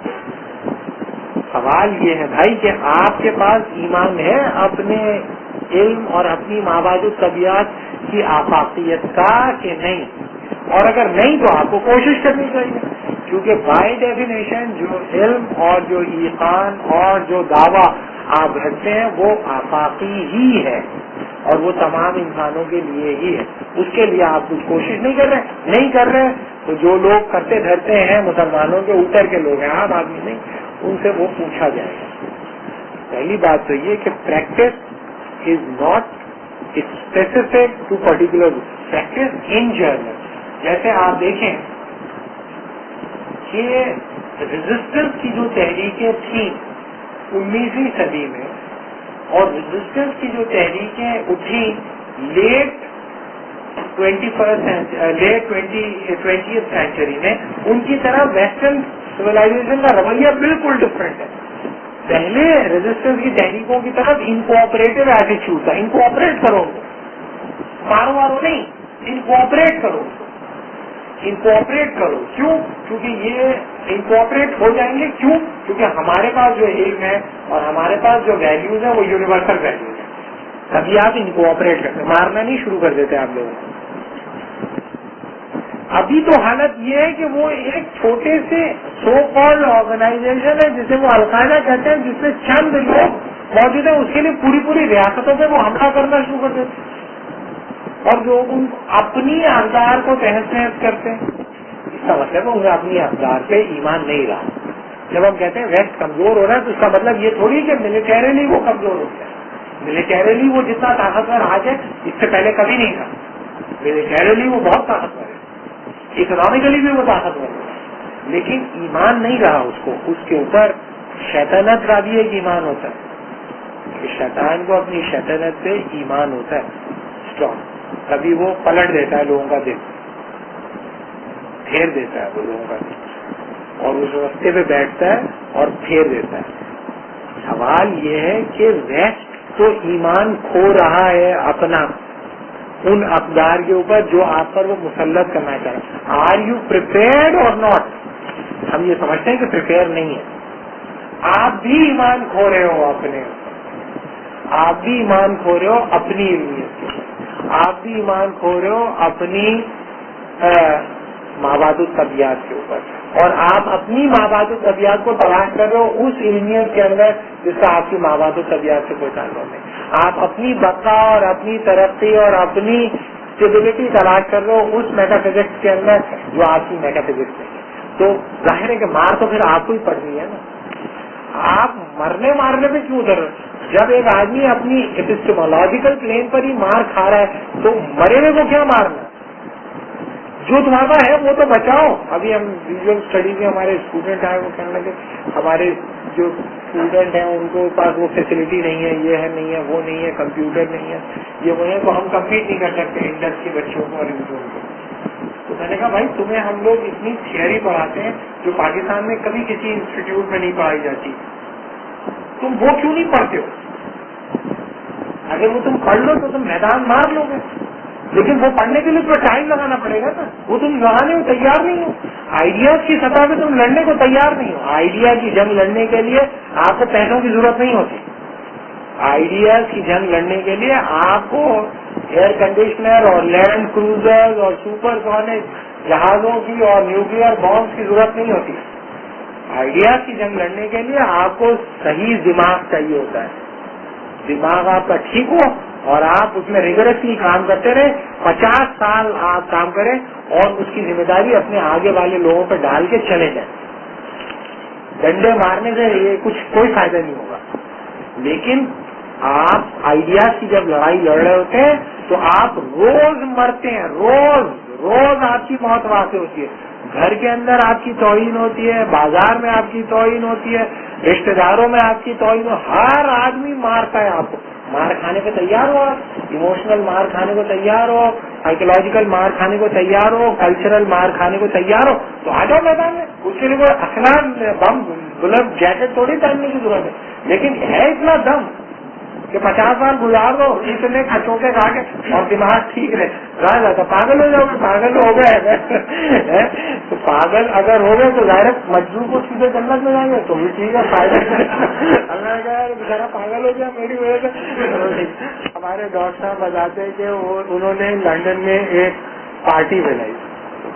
سوال یہ ہے بھائی کہ آپ کے پاس ایمان ہے اپنے علم اور اپنی مابعد الطبیعت کی آفاقیت کا کہ نہیں؟ اور اگر نہیں تو آپ کو کوشش کرنی چاہیے کیونکہ بائی ڈیفینیشن جو علم اور جو ایقان اور جو دعویٰ آپ رکھتے ہیں وہ آفاقی ہی ہے اور وہ تمام انسانوں کے لیے ہی ہے. اس کے لیے آپ کچھ کوشش نہیں کر رہے تو جو لوگ کرتے دھرتے ہیں مسلمانوں کے اوپر کے لوگ ہیں عام آدمی نہیں ان سے وہ پوچھا جائے گا. پہلی بات تو یہ کہ practice is not specific to particular practice in general. جیسے آپ دیکھیں کہ ریزسٹنس کی جو تحریکیں تھیں 19ویں صدی میں اور ریزسٹنس کی جو تحریکیں اٹھی لیٹ 20th سینچری میں ان کی طرح ویسٹرن سویلائزیشن کا رویہ بالکل ڈفرینٹ ہے. پہلے ریزسٹنس کی تحریکوں کی طرف انکوآپریٹو ایٹیچیوڈ تھا. انکوآپریٹ کرو مارو نہیں انکوآپریٹ کرو کیوں؟ کیونکہ یہ انکوآپریٹ ہو جائیں گے. کیوں؟ کیونکہ ہمارے پاس جو علم ہے اور ہمارے پاس جو ویلیوز ہیں وہ یونیورسل ویلیوز ہیں. تبھی آپ انکوآپریٹ کرتے مارنا نہیں شروع کر دیتے آپ لوگوں کو. ابھی تو حالت یہ ہے کہ وہ ایک چھوٹے سے سو کالڈ آرگنائزیشن ہے جسے وہ القاعدہ کہتے ہیں جس میں چند لوگ موجود ہیں اس کے لیے پوری ریاستوں پہ وہ حملہ کرنا شروع کر دیتے اور جو اپنی اقدار کو تحس نحس کرتے ہیں. اس کا مطلب ہے انہیں اپنی اقدار پہ ایمان نہیں رہا. جب ہم کہتے ہیں ویسٹ کمزور ہو رہا ہے تو اس کا مطلب یہ تھوڑی کہ ملیٹریلی وہ کمزور ہو گیا. ملیٹریلی وہ جتنا طاقتور آج ہے اس سے پہلے کبھی نہیں تھا. ملیٹریلی وہ بہت طاقتور ہے, اکنامیکلی بھی وہ طاقتور ہے, لیکن ایمان نہیں رہا اس کو. اس کے اوپر شیطنت کا بھی ایک ایمان ہوتا ہے کہ شیطان کو اپنی شیطنت پہ ایمان ہوتا ہے اسٹرانگ. کبھی وہ پلٹ دیتا ہے لوگوں کا دل, پھیر دیتا ہے وہ لوگوں کا دل اور اس رستے پہ بیٹھتا ہے اور پھیر دیتا ہے. سوال یہ ہے کہ ویسٹ تو ایمان کھو رہا ہے اپنا ان اقدار کے اوپر جو آپ پر وہ مسلط کرنا چاہ رہا ہے. آر یو پریپیئرڈ اور ناٹ؟ ہم یہ سمجھتے ہیں کہ پریپیئر نہیں ہے. آپ بھی ایمان کھو رہے ہو اپنے, آپ بھی ایمان کھو رہے ہو اپنی علمیت. آپ بھی ایمان کھو رہے ہو اپنی مابعد الطبیعت کے اوپر، اور آپ اپنی مابعد الطبیعت کو تلاش کر رہے ہو اس علمیت کے اندر جس کا آپ کی مابعد الطبیعت سے کوئی تعلق نہیں. آپ اپنی بقا اور اپنی ترقی اور اپنی اسٹیبلٹی تلاش کر رہے ہو اس میٹا فزکس کے اندر جو آپ کی میٹا فزکس نہیں ہے. تو ظاہر ہے کہ مار تو پھر آپ کو ہی پڑنی ہے نا. آپ مارنے پہ کیوں ادھر؟ جب ایک آدمی اپنی ایپسٹیمولوجیکل پلین پر ہی مار کھا رہا ہے تو مرے ہوئے کو کیا مارنا؟ جو تمہارا ہے وہ تو بچاؤ. ابھی ہم ویژول اسٹڈی کے ہمارے اسٹوڈنٹ آئے وہ کہنے لگے ہمارے جو اسٹوڈنٹ ہیں ان کو پاس وہ فیسلٹی نہیں ہے، یہ ہے نہیں ہے، وہ نہیں ہے، کمپیوٹر نہیں ہے، یہ وہ ہے، تو ہم کمپیٹ نہیں کر سکتے انڈس کے بچوں کو اور ان کو. تو میں نے کہا بھائی تمہیں ہم لوگ اتنی تھیوری پڑھاتے ہیں جو پاکستان میں کبھی کسی انسٹیٹیوٹ میں نہیں پڑھائی جاتی، تم وہ کیوں نہیں پڑھتے ہو؟ اگر وہ تم پڑھ لو تو تم میدان مار لو گے، لیکن وہ پڑھنے کے لیے تو ٹائم لگانا پڑے گا نا. وہ تم لگانے کو تیار نہیں ہو. آئیڈیاز کی سطح پہ تم لڑنے کو تیار نہیں ہو. آئیڈیا کی جنگ لڑنے کے لیے آپ کو پیسوں کی ضرورت نہیں ہوتی. آئیڈیاز کی جنگ لڑنے کے لیے آپ کو ایئر کنڈیشنر اور لینڈ کروزر اور سپر سونک جہازوں کی اور نیوکلیئر بامبس کی ضرورت نہیں ہوتی. آئیڈیاز کی جنگ لڑنے کے لیے آپ کو صحیح دماغ چاہیے ہوتا ہے. دماغ آپ کا ٹھیک ہو اور آپ اس میں ریگرسلی کام کرتے رہے. 50 سال آپ کام کریں اور اس کی ذمہ داری اپنے آگے والے لوگوں پہ ڈال کے چلے جائیں. ڈنڈے مارنے سے یہ کوئی فائدہ نہیں ہوگا. لیکن آپ آئیڈیاز کی جب لڑائی لڑ رہے ہوتے ہیں تو آپ روز مرتے ہیں، روز آپ کی موت واقع ہوتی ہے. گھر کے اندر آپ کی توہین ہوتی ہے، بازار میں آپ کی توہین ہوتی ہے، رشتہ داروں میں آپ کی توہین ہو. ہر آدمی مارتا ہے آپ کو. مار کھانے کو تیار ہو، ایموشنل مار کھانے کو تیار ہو، سائیکولوجیکل مار کھانے کو تیار ہو، کلچرل مار کھانے کو تیار ہو تو آ جاؤ میدان میں. اس کے لیے کوئی اسلحہ بم بلب جیکٹ تھوڑی پہننے کی ضرورت ہے. لیکن ہے اتنا دم کہ 50 سال گزار دو اتنے چوکے کھا کے اور دماغ ٹھیک رہے. رہا جاتا پاگل ہو جاؤ گے. پاگل ہو گئے تو پاگل اگر ہو گئے تو ظاہر مجدور کو سیدھے جنت میں جائیں گے تو بھی ٹھیک ہے. فائدہ اللہ نے کہا بیچارہ پاگل ہو گیا میری وجہ سے. ہمارے ڈاکٹر صاحب بتاتے ہیں کہ انہوں نے لندن میں ایک پارٹی بنائی.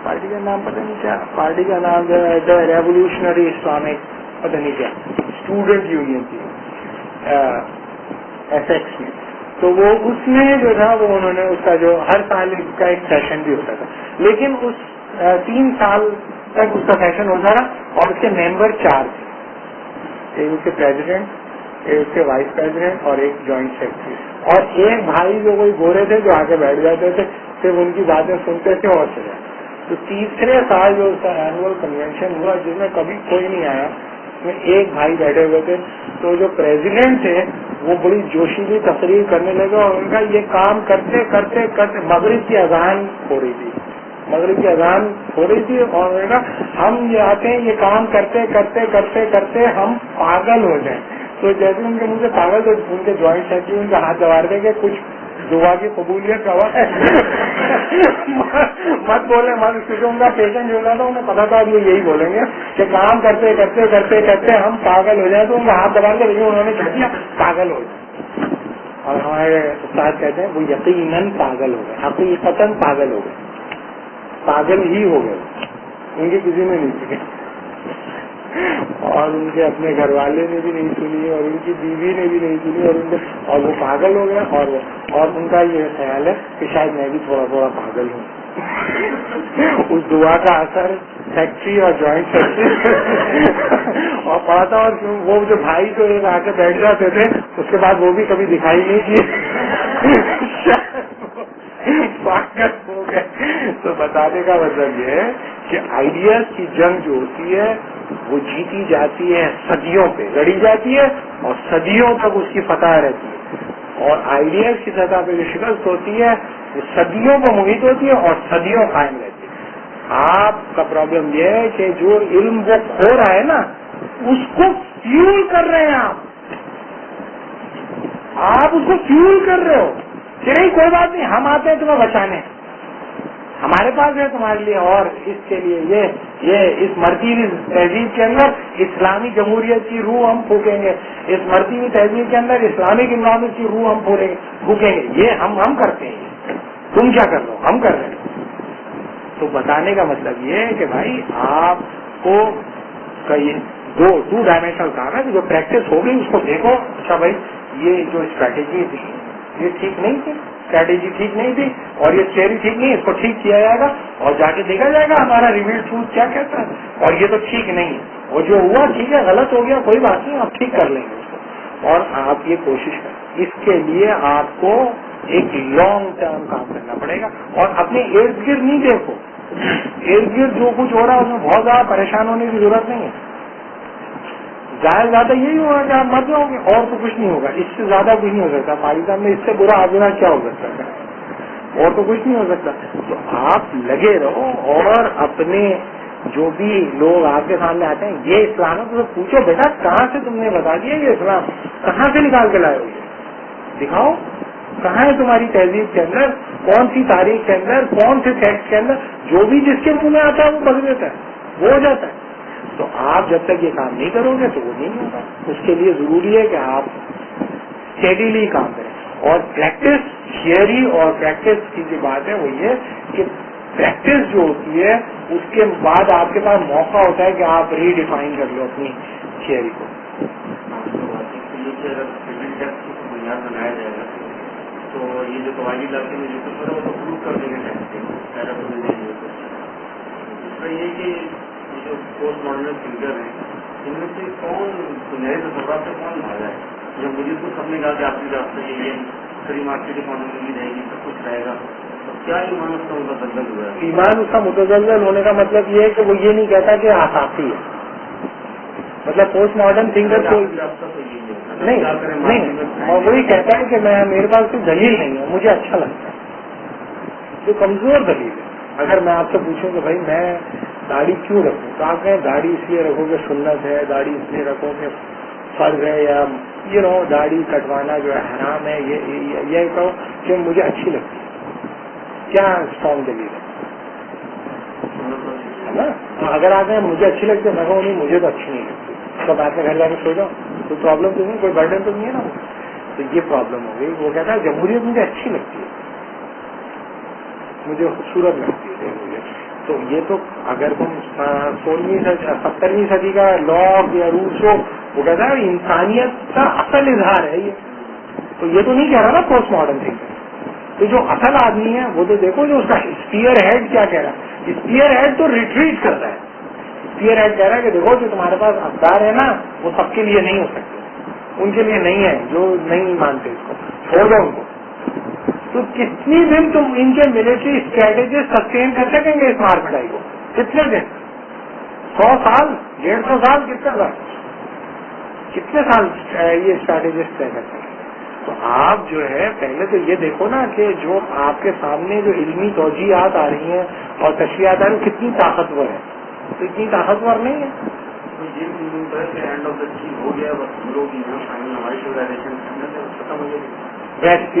پارٹی کا نام پتہ نہیں کیا، پارٹی کا نام دا ریولیوشنری اسلامک پتہ نہیں کیا، اسٹوڈنٹ یونین تھی ایسیکس میں. تو وہ اس میں جو تھا وہ انہوں نے اس کا جو ہر سال کا ایک سیشن بھی ہوتا تھا، لیکن اس 3 سال تک اس کا سیشن ہوتا رہا اور اس کے ممبر 4 تھے. ایک اس کے پریزیڈنٹ، ایک اس کے وائس پریزیڈنٹ اور ایک جوائنٹ سیکرٹری، اور ایک بھائی جو کوئی گورے تھے جو آگے بیٹھ جاتے تھے، صرف ان کی باتیں سنتے تھے اور چلے. تو تیسرے سال جو اس کا اینوئل کنونشن ہوا جس میں کبھی کوئی نہیں آیا، اس میں ایک بھائی بیٹھے ہوئے تھے. تو جو پریزیڈنٹ تھے وہ بڑی جوشیلی تقریر کرنے لگے اور ان کا یہ کام کرتے کرتے کرتے مغرب کی اذان ہو رہی تھی، مغرب کی اذان ہو رہی تھی اور انہوں نے کہا ہم یہ آتے ہیں یہ کام کرتے کرتے کرتے کرتے ہم پاگل ہو جائیں. تو جیسے ان کے منہ سے پاگل تو ان کے جوائنٹ سیکرٹری ان کا ہاتھ دبا دیں کہ کچھ دعا کی قبولیت کا ہے مت بولے مت. کیونکہ ان کا پیشنٹ جو تھا انہیں پتا تھا یہ یہی بولیں گے کہ کام کرتے کرتے کرتے کرتے ہم پاگل ہو جائیں. تو ان کا ہاتھ دبا کے لیکن انہوں نے کہہ دیا پاگل ہو جائے. اور ہمارے استاد کہتے ہیں وہ یقیناً پاگل ہو گئے، حقیقتاً پاگل ہو گئے، پاگل ہی ہو گئے. ان کی کسی نے نہیں سنی اور ان کے اپنے گھر والے نے بھی نہیں سنی اور ان کی بیوی نے بھی نہیں سنی اور وہ پاگل ہو گیا. اور ان کا یہ خیال ہے کہ شاید میں بھی تھوڑا تھوڑا پاگل ہوں. اس دعا کا اثر سیکٹری اور جوائنٹ سیکٹری اور پڑا تھا. اور وہ جو بھائی جو ایک آ کے بیٹھ جاتے تھے اس کے بعد وہ بھی کبھی دکھائی نہیں دیے پاگل ہو گئے. تو بتانے کا مطلب یہ ہے کہ آئیڈیاز کی جنگ جو ہوتی ہے وہ جیتی جاتی ہے، صدیوں پہ لڑی جاتی ہے اور صدیوں تک اس کی فتح رہتی ہے. اور آئیڈیاز کی سطح پہ جو شکست ہوتی ہے وہ صدیوں کو محیط ہوتی ہے اور صدیوں قائم رہتی ہے. آپ کا پرابلم یہ ہے کہ جو علم وہ کھو رہا ہے نا اس کو فیول کر رہے ہیں آپ اس کو فیول کر رہے ہو کہ نہیں کوئی بات نہیں ہم آتے ہیں تمہیں بچانے، ہمارے پاس ہے تمہارے لیے. اور اس کے لیے یہ اس مرتی ہوئی تہذیب کے اندر اسلامی جمہوریت کی روح ہم پھونکیں گے، اس مرتی ہوئی تہذیب کے اندر اسلامک انوائرمنٹ کی روح ہم پھونکیں گے. یہ ہم کرتے ہیں. تم کیا کر رہے ہو، ہم کر رہے ہیں. تو بتانے کا مطلب یہ ہے کہ بھائی آپ کو ٹو ڈائمینشنل کام ہے کہ جو پریکٹس ہو گئی اس کو دیکھو. اچھا بھائی یہ جو اسٹریٹجی تھی یہ ٹھیک نہیں تھی، اسٹریٹجی ٹھیک نہیں تھی اور یہ تھیوری ٹھیک نہیں، اس کو ٹھیک کیا جائے گا اور جا کے دیکھا جائے گا ہمارا ریویل ٹروتھ کیا کہتا ہے. اور یہ تو ٹھیک نہیں ہے اور جو ہوا ٹھیک ہے، غلط ہو گیا کوئی بات نہیں، آپ ٹھیک کر لیں گے اس کو. اور آپ یہ کوشش کریں. اس کے لیے آپ کو ایک لانگ ٹرم کام کرنا پڑے گا اور اپنے ارد گرد نہیں دیکھو. ارد گرد جو کچھ ہو رہا ہے اس میں بہت زیادہ پریشان ہونے کی ضرورت نہیں ہے. زیادہ یہی ہوگا کہ آپ مر جاؤ گے اور تو کچھ نہیں ہوگا. اس سے زیادہ کچھ نہیں ہو سکتا. پاکستان میں اس سے برا آزما کیا ہو سکتا ہے؟ اور تو کچھ نہیں ہو سکتا. تو آپ لگے رہو اور اپنے جو بھی لوگ آپ کے سامنے آتے ہیں یہ اسلام ہے تو پوچھو بیٹا کہاں سے تم نے بتا دیا یہ اسلام کہاں سے نکال کے لائے ہو، یہ دکھاؤ کہاں ہے تمہاری تہذیب کے اندر، کون سی تاریخ کے اندر، کون سے ٹیکسٹ کے اندر. جو بھی جس کے منہ میں آتا ہے وہ بک دیتا ہے، وہ ہو جاتا ہے. تو آپ جب تک یہ کام نہیں کرو گے تو وہ نہیں ہوگا. اس کے لیے ضروری ہے کہ آپ اسٹیڈیلی کام کریں. اور پریکٹس تھیوری اور پریکٹس کی جو بات ہے وہ یہ کہ پریکٹس جو ہوتی ہے اس کے بعد آپ کے پاس موقع ہوتا ہے کہ آپ ری ڈیفائن کر لو اپنی تھیوری کو. بنیاد بنایا جائے گا تو یہ جو قواعد علاقے میں جو کچھ ہو رہا ہے وہ تو پروو کر دیں گے. دوسرا یہ کہ جو پوسٹ ماڈرن تھنکر ہیں ان میں سے کون سنہرے تصورات سے کون بھاگا ہے. جب مجھے کچھ سب نے کہا کہ آخری راستہ یہ فری مارکیٹ اکانومی رہے گی سب کچھ رہے گا، تو کیا ایمان اس کا متزلزل ہوا ہے؟ ایمان اس کا متزلزل ہونے کا مطلب یہ ہے کہ وہ یہ نہیں کہتا کہ آساسی ہے. مطلب پوسٹ ماڈرن تھنکر کو نہیں وہی کہتا ہے کہ میرے پاس کوئی دلیل نہیں ہے، مجھے اچھا لگتا ہے. جو کمزور دلیل ہے. اگر میں آپ سے پوچھوں کہ بھائی میں داڑھی کیوں رکھوں تو آپ کہیں داڑھی اس لیے رکھو کہ سنت ہے، داڑھی اس لیے رکھو کہ فرض ہے، یا داڑھی کٹوانا جو ہے حرام ہے، یہ کہو کہ مجھے اچھی لگتی ہے. کیا اسٹرانگ دلیل ہے نا. اگر آپ کہیں مجھے اچھی لگتی ہے میں کہوں نہیں مجھے تو اچھی نہیں لگتی، سب آپ کے گھر جا کے سو جاؤ، کوئی پرابلم تو نہیں، کوئی برڈن تو نہیں ہے نا. تو یہ پرابلم ہو گئی. وہ کہتا ہے جمہوریت مجھے اچھی لگتی ہے، مجھے خوبصورت لگتی ہے جمہوریت. تو یہ تو اگر تم 17ویں صدی کا لاک یا روسو وہ کہتا ہے انسانیت کا اصل اظہار ہے یہ. تو یہ تو نہیں کہہ رہا نا پوسٹ ماڈرن تھنکر. تو جو اصل آدمی ہے وہ تو دیکھو جو اس کا اسپیئر ہیڈ کیا کہہ رہا ہے. اسپیئر ہیڈ تو ریٹریٹ کر رہا ہے. اسپیئر ہیڈ کہہ رہا ہے کہ دیکھو جو تمہارے پاس اقدار ہے نا وہ سب کے لیے نہیں ہو سکتے، ان کے لیے نہیں ہے جو نہیں مانتے اس کو، چھوڑ دو ان کو. تو کتنی دن تم ان کے ملٹری اسٹریٹجی سسٹین کر سکیں گے اس مارکیٹائی کو؟ کتنے دن؟ 100 سال 150 سال کتنے سال یہ اسٹریٹجسٹ طے کر سکیں؟ تو آپ جو ہے پہلے تو یہ دیکھو نا کہ جو آپ کے سامنے جو علمی توجیہات آ رہی ہیں اور تشریحات آ رہی ہیں کتنی طاقتور ہے. تو اتنی طاقتور نہیں ہے. اینڈ آف دا چیز ہو گیا لوگ ہماری سیولائزیشن ختم ہو گئی.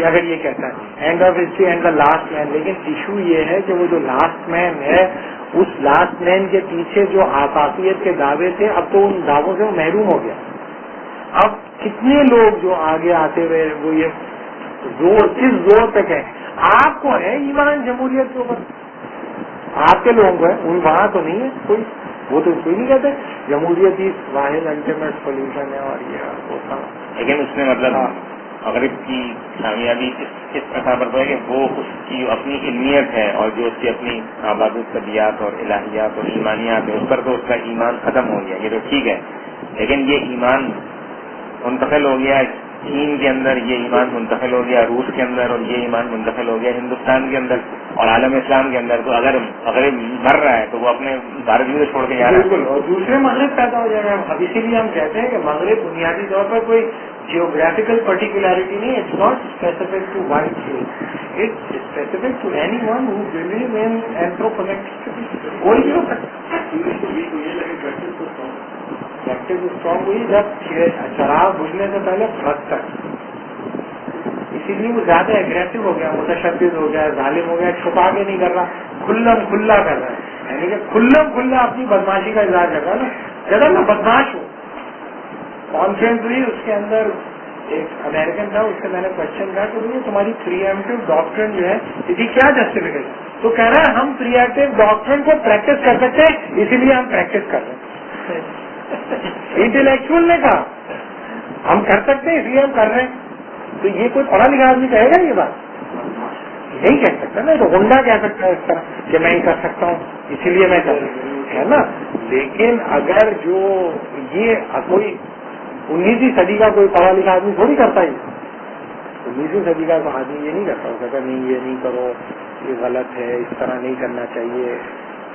اگر یہ کہتا ہے end of history and the last man, لیکن ایشو یہ ہے کہ وہ جو لاسٹ مین ہے اس لاسٹ مین کے پیچھے جو آفاقیت کے دعوے تھے اب تو ان دعووں سے وہ محروم ہو گیا. اب کتنے لوگ جو آگے آتے ہوئے وہ یہ کس زور تک ہے. آپ کو ہے ایمان جمہوریت کے اوپر، آپ کے لوگوں کو ہے، ان وہاں تو نہیں ہے کوئی. وہ تو کوئی نہیں کہتے جمہوریت ہی واحد الٹیمیٹ سولوشن ہے اور یہ وہ تھا. لیکن اس میں مطلب مغرب کی کامیابی اس طرح پر ہے کہ وہ اس کی اپنی علمیت ہے اور جو اس کی اپنی آباد طبیعت اور الہیات اور ایمانیات ہے اس پر تو اس کا ایمان ختم ہو گیا. یہ تو ٹھیک ہے، لیکن یہ ایمان منتقل ہو گیا چین کے اندر، یہ ایمان منتقل ہو گیا روس کے اندر، اور یہ ایمان منتقل ہو گیا ہندوستان کے اندر اور عالم اسلام کے اندر. تو اگر مغرب مر رہا ہے تو وہ اپنے بھارت بھی چھوڑ کے جا رہا ہے. بالکل، اور دوسرے مغرب پیدا ہو جائے گا. اب اسی لیے ہم کہتے ہیں کہ مغرب بنیادی طور پر کوئی جیوگرافیکل پرٹیکولرٹی نہیں. It's not specific to white face, it's specific to any one who blue in anthropometric. کوئی بھی ہو سکتا ہے. پریکٹس اسٹرانگ ہوئی جب چراغ بجھنے سے پہلے فرق تک. اسی لیے وہ زیادہ اگریسو ہو گیا، متشدد ہو گیا، ظالم ہو گیا، چھپا کے نہیں کر رہا، کھلم کھلا کر رہا ہے. یعنی کہ کھلم کھلا اپنی بدماشی کا اظہار کر رہا ہے نا. جب میں بدماش ہوں. کانفرنس ہوئی اس کے اندر ایک امریکن تھا, اس سے میں نے کوشچن کہا کہ بھائی تمہاری پری ایمپٹیو ڈاکٹرن جو ہے اس کی کیا جسٹیفیکیشن, تو کہہ رہا ہے ہم پری ایمپٹیو ڈاکٹرن کو پریکٹس کر سکتے ہیں اسی لیے ہم پریکٹس کر رہے ہیں. انٹلیکچوئل نے کہا ہم کر سکتے ہیں اس لیے ہم کر رہے ہیں. تو یہ کوئی پڑھا لکھا آدمی کہے گا یہ بات؟ نہیں کہہ سکتا نا. تو ہونڈا کہہ سکتا ہے اس طرح کہ میں ہی کر سکتا ہوں اسی لیے میں کر رہا ہوں, ہے نا. لیکن اگر جو یہ کوئی 19ویں صدی کا کوئی پڑھا لکھا آدمی تھوڑی کرتا ہی, 19ویں صدی کا آدمی یہ نہیں کرتا, وہ کہتا نہیں یہ نہیں کرو, یہ غلط ہے, اس طرح نہیں کرنا چاہیے,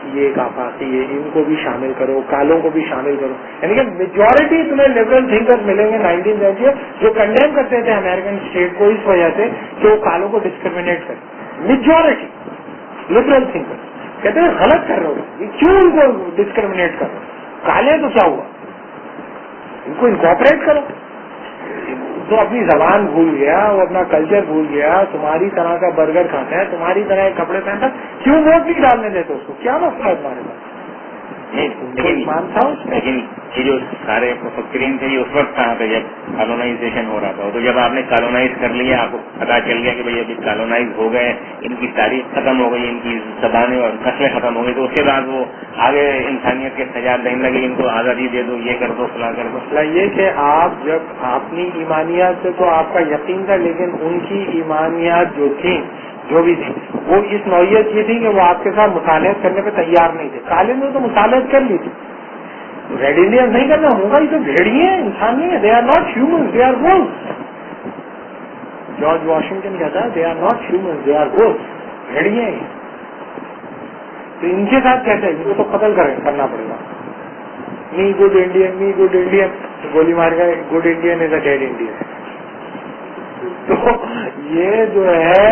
یہ ایک آفاقی ہے, ان کو بھی شامل کرو, کالوں کو بھی شامل کرو. یعنی کہ میجورٹی تمہیں لبرل تھنکرز ملیں گے 19th سینچری جو کنڈیم کرتے تھے امریکن اسٹیٹ کو اس وجہ سے کہ وہ کالوں کو ڈسکریمنیٹ کرے. میجورٹی لبرل تھنکر کہتے ہیں غلط کر رہے ہو, کیوں ان کو ڈسکریمنیٹ کر رہے ہو, کالے تو کیا ہوا, ان کو انکارپوریٹ کرو. تو اپنی زبان بھول گیا, وہ اپنا کلچر بھول گیا, تمہاری طرح کا برگر کھاتا ہے, تمہاری طرح کپڑے پہنتا ہے, کیوں ووٹ نہیں ڈالنے دیتے اس کو, کیا مسئلہ ہے تمہارے پاس؟ لیکن یہ جو سارے مفکرین تھے یہ اس وقت کہاں پہ جب کالونائزیشن ہو رہا تھا. تو جب آپ نے کالونائز کر لیا, آپ کو پتا چل گیا کہ بھائی ابھی کالونائز ہو گئے, ان کی تاریخ ختم ہو گئی, ان کی زبانیں اور نسلیں ختم ہو گئی, تو اس کے بعد وہ آگے انسانیت کے سجاد دینے لگے, ان کو آزادی دے دو, یہ کر دو, فلاں کر دو. مسئلہ یہ کہ آپ جب اپنی ایمانیات سے تو آپ کا یقین تھا, لیکن ان کی ایمانیات جو تھیں جو بھی تھی وہ اس نوعیت کی تھی کہ وہ آپ کے ساتھ مصالحت کرنے پہ تیار نہیں تھے. کالے نے تو مصالحت کر لی تھی, ریڈ انڈین نہیں کرنا ہوگا, یہ تو بھیڑیے ہیں, انسان نہیں ہے, they are not human, they are wolves. George Washington کہتا ہے they are not human, they are wolves, بھیڑیے ہیں. تو ان کے ساتھ کہتے ہیں ان کو تو قتل کرنا پڑے گا. Me good Indian, me good Indian, گولی مار گئے, good Indian is a dead Indian. تو یہ جو ہے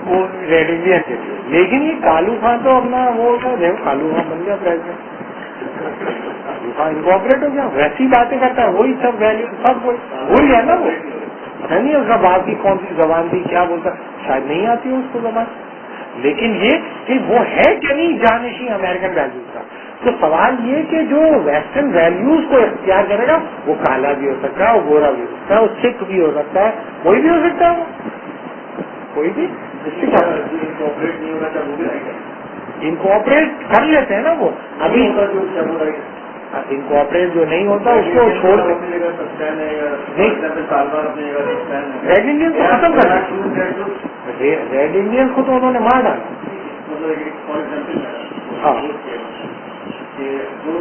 وہ ریڈ انڈین کے لیے. لیکن یہ کالو خان تو اپنا وہ کالو خان بن گیا پریزیڈنٹ, کالو خان انکارپوریٹ ہو گیا, ویسی باتیں کرتا ہے, وہی سب ویلیو سب وہی ہے نا. وہ پتہ نہیں اس کا باپ کی کون سی زبان تھی, کیا بولتا, شاید نہیں آتی ہے اس کو زبان. لیکن یہ کہ وہ ہے کہ نہیں جانشین امریکن ویلیوز کا. تو سوال یہ کہ جو ویسٹرن ویلیوز کو اختیار کرے گا وہ کالا بھی ہو سکتا ہے, وہ گورا بھی ہو سکتا ہے, وہ سکھ بھی ہو سکتا ہے, کوئی بھی ہو سکتا ہے, وہ کوئی بھی انکارپوریٹ کر لیتے ہیں نا. وہ ابھی انکارپوریٹ جو نہیں ہوتا اس کو چھوڑ دیتے, ریڈ انڈین کو ختم کر دیا. ریڈ انڈین کو تو انہوں نے مار ڈالا. ہاں جو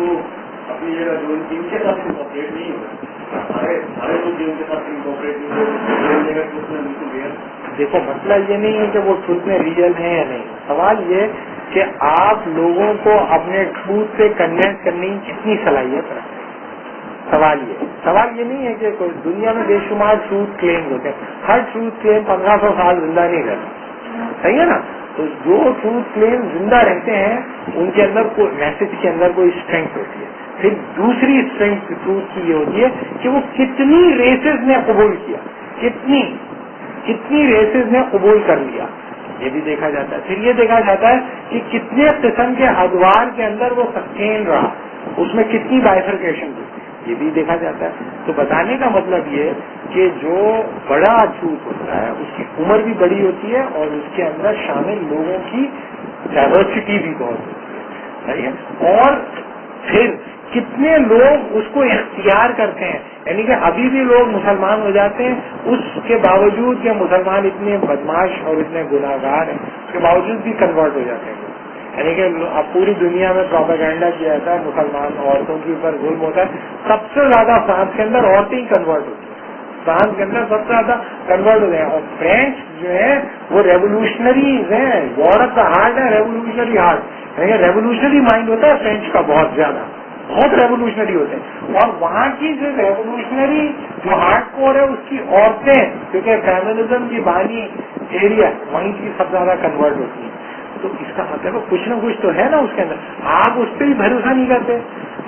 اپنی جگہ جو ان کے ساتھ انکارپوریٹ نہیں ہوگا, سارے لوگ جو ان کے ساتھ انکارپوریٹ نہیں ہوگا. دیکھو مسئلہ یہ نہیں ہے کہ وہ ٹروتھ میں ریئل ہیں یا نہیں, سوال یہ کہ آپ لوگوں کو اپنے ٹروتھ سے کنوینس کرنے کی کتنی صلاحیت رکھتے ہیں. سوال یہ نہیں ہے کہ کوئی دنیا میں بے شمار ٹروتھ کلیم ہوتے ہیں, ہر ٹروتھ کلیم 1500 سال زندہ نہیں رہتا, صحیح ہے نا. تو جو ٹروتھ کلیم زندہ رہتے ہیں ان کے اندر کوئی میسج کے اندر کوئی اسٹرینتھ ہوتی ہے. پھر دوسری اسٹرینتھ ٹروتھ کی یہ ہوتی ہے کہ وہ کتنی ریسز نے قبول کیا, کتنی ریسز نے قبول کر لیا, یہ بھی دیکھا جاتا ہے. پھر یہ دیکھا جاتا ہے کہ کتنے قسم کے ادوار کے اندر وہ سسٹین رہا, اس میں کتنی بائفرکیشن تھی, یہ بھی دیکھا جاتا ہے. تو بتانے کا مطلب یہ کہ جو بڑا ٹروتھ ہوتا ہے اس کی عمر بھی بڑی ہوتی ہے اور اس کے اندر شامل لوگوں کی ڈائیورسٹی بھی بہت ہوتی ہے, صحیح ہے. اور پھر کتنے لوگ اس کو اختیار کرتے ہیں, یعنی کہ ابھی بھی لوگ مسلمان ہو جاتے ہیں اس کے باوجود کہ مسلمان اتنے بدماش اور اتنے گناہگار ہیں, اس کے باوجود بھی کنورٹ ہو جاتے ہیں. یعنی کہ اب پوری دنیا میں پروپیگنڈا کیا جاتا ہے مسلمان عورتوں کے اوپر ظلم ہوتا ہے. سب سے زیادہ فرانس کے اندر عورتیں کنورٹ ہوتی ہیں, فرانس کے اندر سب سے زیادہ کنورٹ ہوتے ہیں. اور فرینچ جو ہے وہ ریولیوشنریز ہیں, یورپ کا ہارٹ ہے ریولیوشنری ہارٹ, یعنی کہ ریولیوشنری مائنڈ ہوتا ہے فرینچ کا بہت زیادہ, بہت ریولیوشنری ہوتے ہیں. اور وہاں کی جو ریولیوشنری جو ہارڈ کور ہے اس کی عورتیں, کیونکہ فیمنزم کی بانی ایریا وہیں کی سب سے زیادہ کنورٹ ہوتی ہیں. تو اس کا مطلب کچھ نہ کچھ تو ہے نا اس کے اندر. آپ اس پہ ہی بھروسہ نہیں کرتے,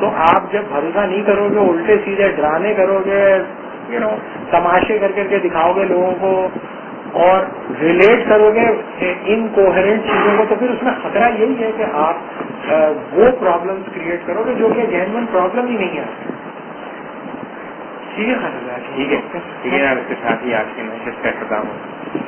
تو آپ جب بھروسہ نہیں کرو گے, الٹے سیدھے ڈرانے کرو گے, تماشے کر کے دکھاؤ گے لوگوں کو اور ریلیٹ کرو گے ان کوہرنٹ چیزوں کو, تو پھر اس میں خطرہ یہی ہے کہ آپ وہ پرابلمس کریٹ کرو گے جو کہ جینوئن پرابلم ہی نہیں ہے. ٹھیک ہے خالد، ٹھیک ہے ٹھیک ہے یار، اس کے ساتھ ہی آج کے نشست کا اختتام ہو.